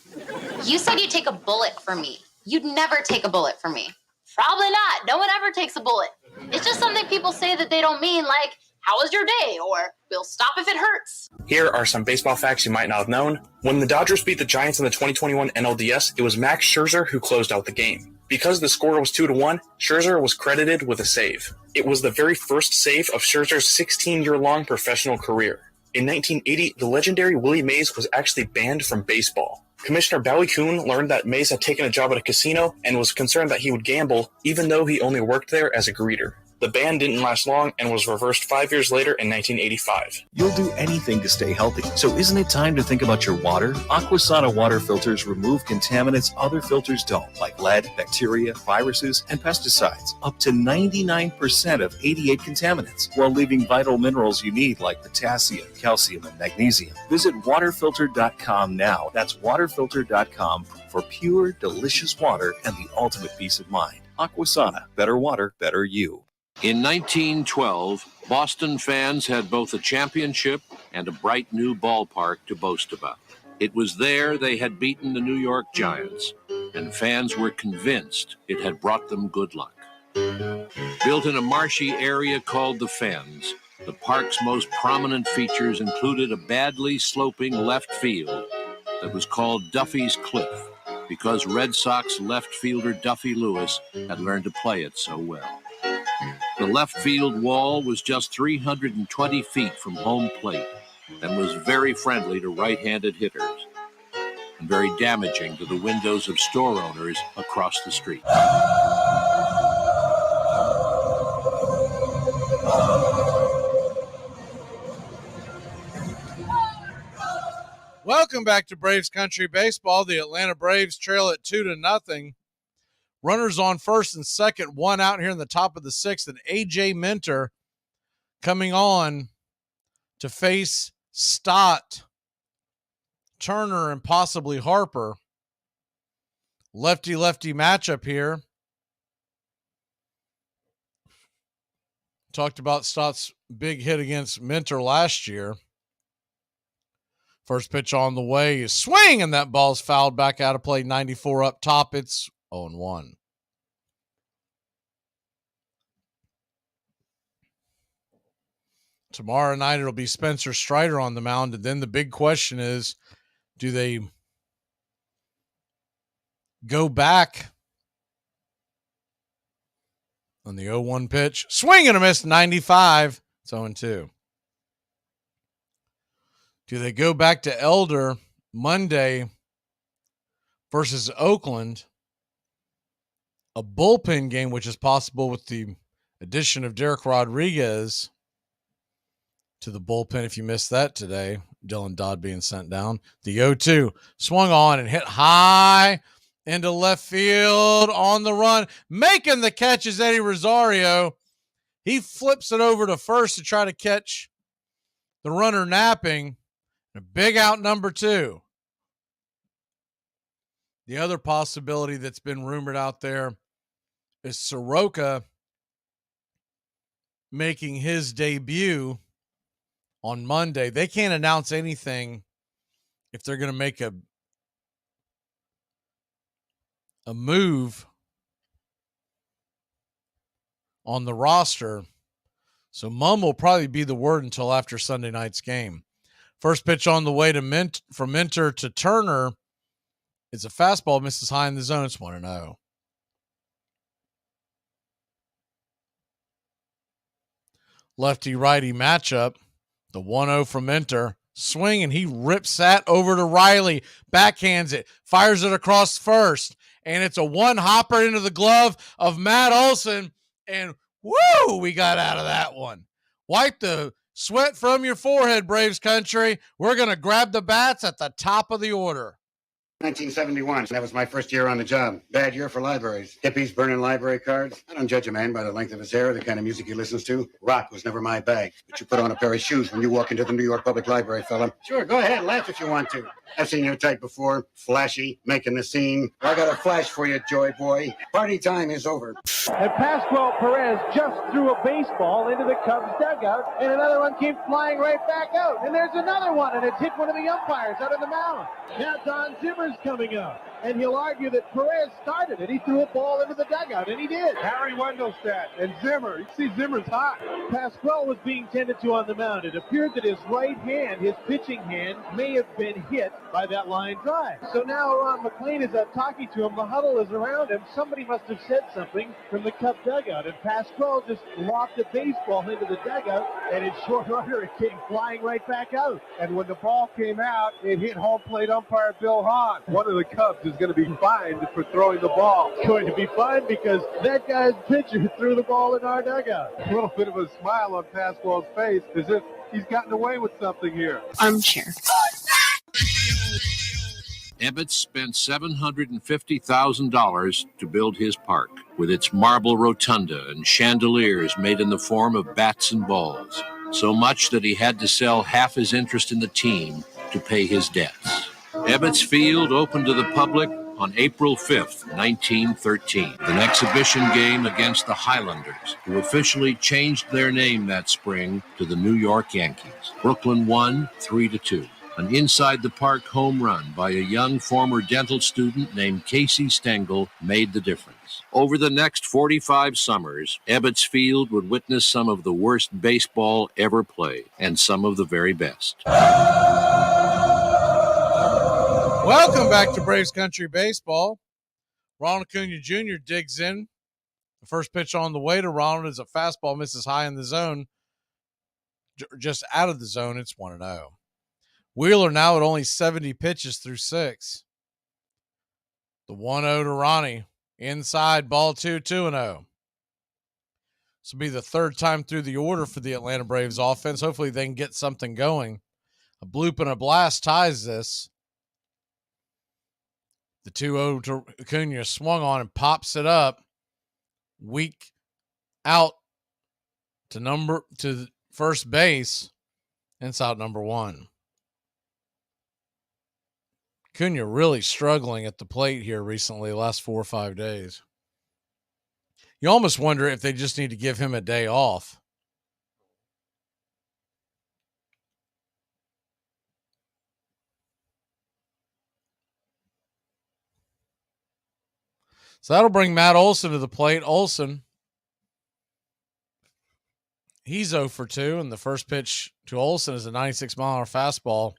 You said you'd take a bullet for me. You'd never take a bullet for me. Probably not. No one ever takes a bullet. It's just something people say that they don't mean, like, how was your day? Or, we'll stop if it hurts. Here are some baseball facts you might not have known. When the Dodgers beat the Giants in the 2021 NLDS, it was Max Scherzer who closed out the game. Because the score was 2-1, Scherzer was credited with a save. It was the very first save of Scherzer's 16-year-long professional career. In 1980, the legendary Willie Mays was actually banned from baseball. Commissioner Bowie Kuhn learned that Mays had taken a job at a casino and was concerned that he would gamble, even though he only worked there as a greeter. The ban didn't last long and was reversed 5 years later in 1985. You'll do anything to stay healthy, so isn't it time to think about your water? Aquasana water filters remove contaminants other filters don't, like lead, bacteria, viruses, and pesticides. Up to 99% of 88 contaminants, while leaving vital minerals you need like potassium, calcium, and magnesium. Visit waterfilter.com now. That's waterfilter.com for pure, delicious water and the ultimate peace of mind. Aquasana. Better water, better you. In 1912, Boston fans had both a championship and a bright new ballpark to boast about. It was there they had beaten the New York Giants, and fans were convinced it had brought them good luck. Built in a marshy area called the Fens, The park's most prominent features included a badly sloping left field that was called Duffy's Cliff because Red Sox left fielder Duffy Lewis had learned to play it so well. The left field wall was just 320 feet from home plate and was very friendly to right-handed hitters and very damaging to the windows of store owners across the street. Welcome back to Braves Country Baseball. The Atlanta Braves trail at 2-0. Runners on first and second, one out here in the top of the sixth, and A.J. Minter coming on to face Stott, Turner, and possibly Harper. Lefty-lefty matchup here. Talked about Stott's big hit against Minter last year. First pitch on the way is swing, and that ball's fouled back out of play. 94 up top. It's 0-1. Tomorrow night it'll be Spencer Strider on the mound, and then the big question is, do they go back on the 0-1 pitch? Swing and a miss, 95. It's 0-2. Do they go back to Elder Monday versus Oakland? A bullpen game, which is possible with the addition of Derek Rodriguez to the bullpen. If you missed that today, Dylan Dodd being sent down. The 0-2 swung on and hit high into left field on the run. Making the catch is Eddie Rosario. He flips it over to first to try to catch the runner napping. A big out, number 2. The other possibility that's been rumored out there is Soroka making his debut on Monday. They can't announce anything if they're going to make a move on the roster. So Mum will probably be the word until after Sunday night's game. First pitch on the way to from Minter to Turner. It's a fastball, misses high in the zone. It's 1-0. Lefty-righty matchup. The 1-0 from Minter. Swing, and he rips that over to Riley. Backhands it. Fires it across first. And it's a one-hopper into the glove of Matt Olson. And, woo, we got out of that one. Wipe the sweat from your forehead, Braves country. We're going to grab the bats at the top of the order. 1971. That was my first year on the job. Bad year for libraries. Hippies burning library cards. I don't judge a man by the length of his hair or the kind of music he listens to. Rock was never my bag. But you put on a pair of shoes when you walk into the New York Public Library, fella. Sure, go ahead. Laugh if you want to. I've seen your type before. Flashy, making the scene. I got a flash for you, Joy Boy. Party time is over. And Pascual Perez just threw a baseball into the Cubs dugout, and another one came flying right back out. And there's another one, and it's hit one of the umpires out of the mound. Now Don Zimmer's coming up, and he'll argue that Perez started it. He threw a ball into the dugout, and he did. Harry Wendelstedt and Zimmer. You see Zimmer's hot. Pascual was being tended to on the mound. It appeared that his right hand, his pitching hand, may have been hit by that line drive. So now Ron McLean is up talking to him. The huddle is around him. Somebody must have said something from the Cub dugout, and Pascual just lobbed a baseball into the dugout, and in short order it came flying right back out. And when the ball came out, it hit home plate umpire Bill Hahn. One of the Cubs is going to be fined for throwing the ball. Going to be fined because that guy's pitcher threw the ball in our dugout. A little bit of a smile on Pascual's face as if he's gotten away with something here. Armchair. Ebbets spent $750,000 to build his park, with its marble rotunda and chandeliers made in the form of bats and balls. So much that he had to sell half his interest in the team to pay his debts. Ebbets Field opened to the public on April 5th, 1913, an exhibition game against the Highlanders, who officially changed their name that spring to the New York Yankees. Brooklyn won 3-2. An inside-the-park home run by a young former dental student named Casey Stengel made the difference. fans. Over the next 45 summers, Ebbets Field would witness some of the worst baseball ever played and some of the very best. Welcome back to Braves Country Baseball. Ronald Acuna Jr. digs in. The first pitch on the way to Ronald is a fastball, misses high in the zone. Just out of the zone, it's 1-0. Wheeler now at only 70 pitches through 6. The 1-0 to Ronnie. Inside, ball 2, 2-0. This will be the third time through the order for the Atlanta Braves offense. Hopefully they can get something going. A bloop and a blast ties this. The 2-0 to Acuna swung on and pops it up. Weak out to first base. And it's out number 1. Acuna really struggling at the plate here recently, the last 4 or 5 days. You almost wonder if they just need to give him a day off. So that'll bring Matt Olson to the plate. Olson, he's 0 for 2, and the first pitch to Olson is a 96-mile-an-hour fastball.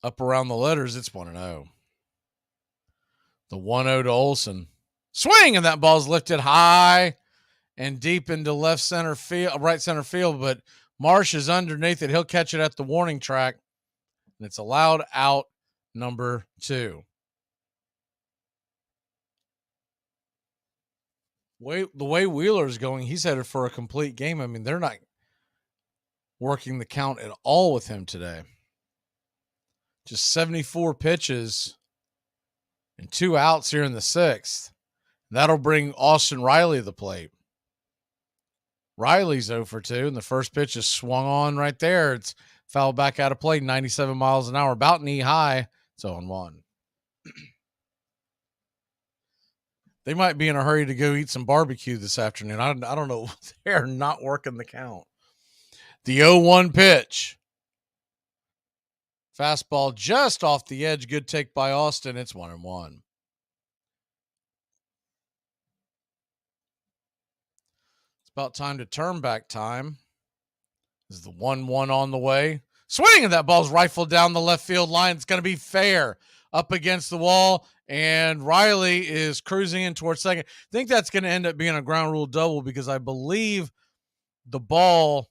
Up around the letters, it's 1-0. The 1-0 to Olson. Swing, and that ball's lifted high and deep into right center field, but Marsh is underneath it. He'll catch it at the warning track, and it's allowed out number 2. The way Wheeler's going, he's headed for a complete game. I mean, they're not working the count at all with him today. Just 74 pitches and 2 outs here in the 6th. That'll bring Austin Riley to the plate. Riley's 0 for 2, and the first pitch is swung on right there. It's fouled back out of play, 97 miles an hour, about knee high. It's 0-1. They might be in a hurry to go eat some barbecue this afternoon. I don't know. They're not working the count. The 0-1 pitch. Fastball just off the edge. Good take by Austin. It's 1-1. It's about time to turn back time. This is the 1-1 on the way. Swing, and that ball's rifled down the left field line. It's going to be fair. Up against the wall, and Riley is cruising in towards second. I think that's going to end up being a ground rule double because I believe the ball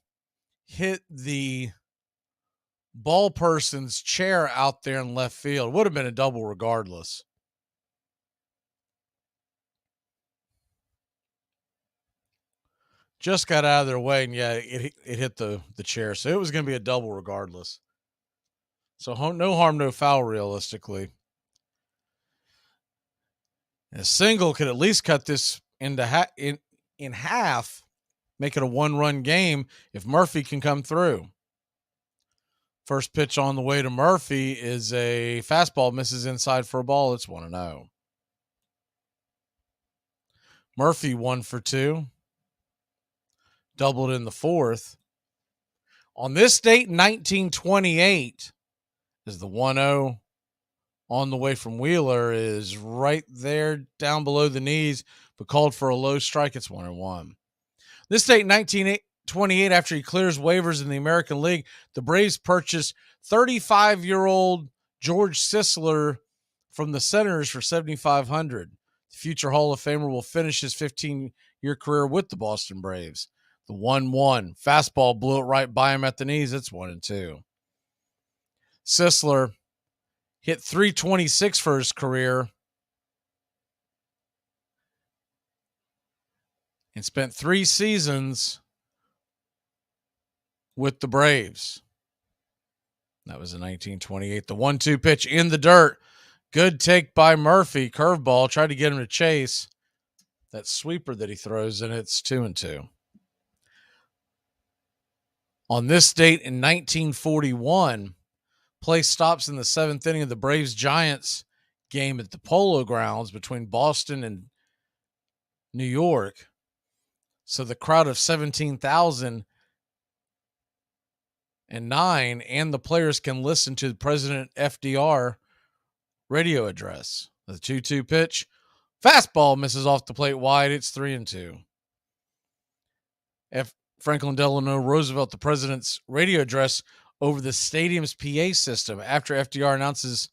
hit the ball person's chair out there in left field. Would have been a double regardless. Just got out of their way, and yeah, it hit the chair. So it was going to be a double regardless. So no harm, no foul, realistically. A single could at least cut this into in half, make it a 1-run game if Murphy can come through. First pitch on the way to Murphy is a fastball, misses inside for a ball. It's 1-0. Murphy 1 for 2. Doubled in the 4th. On this date in 1928 is the 1-0 on the way from Wheeler is right there down below the knees, but called for a low strike. It's 1-1. This date in 1928, after he clears waivers in the American League, the Braves purchased 35-year-old George Sisler from the Senators for $7,500. The future Hall of Famer will finish his 15-year career with the Boston Braves. The 1-1. Fastball blew it right by him at the knees. It's 1-2. Sisler hit .326 for his career and spent 3 seasons with the Braves. That was in 1928. The 1-2 pitch in the dirt. Good take by Murphy. Curveball. Tried to get him to chase that sweeper that he throws, and it's 2-2. On this date in 1941, play stops in the 7th inning of the Braves-Giants game at the Polo Grounds between Boston and New York. So the crowd of 17,009 and the players can listen to President FDR radio address. The 2-2 pitch. Fastball misses off the plate wide. It's 3-2. Franklin Delano Roosevelt, the president's radio address over the stadium's PA system after FDR announces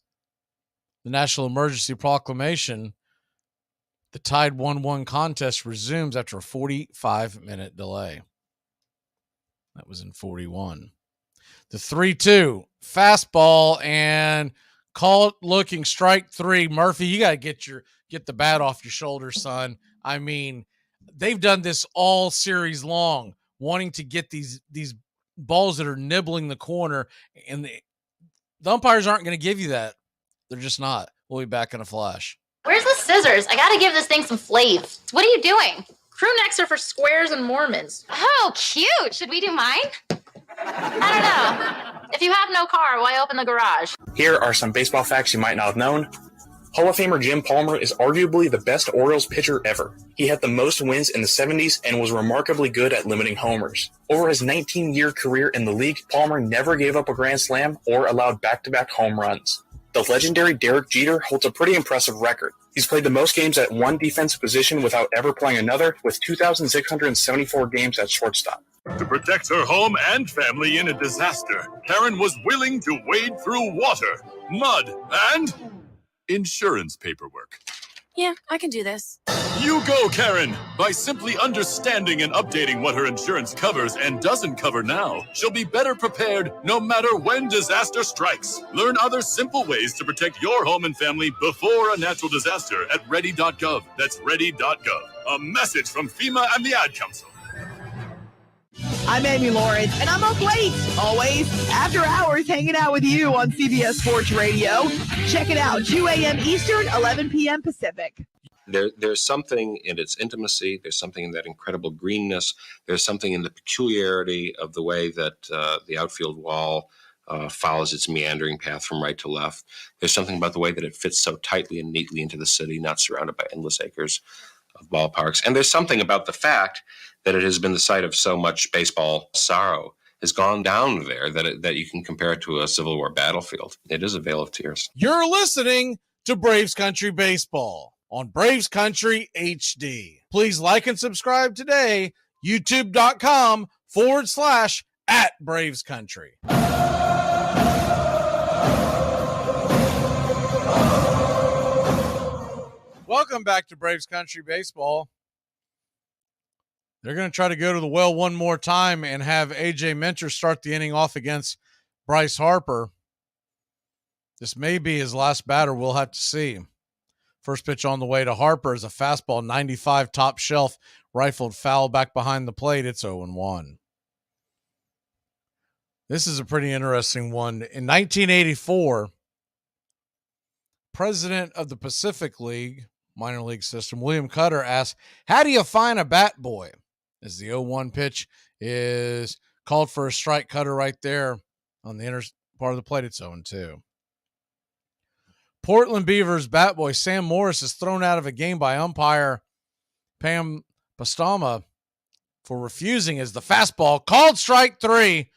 the national emergency proclamation. The tied 1-1 contest resumes after a 45-minute delay. That was in 41. The 3-2 fastball and called looking strike 3. Murphy, you got to get the bat off your shoulders, son. I mean, they've done this all series long, wanting to get these balls that are nibbling the corner, and the umpires aren't going to give you that. They're just not. We'll be back in a flash. Where's the scissors? I gotta give this thing some flav. What are you doing? Crew necks are for squares and Mormons. Oh, cute. Should we do mine? I don't know. If you have no car, why open the garage? Here are some baseball facts you might not have known. Hall of Famer Jim Palmer is arguably the best Orioles pitcher ever. He had the most wins in the 70s and was remarkably good at limiting homers. Over his 19-year career in the league, Palmer never gave up a grand slam or allowed back-to-back home runs. The legendary Derek Jeter holds a pretty impressive record. He's played the most games at one defensive position without ever playing another, with 2,674 games at shortstop. To protect her home and family in a disaster, Karen was willing to wade through water, mud, and insurance paperwork. Yeah, I can do this. You go, Karen! By simply understanding and updating what her insurance covers and doesn't cover now, she'll be better prepared no matter when disaster strikes. Learn other simple ways to protect your home and family before a natural disaster at ready.gov. That's ready.gov. A message from FEMA and the Ad Council. I'm Amy Lawrence, and I'm up late, always, after hours, hanging out with you on CBS Sports Radio. Check it out, 2 a.m. Eastern, 11 p.m. Pacific. There's something in its intimacy. There's something in that incredible greenness. There's something in the peculiarity of the way that the outfield wall follows its meandering path from right to left. There's something about the way that it fits so tightly and neatly into the city, not surrounded by endless acres of ballparks. And there's something about the fact that it has been the site of so much baseball sorrow, has gone down there, that you can compare it to a Civil War battlefield. It is a vale of tears. You're listening to Braves Country Baseball on Braves Country HD. Please like and subscribe today, youtube.com/@Braves Country. Welcome back to Braves Country Baseball. They're going to try to go to the well one more time and have A.J. Minter start the inning off against Bryce Harper. This may be his last batter. We'll have to see. First pitch on the way to Harper is a fastball, 95 top shelf, rifled foul back behind the plate. It's 0-1. This is a pretty interesting one. In 1984, president of the Pacific League, minor league system, William Cutter asked, how do you find a bat boy? As the 0-1 pitch is called for a strike. Cutter right there on the inner part of the plate. It's 0-2. Portland Beavers bat boy Sam Morris is thrown out of a game by umpire Pam Pastama for refusing as the fastball called strike 3,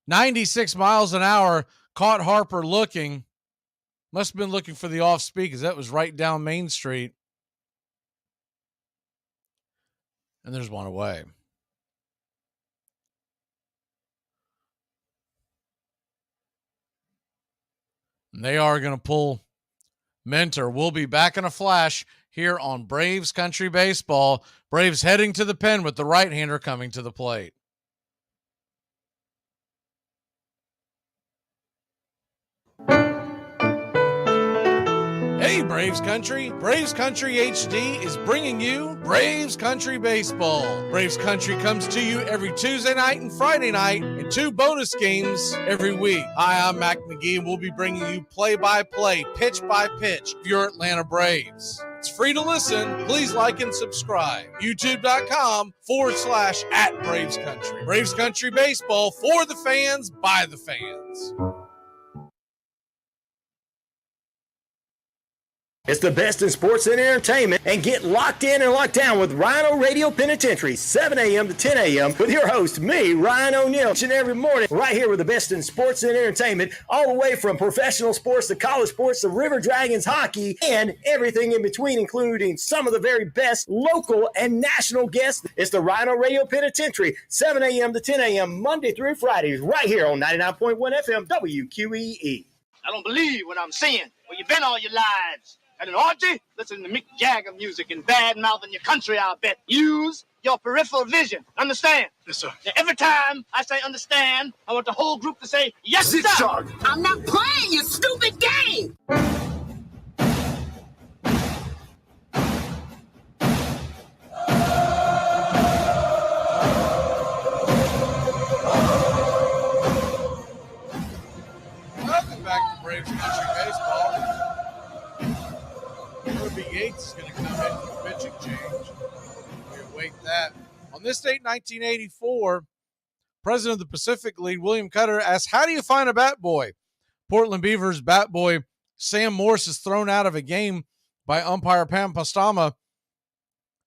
96 miles an hour, caught Harper looking. Must have been looking for the off speed because that was right down Main Street. And there's one away. And they are going to pull Minter. We'll be back in a flash here on Braves Country Baseball. Braves heading to the pen with the right-hander coming to the plate. Hey, Braves Country. Braves Country HD is bringing you Braves Country Baseball. Braves Country comes to you every Tuesday night and Friday night, and 2 bonus games every week. Hi, I'm Mac Magee, and we'll be bringing you play-by-play, pitch-by-pitch of your Atlanta Braves. It's free to listen. Please like and subscribe. YouTube.com/@Braves Country. Braves Country Baseball for the fans, by the fans. It's the best in sports and entertainment, and get locked in and locked down with Rhino Radio Penitentiary, 7 a.m. to 10 a.m. with your host, me, Ryan O'Neal, each and every morning, right here with the best in sports and entertainment, all the way from professional sports to college sports to River Dragons hockey and everything in between, including some of the very best local and national guests. It's the Rhino Radio Penitentiary, 7 a.m. to 10 a.m. Monday through Fridays, right here on 99.1 FM WQEE. I don't believe what I'm seeing. Where you been all your lives? At an orgy? Listening to Mick Jagger music and bad-mouthing your country, I'll bet. Use your peripheral vision. Understand? Yes, sir. Now, every time I say understand, I want the whole group to say, yes, sir. I'm not playing your stupid game. Welcome back to Braves Country Baseball. Kirby Yates is going to come in for a pitching change. We await that. On this date, 1984, president of the Pacific League, William Cutter, asks, how do you find a bat boy? Portland Beavers bat boy Sam Morse is thrown out of a game by umpire Pam Postama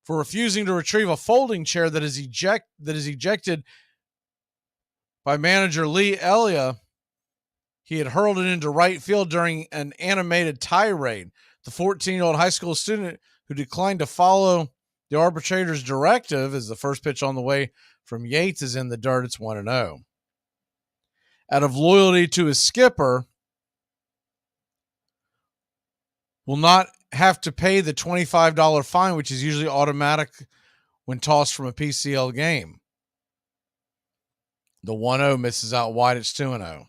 for refusing to retrieve a folding chair that is ejected by manager Lee Elia. He had hurled it into right field during an animated tirade. The 14-year-old high school student who declined to follow the arbitrator's directive as the first pitch on the way from Yates is in the dirt. It's 1-0. Out of loyalty to his skipper, will not have to pay the $25 fine, which is usually automatic when tossed from a PCL game. The 1-0 misses out wide. It's 2-0.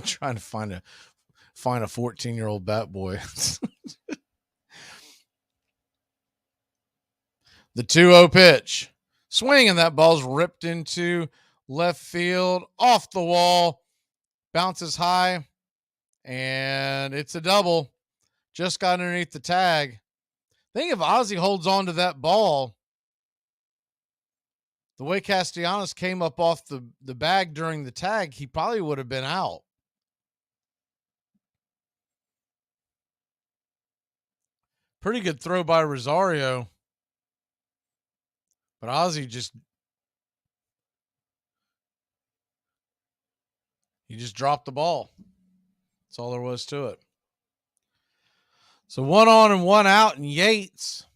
Trying to find a 14-year-old bat boy. The 2-0 pitch. Swing, and that ball's ripped into left field, off the wall, bounces high, and it's a double. Just got underneath the tag. I think if Ozzie holds on to that ball, the way Castellanos came up off the bag during the tag, he probably would have been out. Pretty good throw by Rosario. But Ozzie just dropped the ball. That's all there was to it. So 1 on and 1 out, and Yates.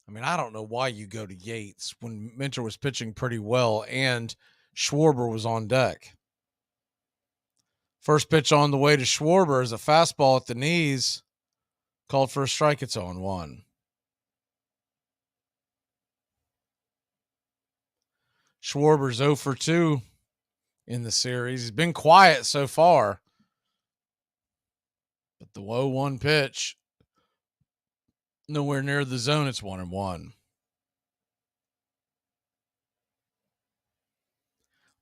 I mean, I don't know why you go to Yates when Minter was pitching pretty well and Schwarber was on deck. First pitch on the way to Schwarber is a fastball at the knees. Called for a strike. It's 0-1. Schwarber's 0 for 2 in the series. He's been quiet so far. But the 0-1 pitch, nowhere near the zone. It's 1-1.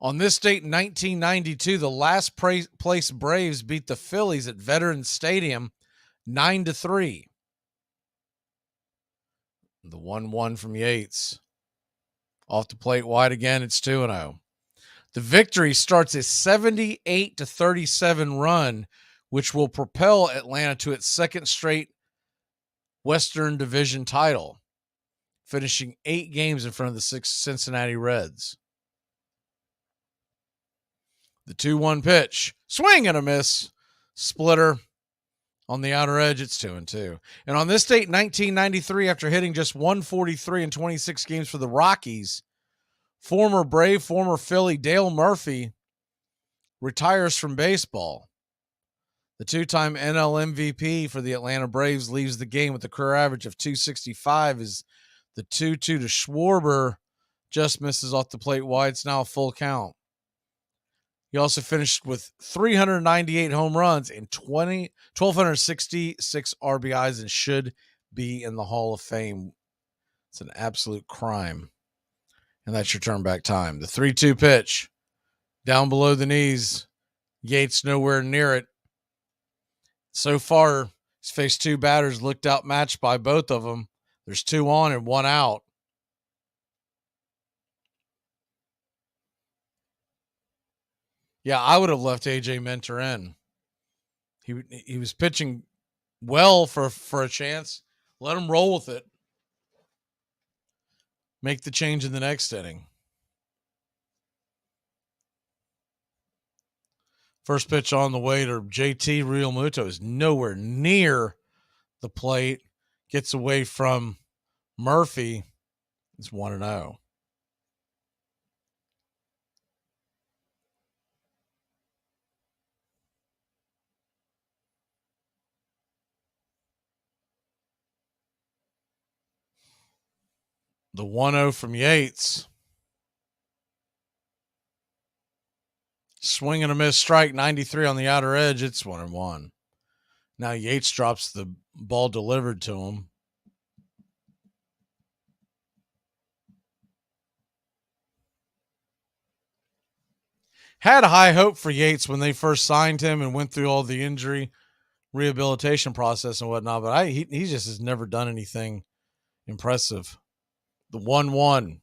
On this date in 1992, the last place Braves beat the Phillies at Veterans Stadium 9-3. The 1-1 from Yates. Off the plate wide again, it's 2-0. The victory starts a 78-37 run, which will propel Atlanta to its second straight Western Division title, finishing 8 games in front of the Cincinnati Reds. The 2-1 pitch. Swing and a miss. Splitter. On the outer edge, it's 2-2. And on this date, 1993, after hitting just 143 in 26 games for the Rockies, former Brave, former Philly Dale Murphy retires from baseball. The two-time NL MVP for the Atlanta Braves leaves the game with a career average of 265 as the 2-2 to Schwarber just misses off the plate wide. It's now a full count. He also finished with 398 home runs and 1,266 RBIs and should be in the Hall of Fame. It's an absolute crime. And that's your turn back time. The 3-2 pitch. Down below the knees. Yates nowhere near it. So far, he's faced 2 batters, looked outmatched by both of them. There's 2 on and 1 out. Yeah, I would have left A.J. Minter in. He was pitching well for a chance. Let him roll with it. Make the change in the next inning. First pitch on the way to JT Realmuto is nowhere near the plate. Gets away from Murphy. It's 1-0. The 1-0 from Yates. Swing and a miss strike, 93 on the outer edge. It's 1-1. Now Yates drops the ball delivered to him. Had high hope for Yates when they first signed him and went through all the injury rehabilitation process and whatnot, but he just has never done anything impressive. The 1-1.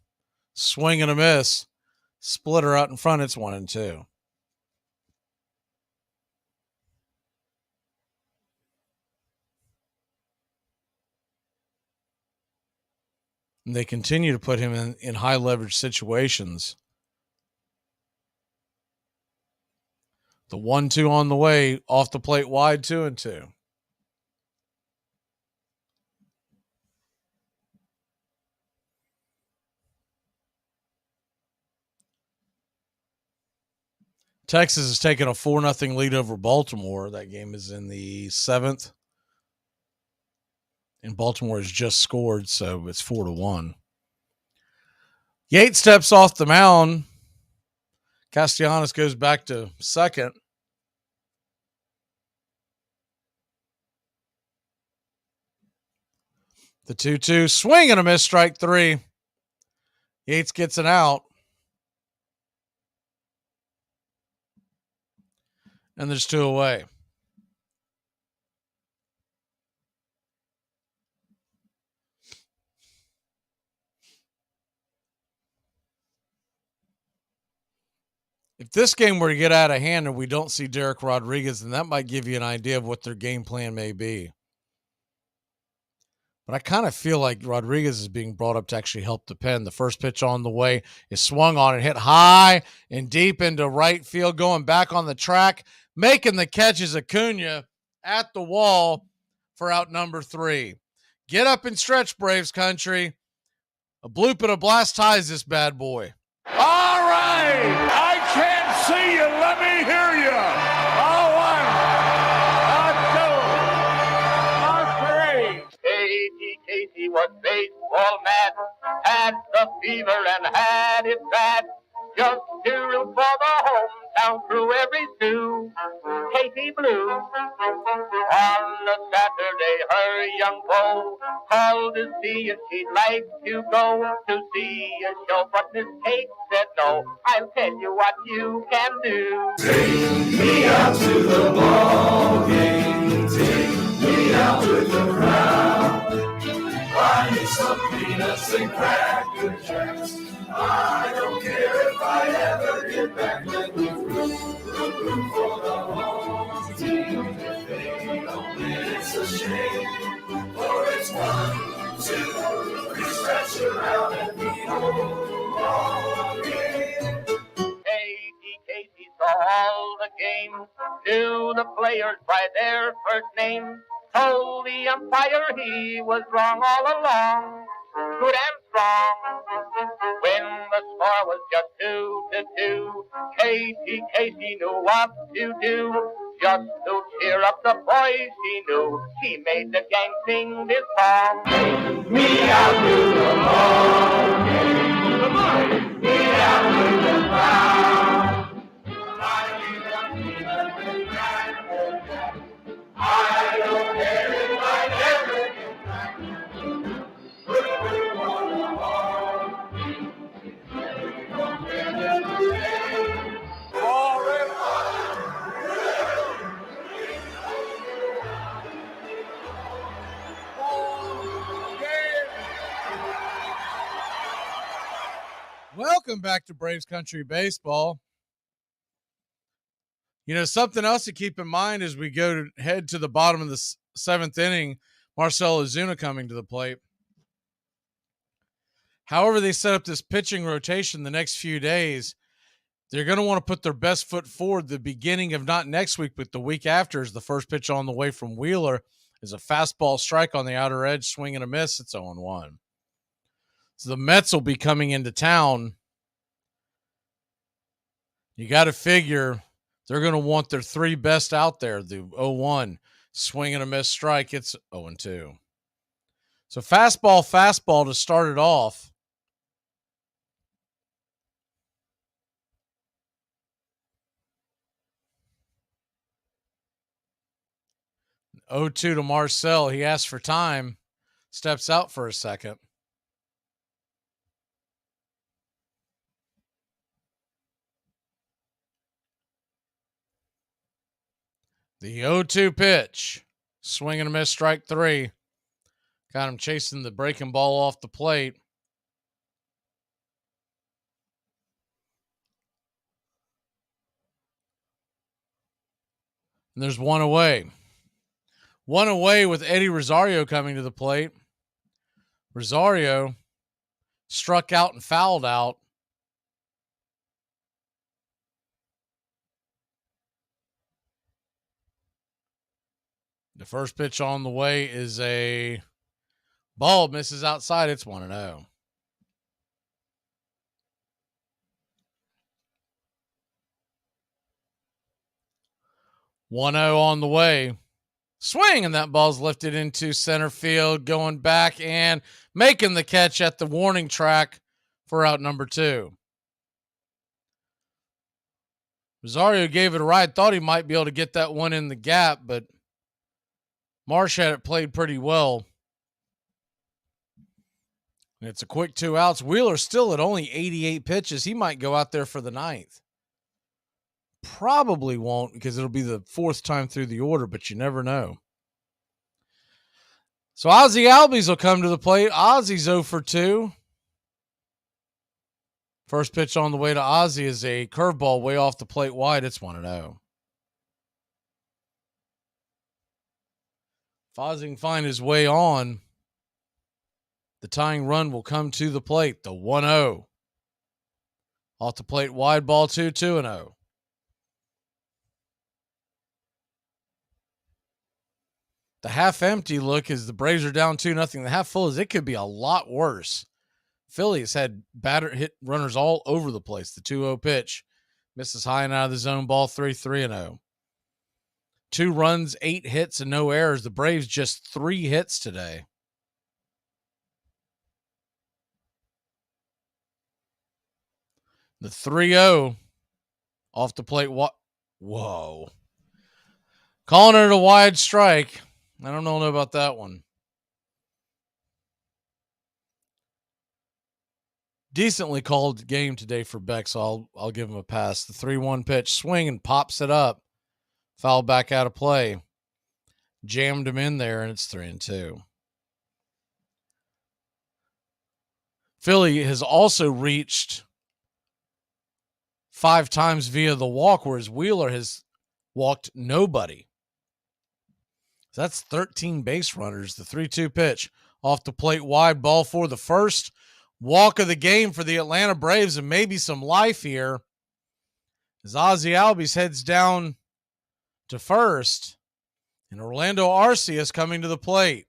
Swing and a miss. Splitter out in front. It's 1-2. And they continue to put him in high leverage situations. The 1-2 on the way, off the plate wide, 2-2. Texas has taken a 4-0 lead over Baltimore. That game is in the 7th. And Baltimore has just scored, so it's 4-1. Yates steps off the mound. Castellanos goes back to second. The 2-2. Swing and a miss, strike 3. Yates gets an out. And there's 2 away. If this game were to get out of hand and we don't see Derek Rodriguez, then that might give you an idea of what their game plan may be. But I kind of feel like Rodriguez is being brought up to actually help the pen. The first pitch on the way is swung on and hit high and deep into right field, going back on the track. Making the catch is Acuna at the wall for out number 3. Get up and stretch, Braves country. A bloop and a blast ties this bad boy. All right. I can't see you. Let me hear you. A 1, a 2, a 3. Casey was baseball mad, had the fever and had it bad. Just to root for the hometown crew every stew. Casey Blue. On a Saturday, her young beau called to see if she'd like to go to see a show, but Miss Kate said no. I'll tell you what you can do. Take me out to the ball game. Take me out with the crowd. Buy me some peanuts and cracker jacks. I don't care if I ever get back. Let me root for the home team. If they don't win, it's a shame. For it's 1, 2, 3, stretch around and be home again. Casey saw all the games, knew the players by their first name, told the umpire he was wrong all along, good and strong. When the score was just 2-2, Casey knew what to do. Just to cheer up the boys she knew, she made the gang sing this song. Take me out to the ball game. Take me out with the crowd. I don't care if I never get back. Welcome back to Braves Country Baseball. You know, something else to keep in mind as we head to the bottom of the seventh inning, Marcell Ozuna coming to the plate. However they set up this pitching rotation the next few days, they're going to want to put their best foot forward the beginning of not next week, but the week after, as the first pitch on the way from Wheeler is a fastball strike on the outer edge, swing and a miss. It's 0-1. So the Mets will be coming into town. You got to figure they're going to want their three best out there. The 0-1, swing and a miss strike. It's 0-2. So fastball to start it off. Oh, 2 to Marcell. He asks for time. Steps out for a second. The 0-2 pitch. Swing and a miss, strike 3. Got him chasing the breaking ball off the plate. And there's one away. One away with Eddie Rosario coming to the plate. Rosario struck out and fouled out. The first pitch on the way is a ball, misses outside. It's 1-0. On the way. Swing, and that ball's lifted into center field, going back and making the catch at the warning track for out number 2. Rosario gave it a ride, thought he might be able to get that one in the gap, but Marsh had it played pretty well. And it's a quick 2 outs. Wheeler still at only 88 pitches. He might go out there for the 9th. Probably won't, because it'll be the 4th time through the order, but you never know. So Ozzie Albies will come to the plate. Ozzie's 0 for 2. First pitch on the way to Ozzie is a curveball way off the plate wide. It's 1-0. If Ozzie can find his way on, the tying run will come to the plate. The 1-0. Off the plate wide, ball 2, 2-0. The half empty look is the Braves are down 2-0. The half full is it could be a lot worse. Phillies had hit runners all over the place. The 2-0 pitch misses high and out of the zone, ball 3, 3-0. 2 runs, 8 hits, and no errors. The Braves just 3 hits today. The 3-0 off the plate. Whoa. Calling it a wide strike. I don't know about that one. Decently called game today for Beck, so I'll give him a pass. The 3-1 pitch, swing and pops it up. Foul back out of play. Jammed him in there, and it's 3-2. Philly has also reached 5 times via the walk, whereas Wheeler has walked nobody. So that's 13 base runners. The 3-2 pitch off the plate wide, ball 4. The first walk of the game for the Atlanta Braves, and maybe some life here as Ozzie Albies heads down to first, and Orlando Arcia is coming to the plate.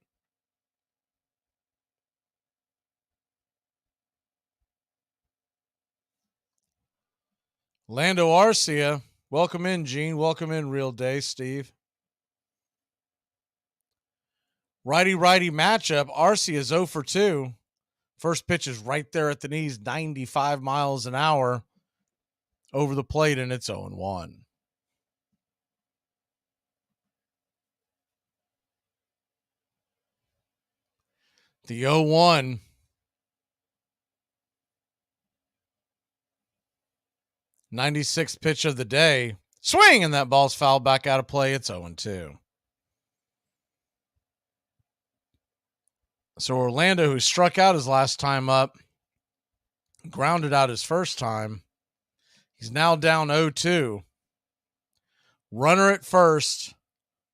Orlando Arcia, welcome in, Gene. Welcome in, Real Day, Steve. Righty-righty matchup. Arcia is 0 for 2. First pitch is right there at the knees, 95 miles an hour over the plate, and it's 0-1. The 0-1. '96th pitch of the day. Swing, and that ball's fouled back out of play. It's 0-2. So Orlando, who struck out his last time up, grounded out his first time. He's now down 0-2. Runner at first,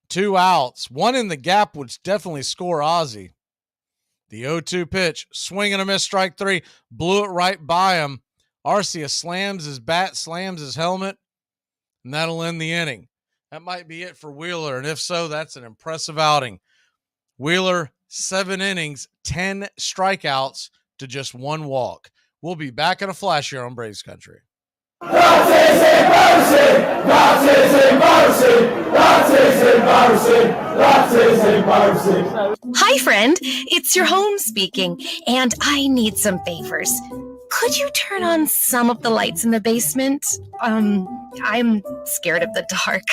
2 outs, 1 in the gap, which definitely score Ozzie. The 0-2 pitch, swing and a miss, strike 3, blew it right by him. Arcia slams his bat, slams his helmet, and that'll end the inning. That might be it for Wheeler, and if so, that's an impressive outing. Wheeler, 7 innings, 10 strikeouts to just 1 walk. We'll be back in a flash here on Braves Country. Hi, friend. It's your home speaking, and I need some favors. Could you turn on some of the lights in the basement? I'm scared of the dark.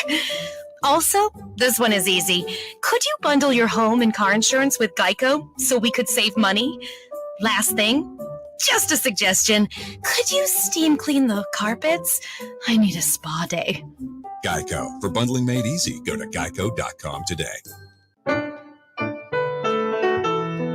Also, this one is easy. Could you bundle your home and car insurance with Geico so we could save money? Last thing, just a suggestion. Could you steam clean the carpets? I need a spa day. Geico. For bundling made easy, go to geico.com today.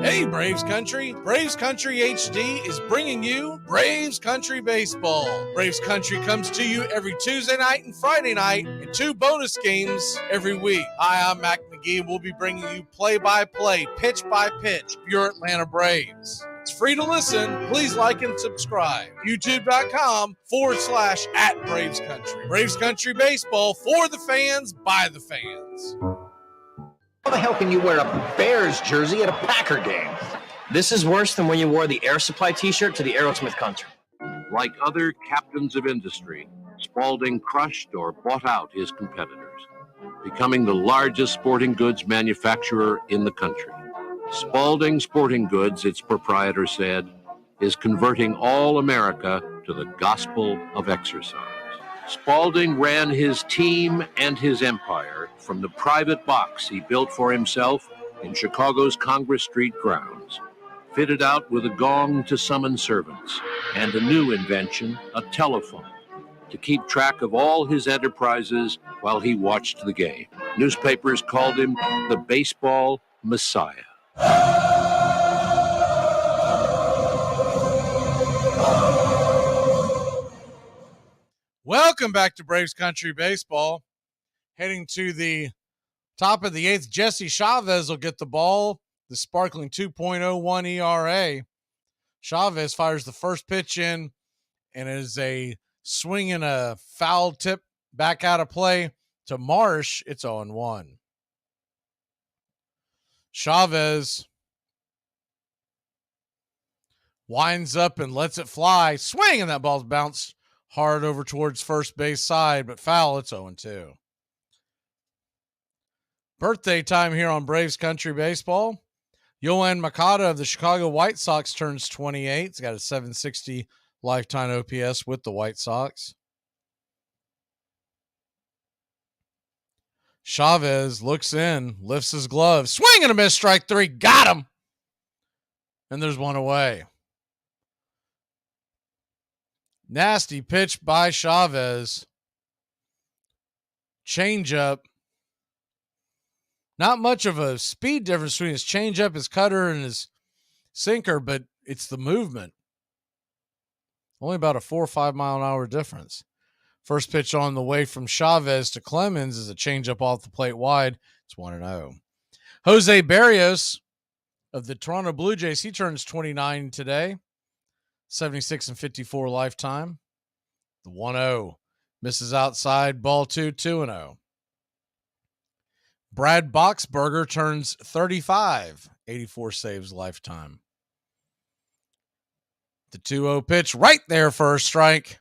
Hey, Braves Country. Braves Country HD is bringing you Braves Country Baseball. Braves Country comes to you every Tuesday night and Friday night, and 2 bonus games every week. Hi, I'm Mac Magee, and we'll be bringing you play-by-play, pitch-by-pitch, your Atlanta Braves. It's free to listen. Please like and subscribe. YouTube.com/@Braves Country. Braves Country Baseball for the fans, by the fans. How the hell can you wear a Bears jersey at a Packer game? This is worse than when you wore the Air Supply t-shirt to the Aerosmith concert. Like other captains of industry, Spalding crushed or bought out his competitors, becoming the largest sporting goods manufacturer in the country. Spalding Sporting Goods, its proprietor said, is converting all America to the gospel of exercise. Spalding ran his team and his empire from the private box he built for himself in Chicago's Congress Street grounds, fitted out with a gong to summon servants and a new invention, a telephone, to keep track of all his enterprises while he watched the game. Newspapers called him the baseball messiah. Welcome back to Braves Country Baseball. Heading to the top of the 8th, Jesse Chavez will get the ball, the sparkling 2.01 ERA. Chavez fires the first pitch in, and it is a swing and a foul tip back out of play to Marsh. It's 0-1. Chavez winds up and lets it fly. Swing, and that ball's bounced hard over towards first base side, but foul. It's 0-2. Birthday time here on Braves Country Baseball. Yoan Moncada of the Chicago White Sox turns 28. He's got a 760 lifetime OPS with the White Sox. Chavez looks in, lifts his glove, swing and a miss, strike 3, got him. And there's one away. Nasty pitch by Chavez. Changeup. Not much of a speed difference between his changeup, his cutter, and his sinker, but it's the movement. Only about a 4 or 5 mile an hour difference. First pitch on the way from Chavez to Clemens is a changeup off the plate wide. It's 1-0. Jose Barrios of the Toronto Blue Jays, he turns 29 today. 76 and 54 lifetime. The 1-0 misses outside, ball 2, 2-0. Brad Boxberger turns 35, 84 saves lifetime. The 2-0 pitch right there for a strike.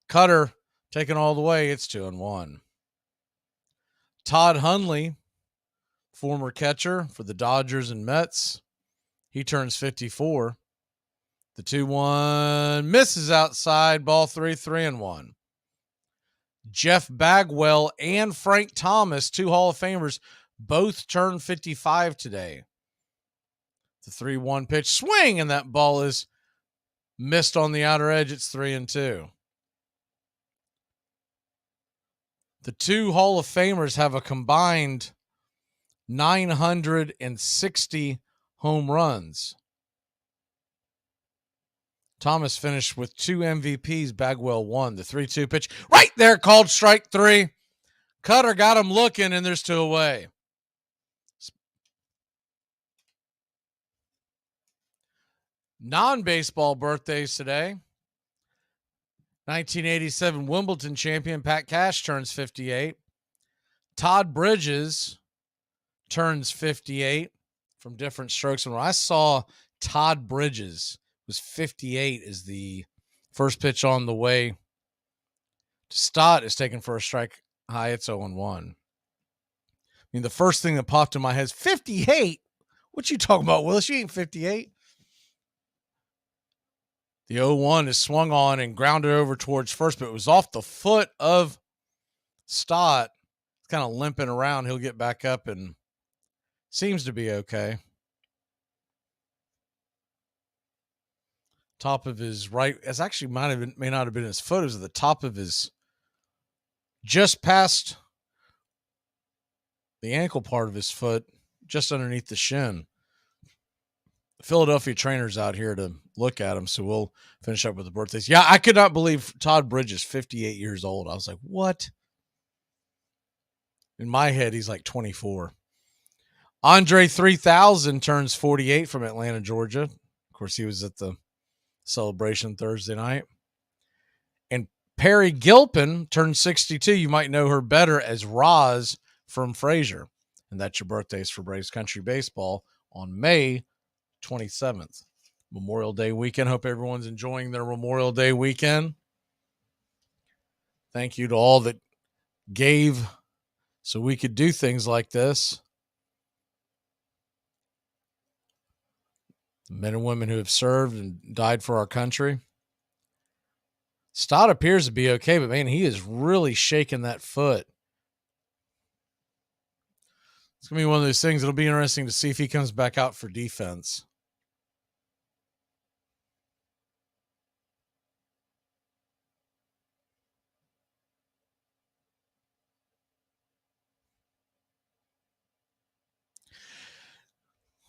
Cutter taken all the way. It's 2-1. Todd Hundley, former catcher for the Dodgers and Mets, he turns 54. The 2-1 misses outside, ball 3, 3-1. Jeff Bagwell and Frank Thomas, 2 Hall of Famers, both turned 55 today. The 3-1 pitch, swing, and that ball is missed on the outer edge. It's 3-2. The 2 Hall of Famers have a combined 960 home runs. Thomas finished with 2 MVPs. Bagwell won. The 3-2 pitch right there, called strike 3. Cutter got him looking, and there's 2 away. Non-baseball birthdays today. 1987 Wimbledon champion Pat Cash turns 58. Todd Bridges turns 58 from different strokes. And when I saw Todd Bridges was 58 as the first pitch on the way to Stott is taken for a strike high. It's 0-1. I mean, the first thing that popped in my head is 58. What you talking about, Willis? You ain't 58. The 0-1 is swung on and grounded over towards first, but it was off the foot of Stott. It's kind of limping around. He'll get back up and seems to be okay. Top of his right, it's actually may not have been his foot. It was at the top of his, just past the ankle part of his foot, just underneath the shin. The Philadelphia trainer's out here to look at him, so we'll finish up with the birthdays. Yeah, I could not believe Todd Bridges, 58 years old. I was like, what? In my head, he's like 24. Andre 3000 turns 48 from Atlanta, Georgia. Of course, he was at the celebration Thursday night. And Perry Gilpin turns 62. You might know her better as Roz from Frasier. And that's your birthdays for Braves Country Baseball on May 27th. Memorial Day weekend. Hope everyone's enjoying their Memorial Day weekend. Thank you to all that gave so we could do things like this. Men and women who have served and died for our country. Stott appears to be okay, but man, he is really shaking that foot. It's going to be one of those things. It'll be interesting to see if he comes back out for defense.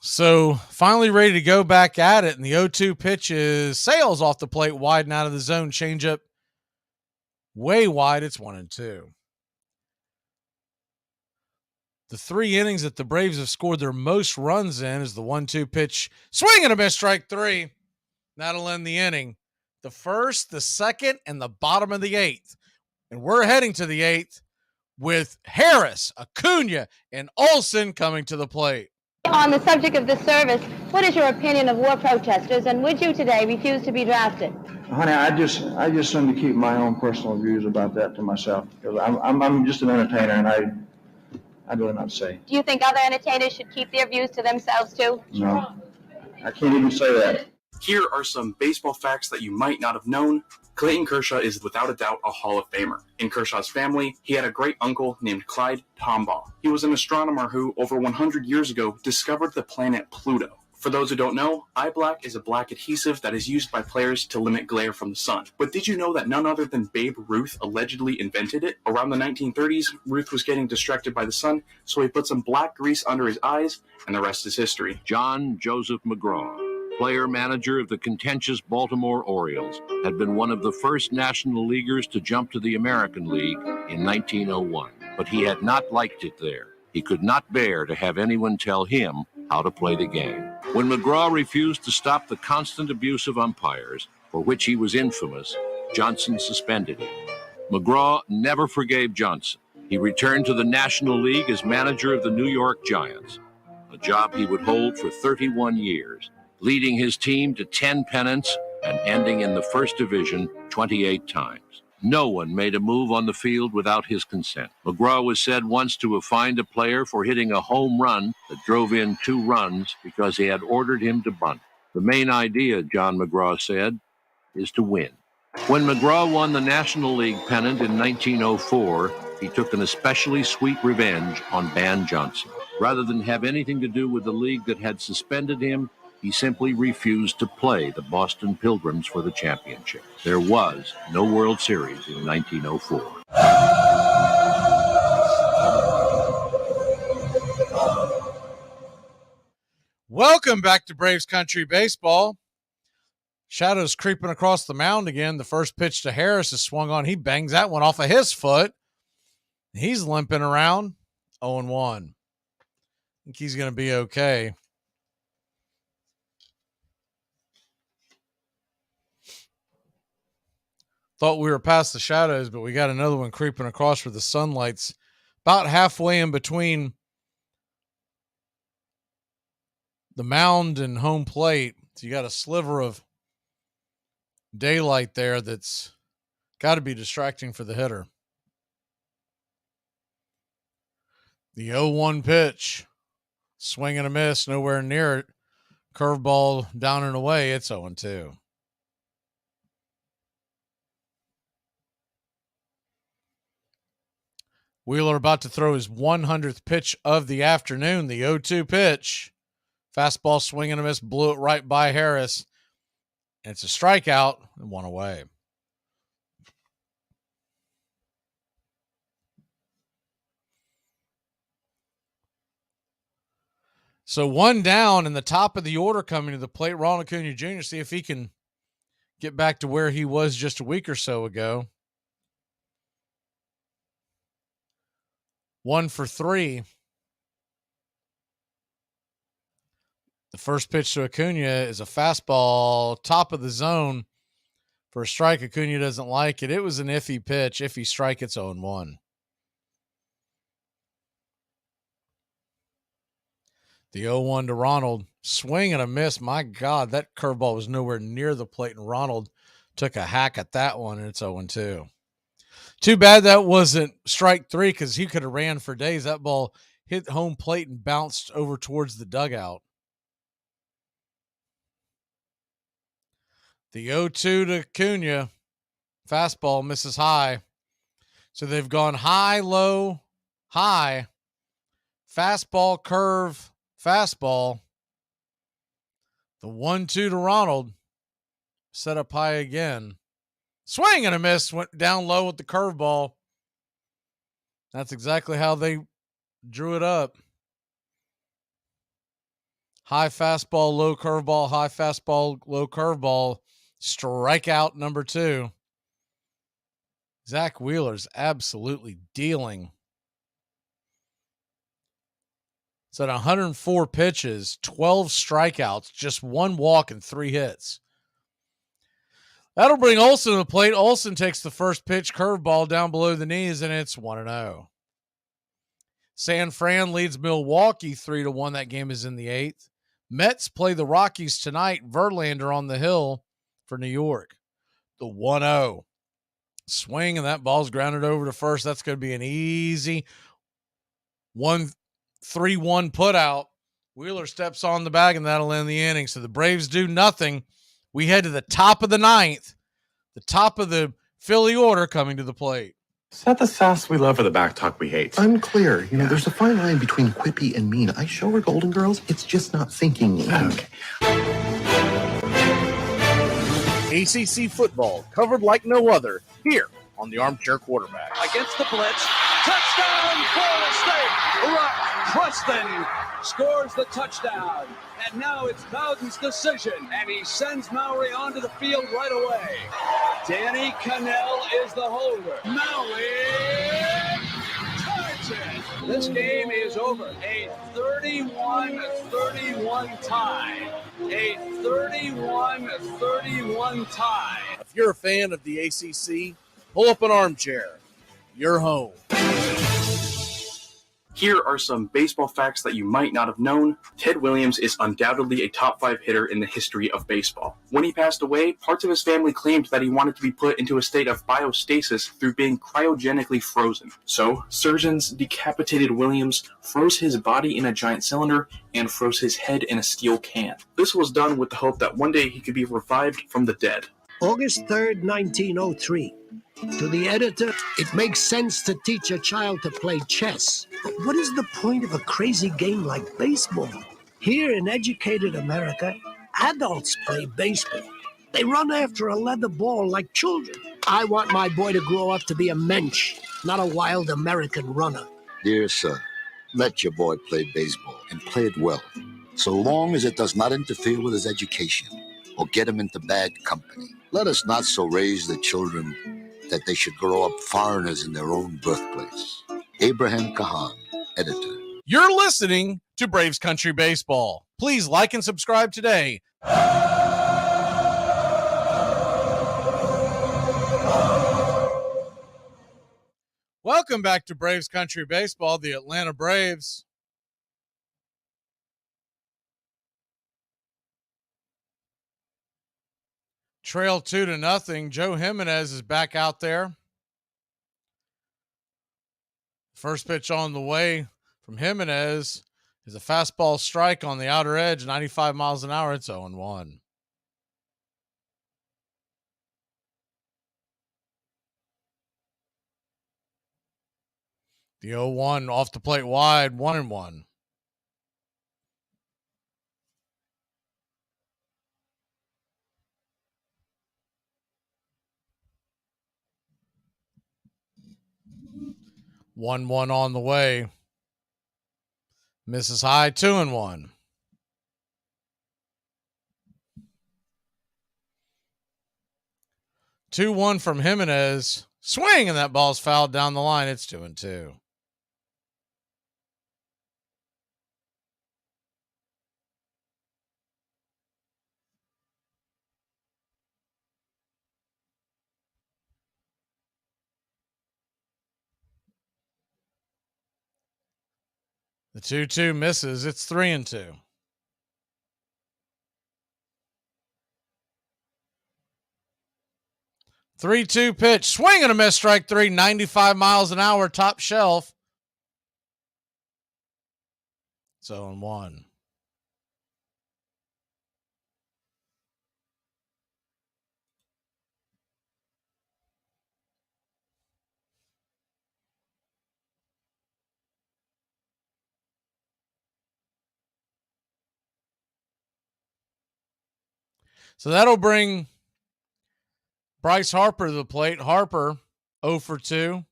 So finally ready to go back at it. And the 0-2 pitch is sails off the plate, wide and out of the zone. Changeup way wide. It's 1-2. The 3 innings that the Braves have scored their most runs in is the 1-2 pitch. Swing and a miss, strike 3. That'll end the inning. The first, the second, and the bottom of the 8th. And we're heading to the 8th with Harris, Acuna, and Olsen coming to the plate. On the subject of this service, what is your opinion of war protesters, and would you today refuse to be drafted? Honey, I just want to keep my own personal views about that to myself, because I'm just an entertainer, and I do not say. Do you think other entertainers should keep their views to themselves too? No, I can't even say that. Here are some baseball facts that you might not have known. Clayton Kershaw is without a doubt a Hall of Famer. In Kershaw's family, he had a great uncle named Clyde Tombaugh. He was an astronomer who, over 100 years ago, discovered the planet Pluto. For those who don't know, eye black is a black adhesive that is used by players to limit glare from the sun. But did you know that none other than Babe Ruth allegedly invented it? Around the 1930s, Ruth was getting distracted by the sun, so he put some black grease under his eyes, and the rest is history. John Joseph McGraw, player-manager of the contentious Baltimore Orioles, had been one of the first National Leaguers to jump to the American League in 1901. But he had not liked it there. He could not bear to have anyone tell him how to play the game. When McGraw refused to stop the constant abuse of umpires, for which he was infamous, Johnson suspended him. McGraw never forgave Johnson. He returned to the National League as manager of the New York Giants, a job he would hold for 31 years, leading his team to 10 pennants and ending in the first division 28 times. No one made a move on the field without his consent. McGraw was said once to have fined a player for hitting a home run that drove in 2 runs because he had ordered him to bunt. The main idea, John McGraw said, is to win. When McGraw won the National League pennant in 1904, he took an especially sweet revenge on Ban Johnson. Rather than have anything to do with the league that had suspended him, he simply refused to play the Boston Pilgrims for the championship. There was no World Series in 1904. Welcome back to Braves Country Baseball. Shadows creeping across the mound again. The first pitch to Harris is swung on. He bangs that one off of his foot. He's limping around 0-1. I think he's going to be okay. Thought we were past the shadows, but we got another one creeping across where the sunlight's about halfway in between the mound and home plate. So you got a sliver of daylight there that's got to be distracting for the hitter. The 0-1 pitch. Swing and a miss, nowhere near it. Curveball down and away. It's 0-2. Wheeler about to throw his 100th pitch of the afternoon. The 0-2 pitch. Fastball swing and a miss. Blew it right by Harris. And it's a strikeout and 1 away. So 1 down in the top of the order coming to the plate. Ronald Acuna Jr. See if he can get back to where he was just a week or so ago. 1 for 3. The first pitch to Acuna is a fastball, top of the zone for a strike. Acuna doesn't like it. It was an iffy pitch. Iffy strike, it's 0-1. The 0-1 to Ronald. Swing and a miss. My God, that curveball was nowhere near the plate, and Ronald took a hack at that one, and it's 0-2. Too bad that wasn't strike 3 because he could have ran for days. That ball hit home plate and bounced over towards the dugout. The 0-2 to Acuna. Fastball misses high. So they've gone high, low, high. Fastball, curve, fastball. The 1-2 to Ronald. Set up high again. Swing and a miss. Went down low with the curveball. That's exactly how they drew it up. High fastball, low curveball, high fastball, low curveball. Strikeout number 2. Zach Wheeler's absolutely dealing. It's at 104 pitches, 12 strikeouts, just 1 walk and 3 hits. That'll bring Olsen to the plate. Olsen takes the first pitch, curveball down below the knees, and it's 1-0. San Fran leads Milwaukee 3-1. That game is in the 8th. Mets play the Rockies tonight. Verlander on the hill for New York. The 1-0. Swing, and that ball's grounded over to first. That's going to be an easy 3-1 put out. Wheeler steps on the bag, and that'll end the inning. So the Braves do nothing. We head to the top of the 9th, the top of the Philly order coming to the plate. Is that the sass we love or the back talk we hate? Unclear. You know, there's a fine line between quippy and mean. I show her Golden Girls. It's just not sinking in. Okay. ACC football covered like no other here on the Armchair Quarterback. Against the blitz. Touchdown, Florida State. Rock Preston scores the touchdown. And now it's Bowden's decision. And he sends Mowry onto the field right away. Danny Cannell is the holder. Mowry ties it. This game is over. A 31-31 tie. A 31-31 tie. If you're a fan of the ACC, pull up an armchair. You're home. Here are some baseball facts that you might not have known. Ted Williams is undoubtedly a top 5 hitter in the history of baseball. When he passed away, parts of his family claimed that he wanted to be put into a state of biostasis through being cryogenically frozen. So, surgeons decapitated Williams, froze his body in a giant cylinder, and froze his head in a steel can. This was done with the hope that one day he could be revived from the dead. August 3rd, 1903. To the editor, it makes sense to teach a child to play chess. But what is the point of a crazy game like baseball? Here in educated America, adults play baseball. They run after a leather ball like children. I want my boy to grow up to be a mensch, not a wild American runner. Dear sir, let your boy play baseball and play it well, so long as it does not interfere with his education or get him into bad company. Let us not so raise the children that they should grow up foreigners in their own birthplace. Abraham Kahan, editor. You're listening to Braves Country Baseball. Please like and subscribe today. Welcome back to Braves Country Baseball. The Atlanta Braves trail 2-0. Joe Jimenez is back out there. First pitch on the way from Jimenez is a fastball strike on the outer edge, 95 miles an hour. It's 0-1. The 0-1 off the plate wide, 1-1. One on the way. Misses high, 2-1. 2-1 from Jimenez. Swing, and that ball's fouled down the line. It's 2-2. The 2-2 misses. It's 3-2. Three-two pitch. Swing and a miss. Strike three. 95 miles an hour. Top shelf. It's 0-1. So that'll bring Bryce Harper to the plate. Harper 0 for 2.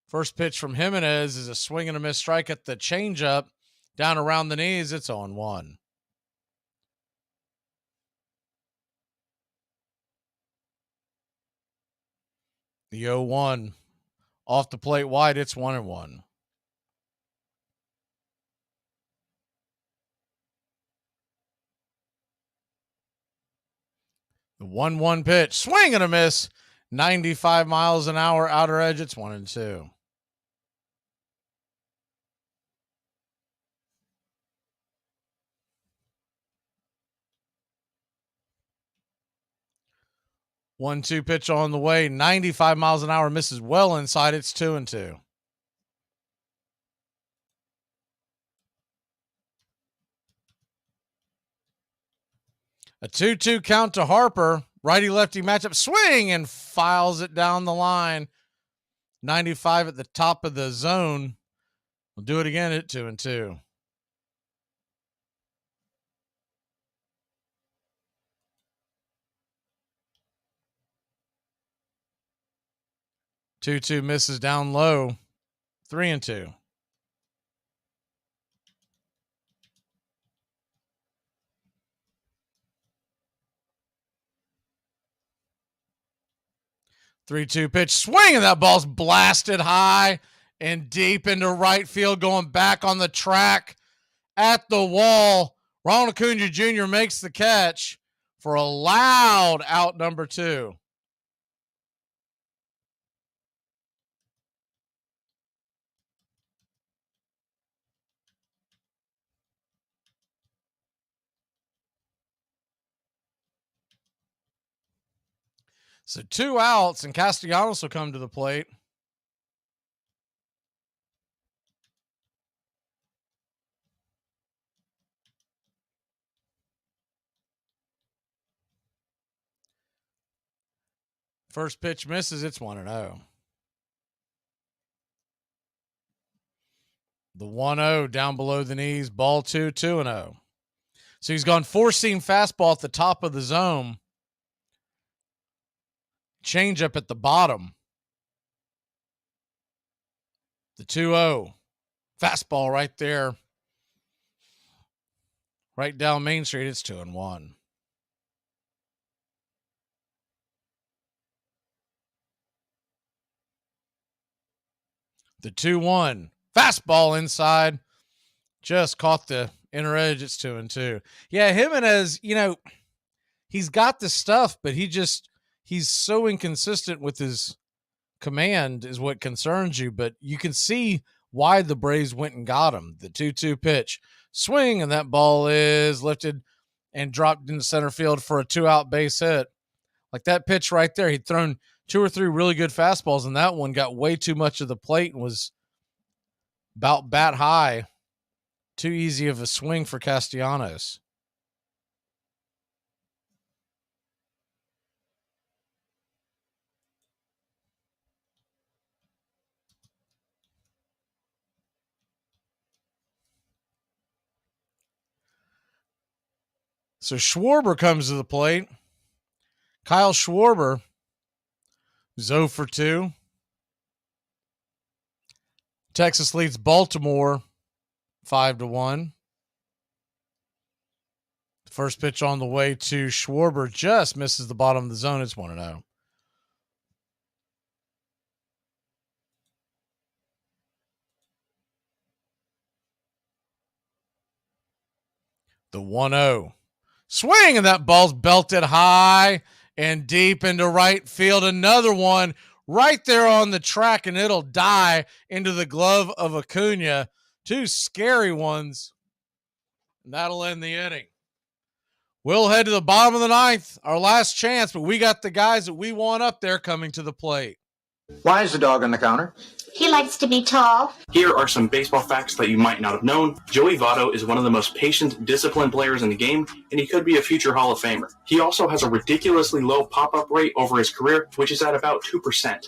First pitch from Jimenez is a swing and a miss strike at the changeup. Down around the knees, it's 0-1. The 0-1 off the plate wide, it's 1-1. The 1-1 pitch, swing and a miss, 95 miles an hour, outer edge, it's 1-2. One-two pitch on the way, 95 miles an hour, misses well inside, it's 2-2. A 2-2 count to Harper. Righty-lefty matchup. Swing and files it down the line. 95 at the top of the zone. We'll do it again at 2-2. Two misses down low. 3-2. Three-two pitch, swing, and that ball's blasted high and deep into right field, going back on the track at the wall. Ronald Acuna Jr. makes the catch for a loud out number 2. So 2 outs, and Castellanos will come to the plate. First pitch misses, it's 1-0. The 1-0 down below the knees, ball 2, 2-0. So he's gone 4-seam fastball at the top of the zone. Changeup at the bottom. The 2-0. Fastball right there. Right down Main Street, it's 2-1. The 2-1. Fastball inside. Just caught the inner edge. It's 2-2. Yeah, Jimenez, he's got the stuff, but he's so inconsistent with his command is what concerns you. But you can see why the Braves went and got him. The 2-2 pitch. Swing, and that ball is lifted and dropped into center field for a 2-out base hit. Like that pitch right there, he'd thrown 2 or 3 really good fastballs, and that one got way too much of the plate and was about bat high. Too easy of a swing for Castellanos. So Schwarber comes to the plate. Kyle Schwarber, 0 for 2. Texas leads Baltimore 5-1. First pitch on the way to Schwarber just misses the bottom of the zone. It's 1-0. The 1-0. Swing, and that ball's belted high and deep into right field. Another one right there on the track, and it'll die into the glove of Acuna. 2 scary ones, and that'll end the inning. We'll head to the bottom of the 9th, our last chance, but we got the guys that we want up there coming to the plate. Why is the dog on the counter? He likes to be tall. Here are some baseball facts that you might not have known. Joey Votto is one of the most patient, disciplined players in the game, and he could be a future Hall of Famer. He also has a ridiculously low pop-up rate over his career, which is at about 2%.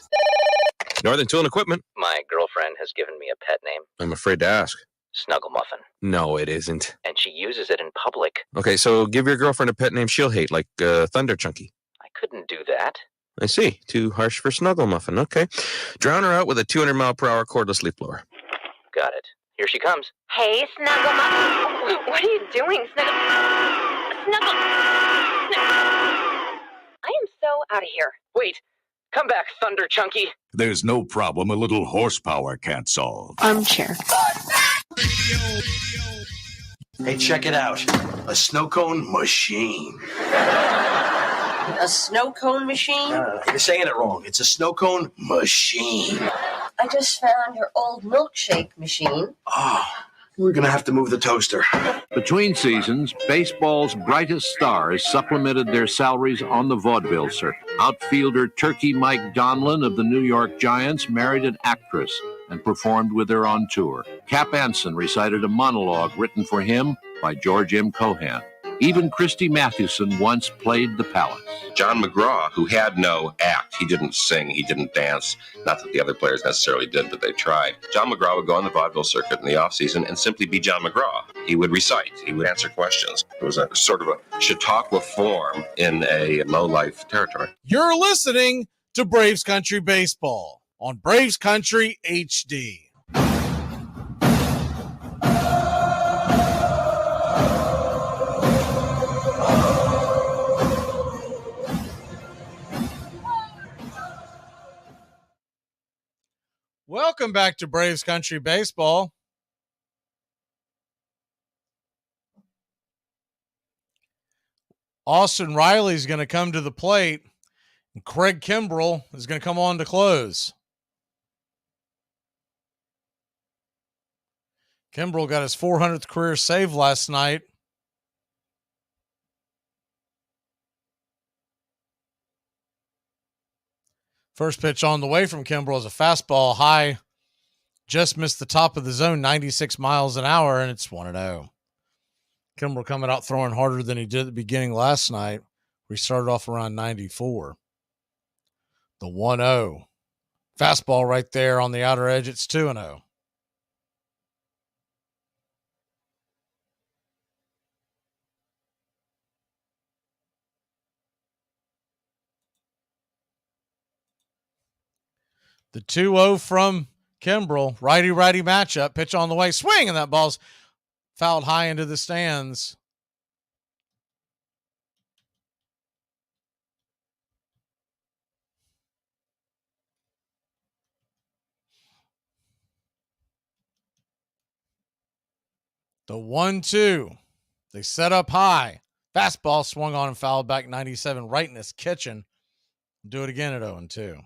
Northern Tool and Equipment. My girlfriend has given me a pet name. I'm afraid to ask. Snuggle Muffin. No, it isn't. And she uses it in public. Okay, so give your girlfriend a pet name she'll hate, like Thunder Chunky. I couldn't do that. I see. Too harsh for Snuggle Muffin. Okay. Drown her out with a 200-mile-per-hour cordless leaf blower. Got it. Here she comes. Hey, Snuggle Muffin. What are you doing, Snuggle? I am so out of here. Wait. Come back, Thunder Chunky. There's no problem a little horsepower can't solve. Armchair. Hey, check it out. A snow cone machine. A snow cone machine? You're saying it wrong. It's a snow cone machine. I just found your old milkshake machine. Oh, we're going to have to move the toaster. Between seasons, baseball's brightest stars supplemented their salaries on the vaudeville circuit. Outfielder Turkey Mike Donlin of the New York Giants married an actress and performed with her on tour. Cap Anson recited a monologue written for him by George M. Cohan. Even Christy Mathewson once played the Palace. John McGraw, who had no act, he didn't sing, he didn't dance, not that the other players necessarily did, but they tried. John McGraw would go on the vaudeville circuit in the off-season and simply be John McGraw. He would recite, he would answer questions. It was a sort of a Chautauqua form in a low-life territory. You're listening to Braves Country Baseball on Braves Country HD. Welcome back to Braves Country Baseball. Austin Riley is going to come to the plate, and Craig Kimbrell is going to come on to close. Kimbrell got his 400th career save last night. First pitch on the way from Kimbrell is a fastball high. Just missed the top of the zone, 96 miles an hour, and it's 1-0. Kimbrell coming out throwing harder than he did at the beginning last night. We started off around 94. The 1-0. Fastball right there on the outer edge. It's 2-0. The 2-0 from Kimbrell, righty-righty matchup, pitch on the way, swing, and that ball's fouled high into the stands. The 1-2. They set up high. Fastball swung on and fouled back 97 right in his kitchen. Do it again at 0-2.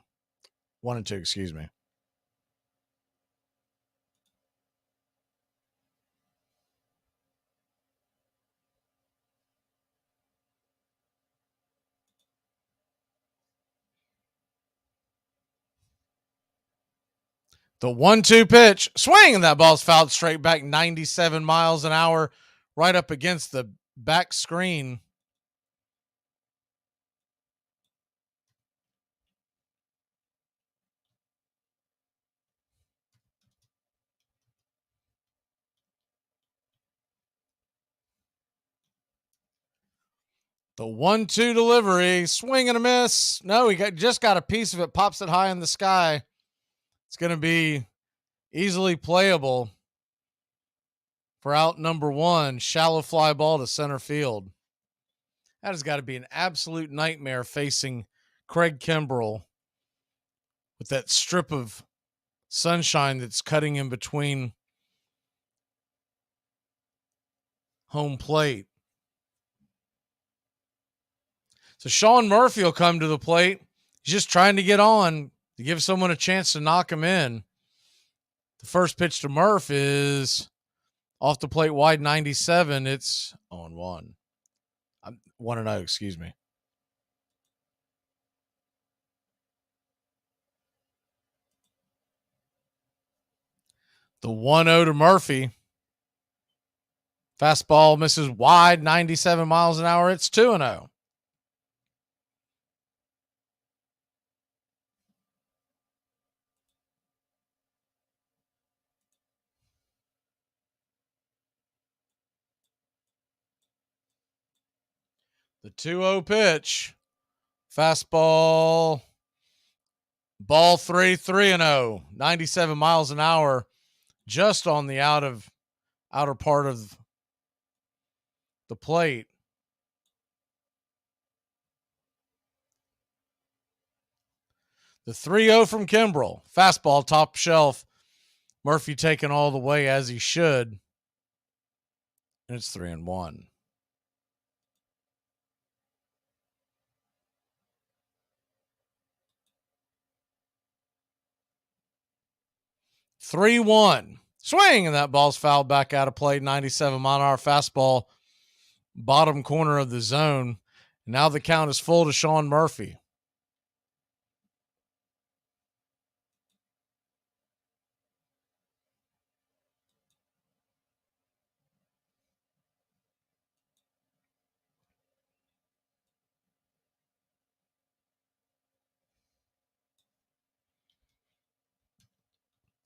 1-2, excuse me. The 1-2 pitch. Swing, and that ball's fouled straight back 97 miles an hour right up against the back screen. The 1-2 delivery, swing and a miss. No, he just got a piece of it, pops it high in the sky. It's going to be easily playable for out number 1. Shallow fly ball to center field. That has got to be an absolute nightmare facing Craig Kimbrell with that strip of sunshine that's cutting in between home plate. So Sean Murphy will come to the plate. He's just trying to get on to give someone a chance to knock him in. The first pitch to Murph is off the plate wide 97. It's 0-1. 1-0, excuse me. The 1-0 to Murphy. Fastball misses wide 97 miles an hour. It's 2-0. The 2-0 pitch. Fastball. Ball 3-0. 97 miles an hour. Just on the outer part of the plate. The 3-0 from Kimbrell. Fastball top shelf. Murphy taking all the way as he should. And it's 3-1. Swing, and that ball's fouled back out of play. 97 mile an hour fastball, bottom corner of the zone. Now the count is full to Sean Murphy.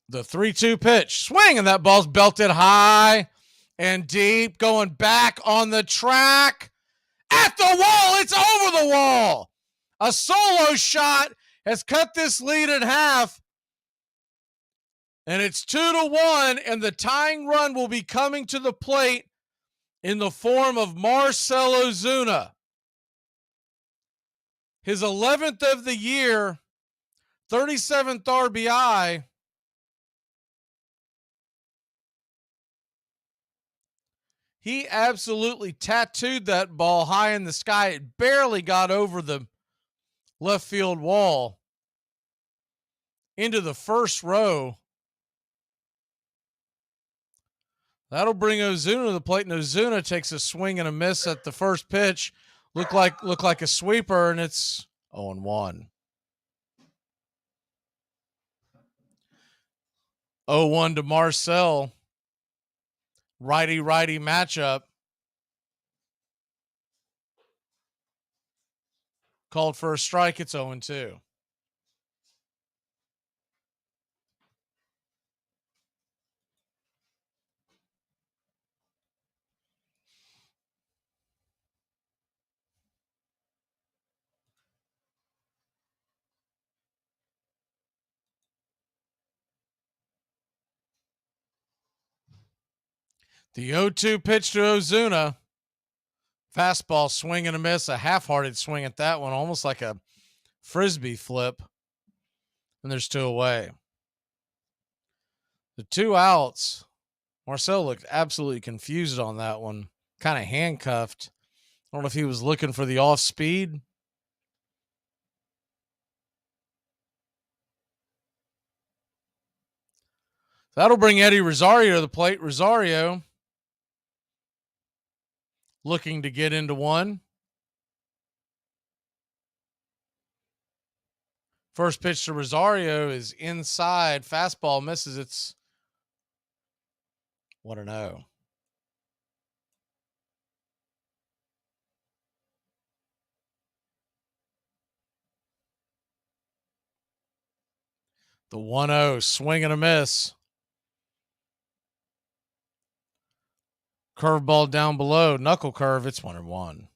The 3-2 pitch. Swing, and that ball's belted high and deep. Going back on the track. At the wall. It's over the wall. A solo shot has cut this lead in half. And it's 2-1, and the tying run will be coming to the plate in the form of Marcell Ozuna. His 11th of the year, 37th RBI. He absolutely tattooed that ball high in the sky. It barely got over the left field wall into the first row. That'll bring Ozuna to the plate, and Ozuna takes a swing and a miss at the first pitch. Look like a sweeper, and it's 0-1. 0-1 to Marcell. Righty-righty matchup. Called for a strike. It's 0-2. The 0-2 pitch to Ozuna. Fastball swing and a miss. A half-hearted swing at that one. Almost like a frisbee flip. And there's 2 away. The 2 outs Marcel looked absolutely confused on that one, kind of handcuffed. I don't know if he was looking for the off speed. That'll bring Eddie Rosario to the plate. Rosario looking to get into one. First pitch to Rosario is inside. Fastball misses. It's 1-0. The 1-0, swing and a miss. Curveball down below, knuckle curve. It's 1-1.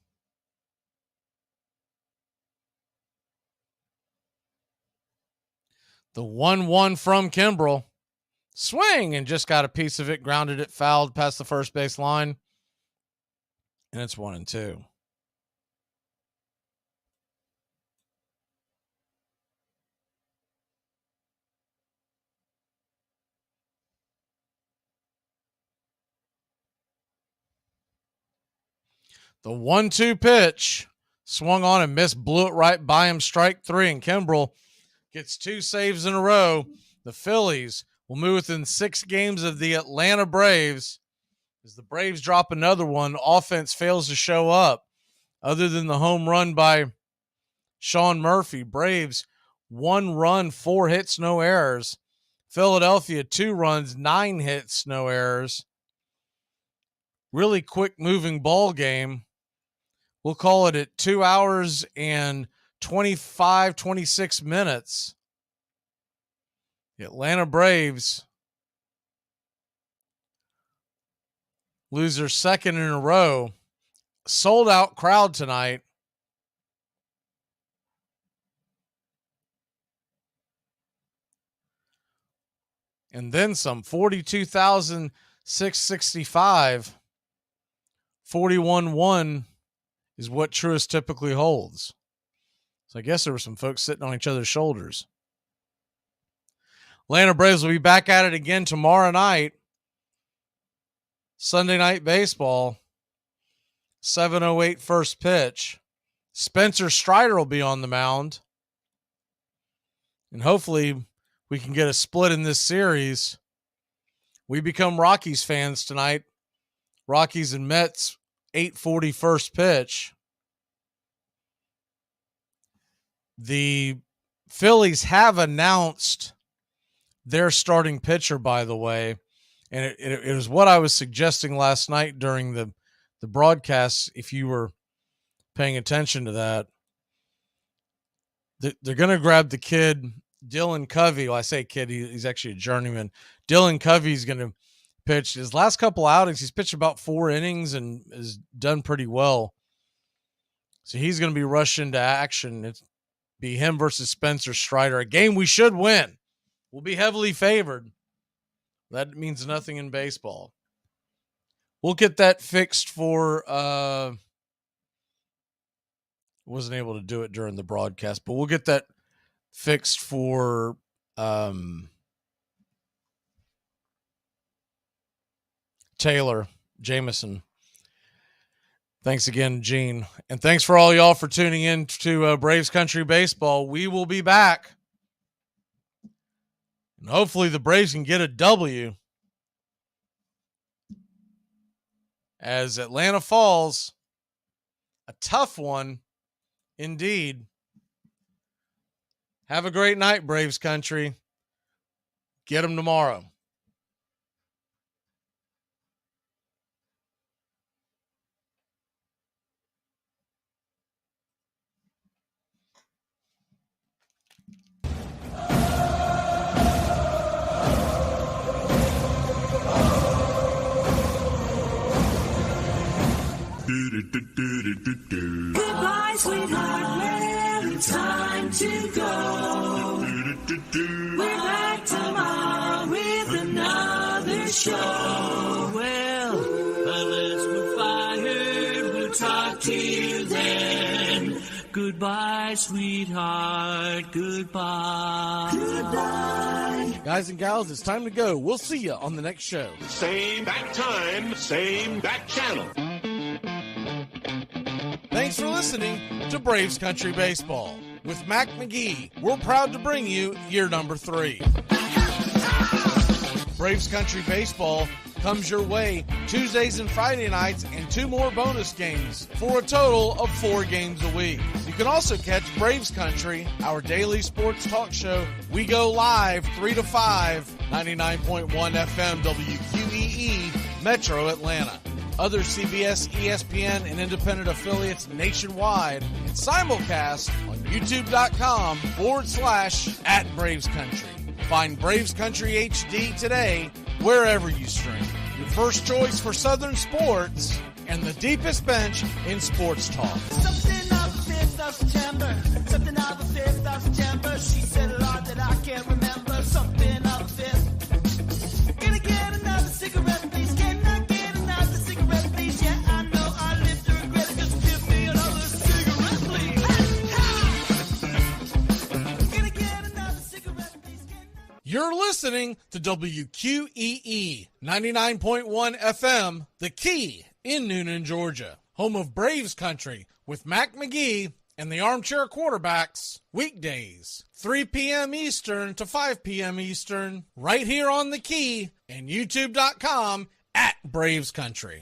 The 1-1 from Kimbrel. Swing and just got a piece of it, grounded it, fouled past the first base line. And it's 1-2. The 1-2 pitch swung on and missed, blew it right by him. Strike three, and Kimbrel gets 2 saves in a row. The Phillies will move within 6 games of the Atlanta Braves as the Braves drop another one. Offense fails to show up. Other than the home run by Sean Murphy, Braves 1 run, 4 hits, no errors. Philadelphia 2 runs, 9 hits, no errors. Really quick moving ball game. We'll call it at 2 hours and 26 minutes. The Atlanta Braves lose their second in a row. Sold out crowd tonight. And then some, 42,665. 41-1 is what Truist typically holds. So I guess there were some folks sitting on each other's shoulders. Atlanta Braves will be back at it again tomorrow night. Sunday Night Baseball. 7:08 first pitch. Spencer Strider will be on the mound. And hopefully we can get a split in this series. We become Rockies fans tonight. Rockies and Mets, 8:40 first pitch. The Phillies have announced their starting pitcher, by the way. And it was what I was suggesting last night during the broadcast, if you were paying attention to that. They're going to grab the kid, Dylan Covey. Well, I say kid, he's actually a journeyman. Dylan Covey's going to pitch. His last couple outings, he's pitched about 4 innings and has done pretty well. So he's going to be rushed into action. It's be him versus Spencer Strider, a game we should win. We'll be heavily favored. That means nothing in baseball. We'll get that fixed for wasn't able to do it during the broadcast, but we'll get that fixed for Taylor Jameson. Thanks again, Gene. And thanks for all y'all for tuning in to Braves Country Baseball. We will be back. And hopefully the Braves can get a W as Atlanta falls. A tough one indeed. Have a great night, Braves Country. Get them tomorrow. Goodbye, sweetheart, well, it's time to go. We're back tomorrow with another show. Well, unless we're fired, we'll talk to you then. Goodbye, sweetheart, goodbye. Goodbye. Guys and gals, it's time to go. We'll see you on the next show. Same bat time, same bat channel. Thanks for listening to Braves Country Baseball. With Mac Magee, we're proud to bring you year number 3. Braves Country Baseball comes your way Tuesdays and Friday nights and 2 more bonus games for a total of 4 games a week. You can also catch Braves Country, our daily sports talk show. We go live 3 to 5, 99.1 FM WQEE, Metro Atlanta. Other CBS, ESPN, and independent affiliates nationwide, and simulcast on youtube.com/@BravesCountry. Find Braves Country HD today wherever you stream. Your first choice for Southern sports and the deepest bench in sports talk. Something of the 5th of September. Something of the 5th of September. She said a lot that I can't remember. Something of the 5th. Gonna get another cigarette, please. Can I get another cigarette, please? Yeah, I know I live to regret it. Just give me another cigarette, please. Gonna get another cigarette, please. You're listening to WQEE 99.1 FM, The Key in Noonan, Georgia, home of Braves Country with Mac Magee and the Armchair Quarterbacks, weekdays, 3 p.m. Eastern to 5 p.m. Eastern, right here on The Key and youtube.com/Braves Country.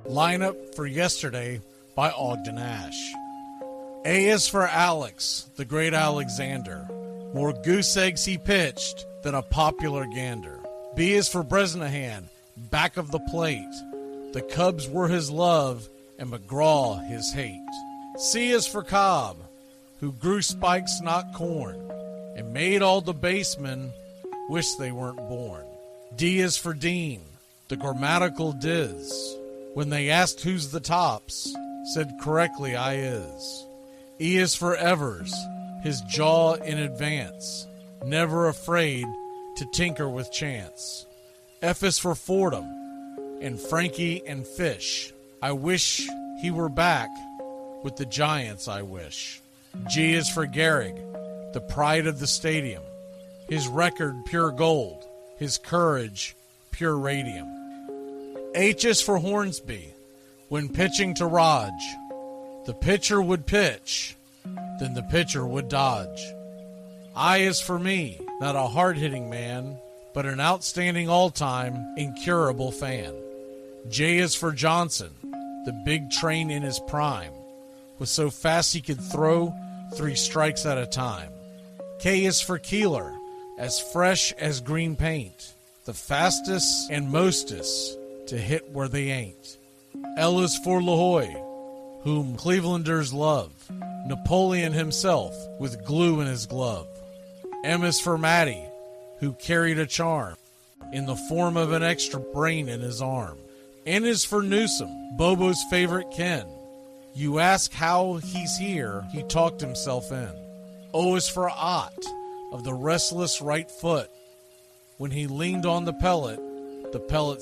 Lineup for yesterday by Ogden Ash. A is for Alex, the great Alexander. More goose eggs he pitched than a popular gander. B is for Bresnahan, back of the plate. The Cubs were his love and McGraw his hate. C is for Cobb, who grew spikes not corn and made all the basemen wish they weren't born. D is for Dean, the grammatical diz. When they asked who's the tops, said correctly I is. E is for Evers, his jaw in advance, never afraid to tinker with chance. F is for Fordham, and Frankie and Fish. I wish he were back with the Giants, I wish. G is for Gehrig, the pride of the stadium, his record pure gold, his courage pure radium. H is for Hornsby. When pitching to Raj, the pitcher would pitch, then the pitcher would dodge. I is for me, not a hard-hitting man, but an outstanding all-time, incurable fan. J is for Johnson, the big train in his prime, was so fast he could throw 3 strikes at a time. K is for Keeler, as fresh as green paint, the fastest and mostest to hit where they ain't. L is for LaHoy, whom Clevelanders love, Napoleon himself with glue in his glove. M is for Matty, who carried a charm in the form of an extra brain in his arm. N is for Newsom, Bobo's favorite Ken. You ask how he's here, he talked himself in. O is for Ott, of the restless right foot. When he leaned on the pellet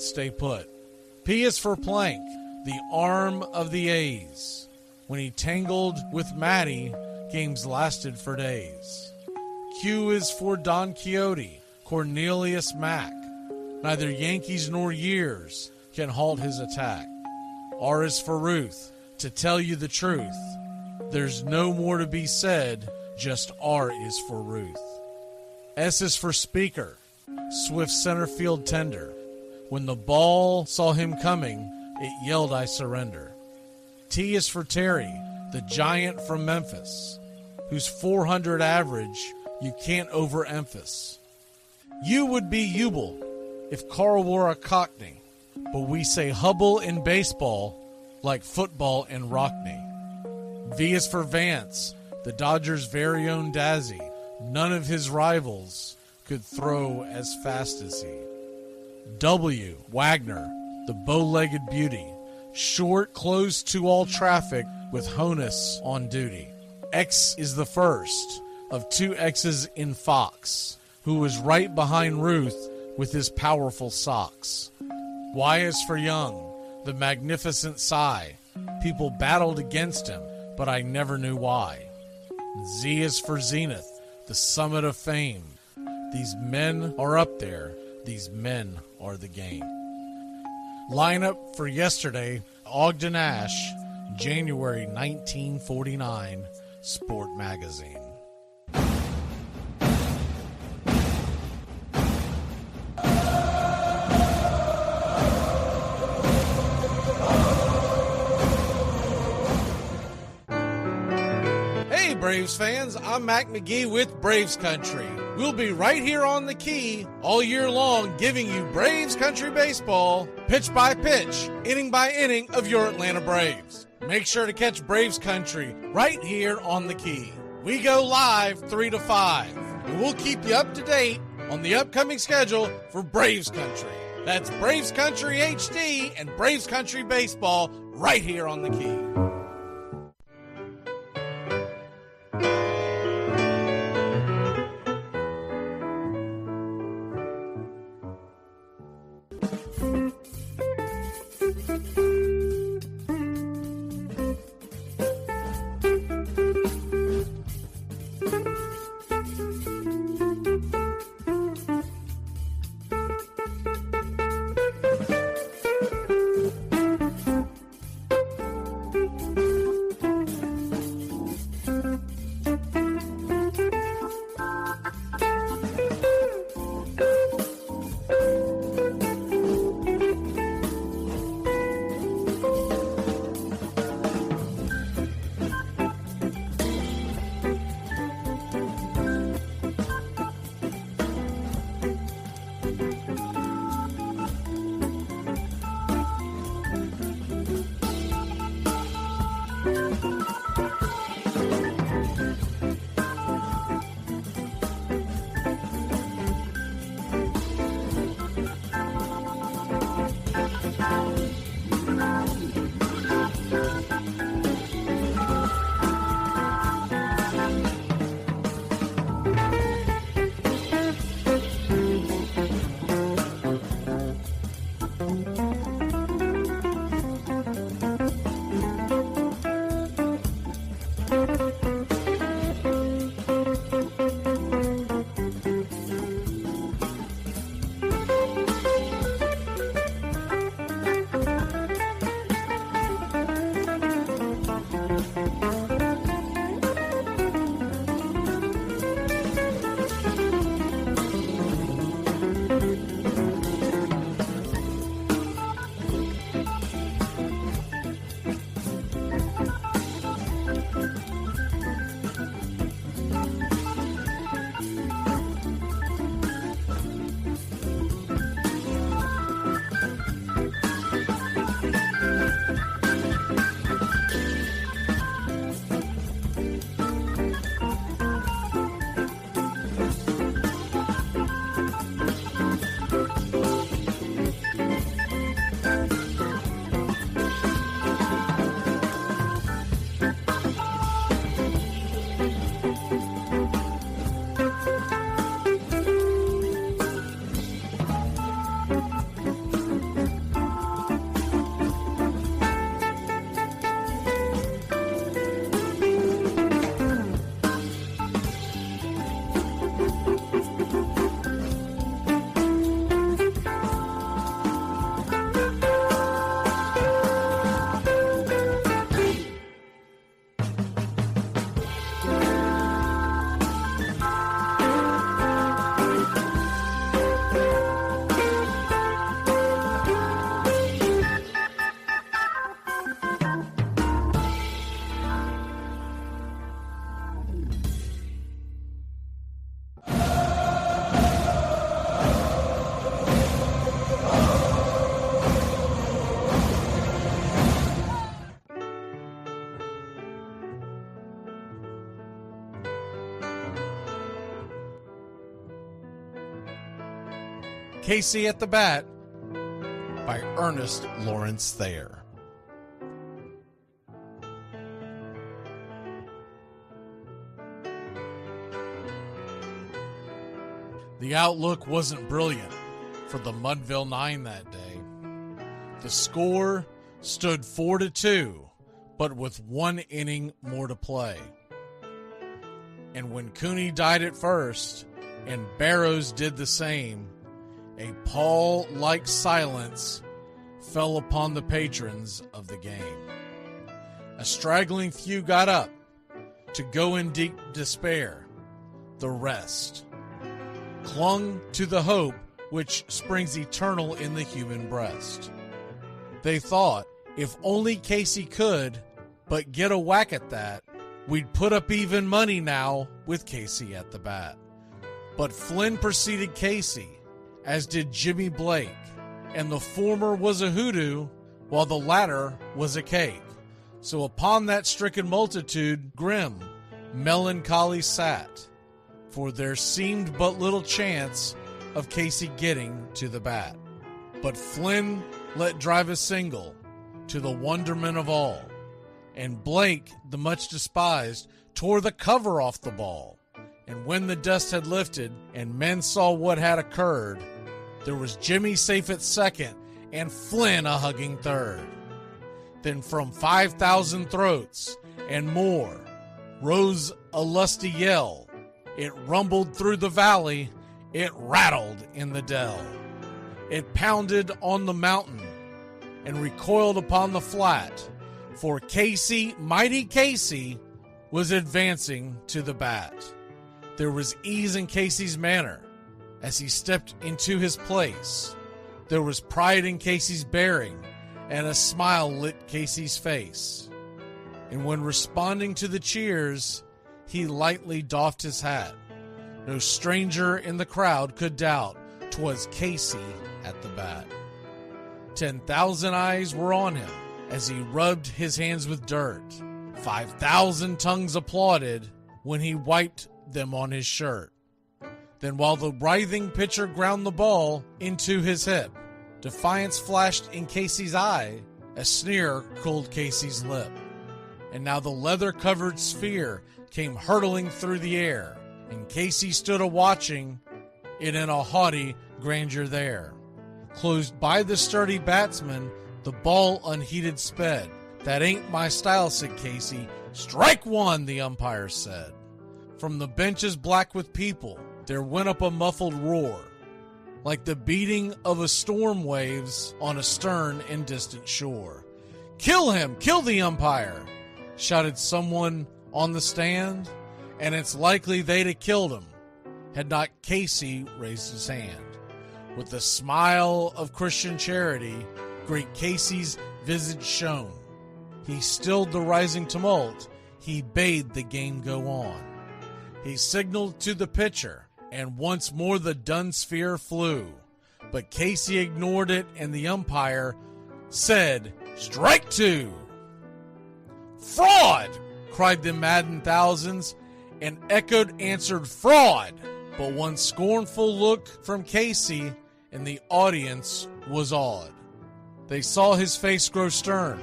stay put. P is for Plank, the arm of the A's. When he tangled with Matty, games lasted for days. Q is for Don Quixote, Cornelius Mack. Neither Yankees nor years can halt his attack. R is for Ruth, to tell you the truth. There's no more to be said, just R is for Ruth. S is for Speaker, swift center field tender. When the ball saw him coming, it yelled, I surrender. T is for Terry, the giant from Memphis, whose 400 average you can't overemphasize. U would be Ubel if Carl wore a Cockney, but we say Hubble in baseball like football in Rockney. V is for Vance, the Dodgers' very own Dazzy. None of his rivals could throw as fast as he. W, Wagner, the bow-legged beauty, short, close to all traffic with Honus on duty. X is the first of two X's in Fox, who was right behind Ruth with his powerful socks. Y is for Young, the magnificent sigh. People battled against him, but I never knew why. Z is for Zenith, the summit of fame. These men are up there. These men are the game. Lineup for yesterday, Ogden Nash, January 1949, Sport Magazine. Hey Braves fans, I'm Mac Magee with Braves Country. We'll be right here on the key all year long giving you Braves Country baseball, pitch by pitch, inning by inning of your Atlanta Braves. Make sure to catch Braves Country right here on the key. We go live 3 to 5, and we'll keep you up to date on the upcoming schedule for Braves Country. That's Braves Country HD and Braves Country baseball right here on the key. Casey at the Bat by Ernest Lawrence Thayer. The outlook wasn't brilliant for the Mudville Nine that day. The score stood 4-2, but with 1 inning more to play. And when Cooney died at first, and Barrows did the same, a pall-like silence fell upon the patrons of the game. A straggling few got up to go in deep despair. The rest clung to the hope which springs eternal in the human breast. They thought, if only Casey could but get a whack at that, we'd put up even money now with Casey at the bat. But Flynn preceded Casey, as did Jimmy Blake, and the former was a hoodoo, while the latter was a cake. So upon that stricken multitude grim, melancholy sat, for there seemed but little chance of Casey getting to the bat. But Flynn let drive a single, to the wonderment of all, and Blake, the much despised, tore the cover off the ball. And when the dust had lifted, and men saw what had occurred, there was Jimmy safe at second, and Flynn a hugging third. Then from 5,000 throats and more rose a lusty yell. It rumbled through the valley, it rattled in the dell. It pounded on the mountain and recoiled upon the flat, for Casey, mighty Casey, was advancing to the bat. There was ease in Casey's manner as he stepped into his place. There was pride in Casey's bearing, and a smile lit Casey's face. And when responding to the cheers, he lightly doffed his hat. No stranger in the crowd could doubt 'twas Casey at the bat. 10,000 eyes were on him as he rubbed his hands with dirt. 5,000 tongues applauded when he wiped them on his shirt. Then while the writhing pitcher ground the ball into his hip, defiance flashed in Casey's eye, a sneer cooled Casey's lip. And now the leather-covered sphere came hurtling through the air, and Casey stood a-watching it in a haughty grandeur there. Closed by the sturdy batsman, the ball unheeded sped. "That ain't my style," said Casey. "Strike one," the umpire said. From the benches black with people, there went up a muffled roar, like the beating of a storm waves on a stern and distant shore. "Kill him! Kill the umpire!" shouted someone on the stand, and it's likely they'd have killed him had not Casey raised his hand. With a smile of Christian charity, great Casey's visage shone. He stilled the rising tumult, he bade the game go on. He signaled to the pitcher, and once more the dun sphere flew. But Casey ignored it, and the umpire said, "Strike two!" "Fraud!" cried the maddened thousands, and echoed answered, "Fraud!" But one scornful look from Casey, and the audience was awed. They saw his face grow stern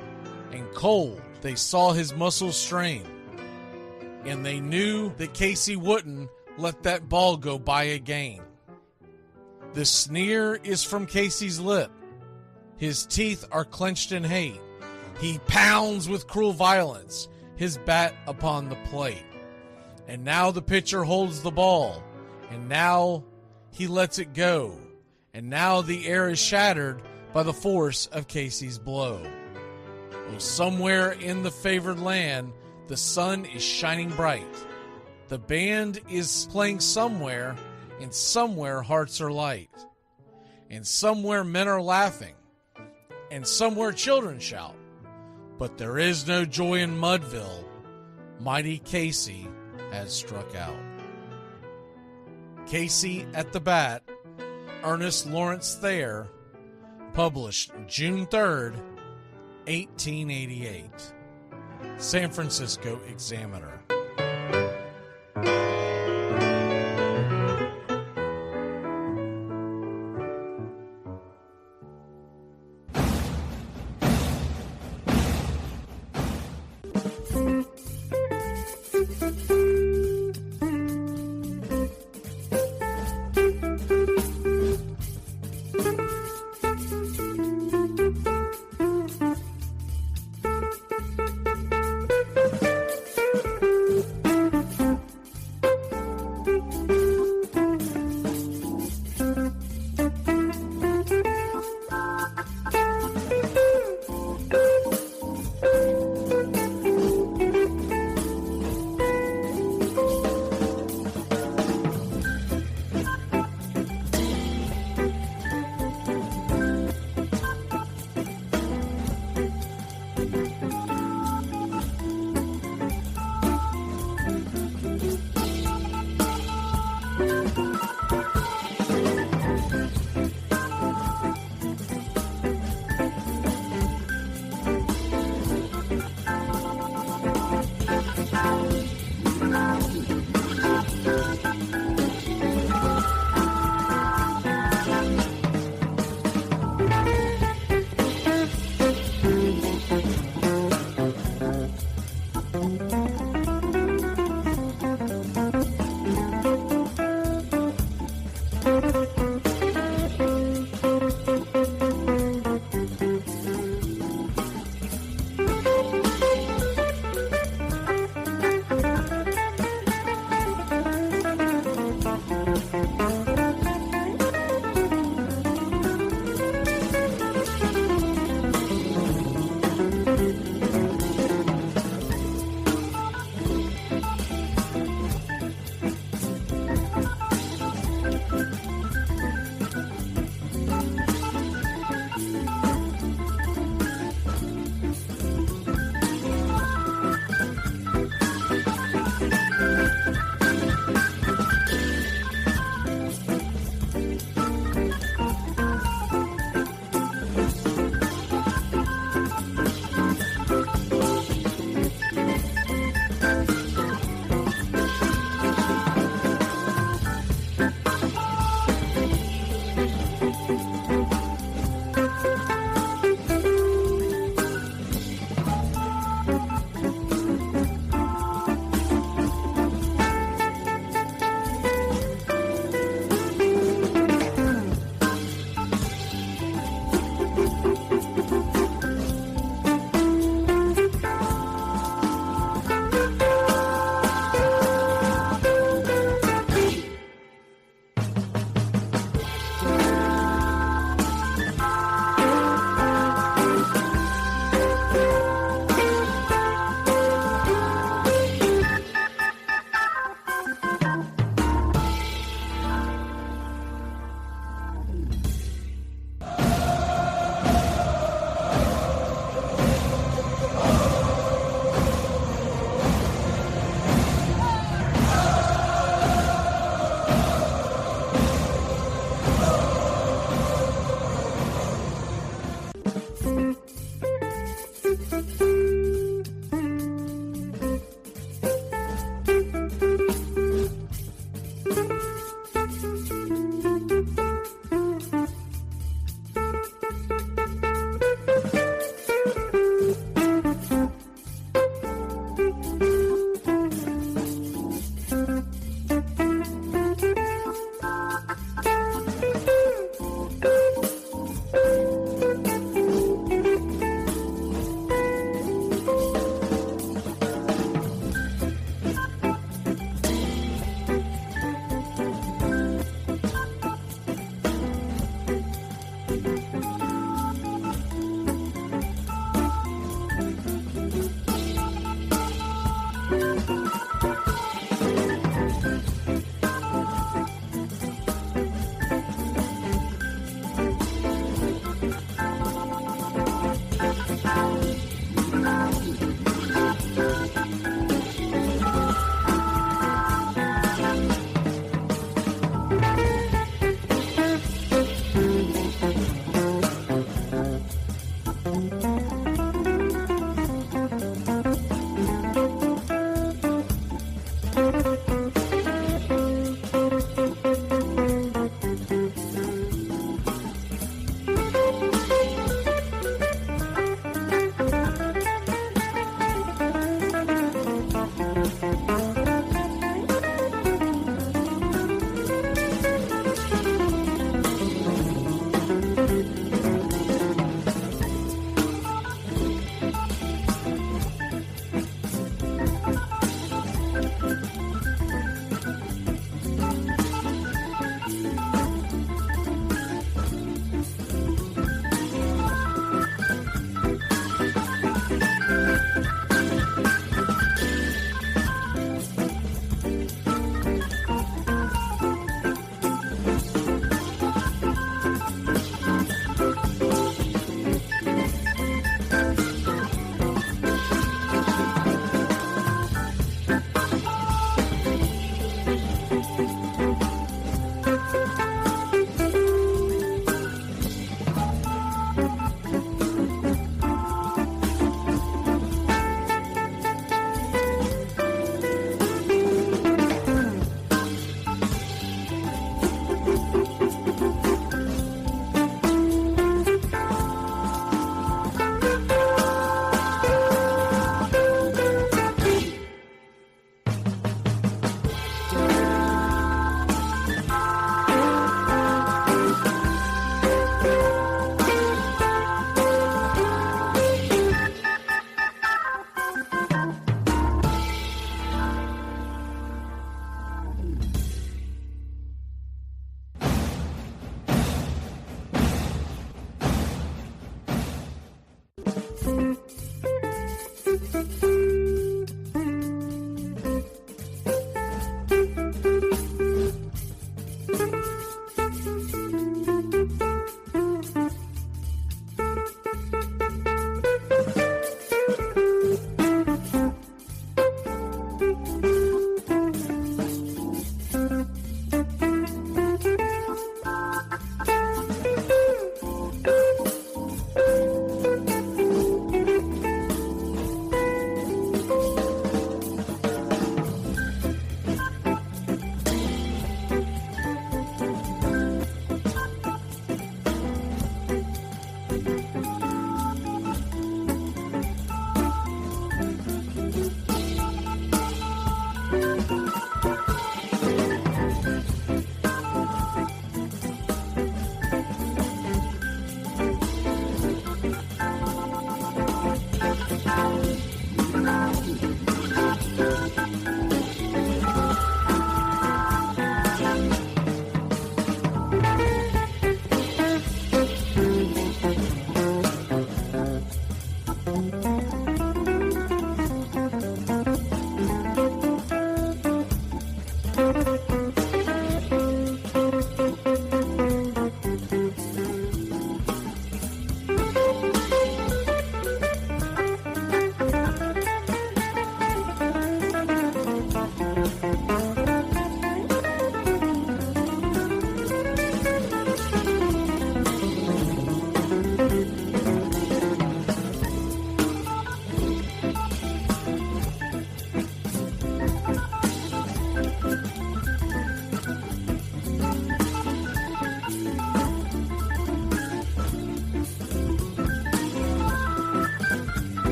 and cold. They saw his muscles strain, and they knew that Casey wouldn't let that ball go by again. The sneer is from Casey's lip. His teeth are clenched in hate. He pounds with cruel violence his bat upon the plate. And now the pitcher holds the ball, and now he lets it go, and now the air is shattered by the force of Casey's blow. Oh, somewhere in the favored land, the sun is shining bright. The band is playing somewhere, and somewhere hearts are light. And somewhere men are laughing, and somewhere children shout. But there is no joy in Mudville. Mighty Casey has struck out. Casey at the Bat, Ernest Lawrence Thayer, published June 3rd, 1888. San Francisco Examiner.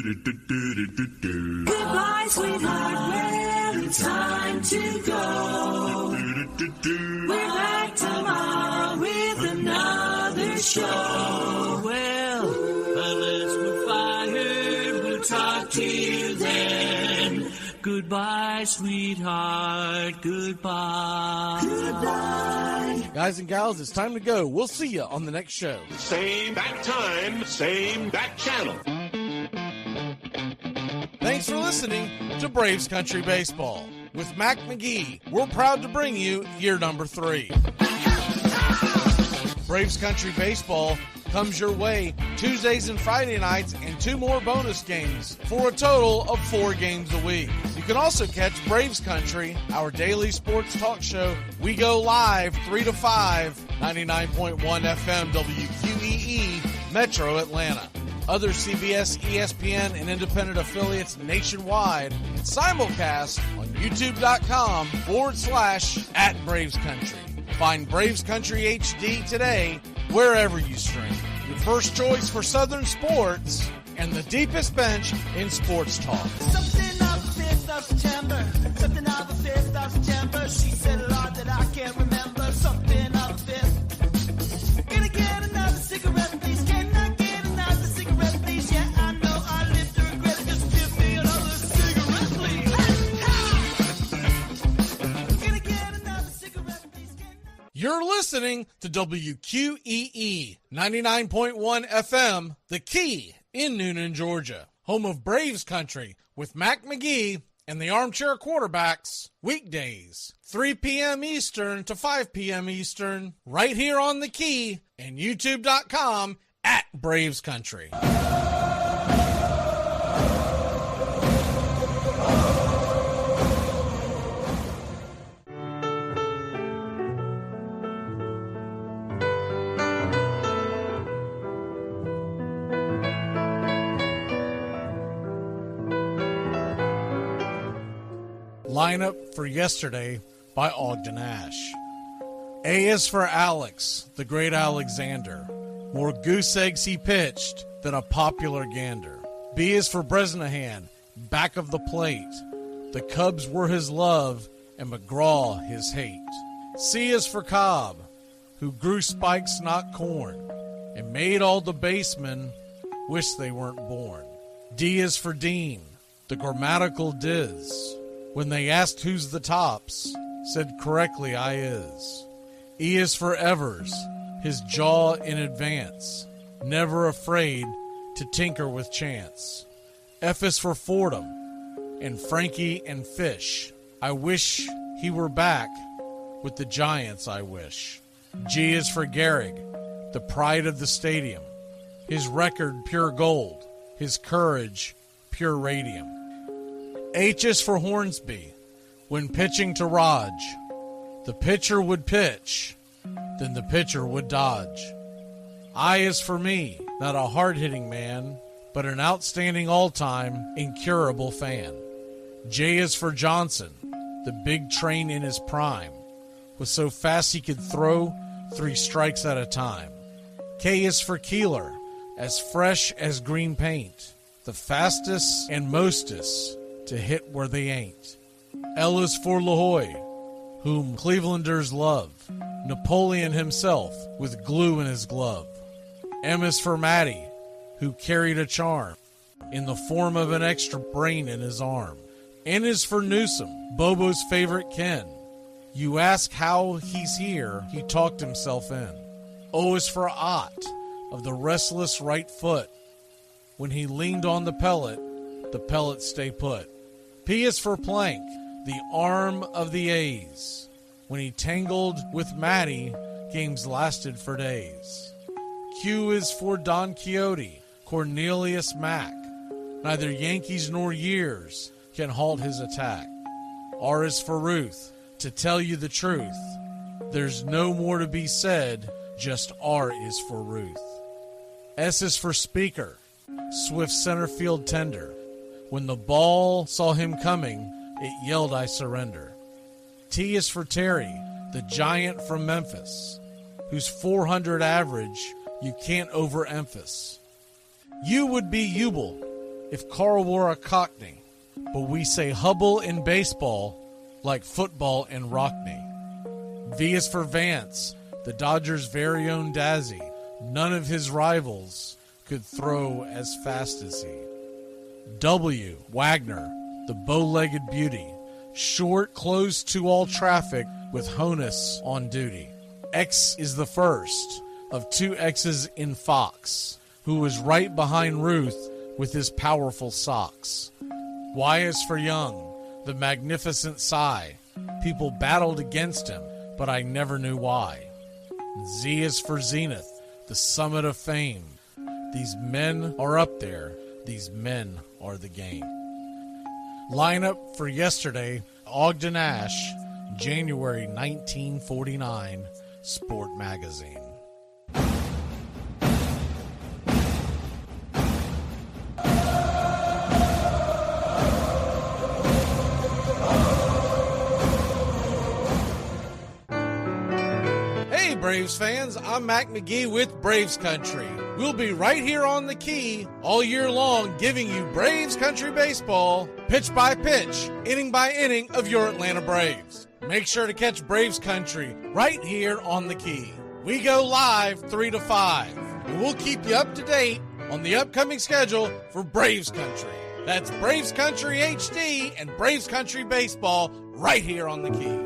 Goodbye, sweetheart, well, it's time to go. We're back tomorrow with another show. Well, unless we're fired, we'll talk to you then. Goodbye, sweetheart, goodbye. Goodbye. Guys and gals, it's time to go. We'll see you on the next show. Same bat time, same bat channel. Thanks for listening to Braves Country Baseball. With Mac Magee, we're proud to bring you year number 3. Braves Country Baseball comes your way Tuesdays and Friday nights and 2 more bonus games for a total of 4 games a week. You can also catch Braves Country, our daily sports talk show. We go live 3 to 5, 99.1 FM WQEE, Metro Atlanta. Other CBS, ESPN, and independent affiliates nationwide simulcast on youtube.com/@BravesCountry. Find Braves Country HD today wherever you stream. Your first choice for Southern sports and the deepest bench in sports talk. Something of the 5th of September. Something of the 5th of September. She said a lot that I can't remember. Something of the 5th. Gonna get another cigarette, please. Can I get another cigarette, please? Yeah, I know I live to regret it. Just give me another cigarette, please. Gonna get another cigarette, please. You're listening to WQEE 99.1 FM, The Key in Noonan, Georgia, home of Braves Country with Mac Magee and the Armchair Quarterbacks, weekdays, 3 p.m. Eastern to 5 p.m. Eastern, right here on The Key and youtube.com/Braves Country. Lineup for yesterday by Ogden Ash. A is for Alex, the great Alexander. More goose eggs he pitched than a popular gander. B is for Bresnahan, back of the plate. The Cubs were his love and McGraw his hate. C is for Cobb, who grew spikes not corn and made all the basemen wish they weren't born. D is for Dean, the grammatical diz. When they asked who's the tops, said correctly I is. E is for Evers, his jaw in advance, never afraid to tinker with chance. F is for Fordham, and Frankie and Fish. I wish he were back with the Giants, I wish. G is for Gehrig, the pride of the stadium, his record pure gold, his courage pure radium. H is for Hornsby. When pitching to Raj, the pitcher would pitch, then the pitcher would dodge. I is for me, not a hard-hitting man, but an outstanding all-time, incurable fan. J is for Johnson, the big train in his prime, was so fast he could throw 3 strikes at a time. K is for Keeler, as fresh as green paint, the fastest and mostest to hit where they ain't. L is for LaHoy, whom Clevelanders love, Napoleon himself with glue in his glove. M is for Matty, who carried a charm in the form of an extra brain in his arm. N is for Newsom, Bobo's favorite Ken. You ask how he's here, he talked himself in. O is for Ott, of the restless right foot. When he leaned on the pellet stay put. P is for Plank, the arm of the A's. When he tangled with Matty, games lasted for days. Q is for Don Quixote, Cornelius Mack. Neither Yankees nor years can halt his attack. R is for Ruth, to tell you the truth. There's no more to be said, just R is for Ruth. S is for Speaker, swift center field tender. When the ball saw him coming, it yelled, I surrender. T is for Terry, the giant from Memphis, whose 400 average you can't overemphasize. U would be Ubel, if Carl were a Cockney, but we say Hubble in baseball like football in Rockney. V is for Vance, the Dodgers' very own Dazzy. None of his rivals could throw as fast as he. W, Wagner, the bow-legged beauty. Short, closed to all traffic with Honus on duty. X is the first of two X's in Fox, who was right behind Ruth with his powerful socks. Y is for Young, the magnificent sigh. People battled against him, but I never knew why. Z is for Zenith, the summit of fame. These men are up there. These men are the game. Lineup for yesterday, Ogden Nash, January 1949, Sport Magazine. Hey Braves fans, I'm Mac Magee with Braves Country. We'll be right here on the key all year long giving you Braves Country baseball, pitch by pitch, inning by inning of your Atlanta Braves. Make sure to catch Braves Country right here on the key. We go live 3 to 5, and we'll keep you up to date on the upcoming schedule for Braves Country. That's Braves Country HD and Braves Country baseball right here on the key.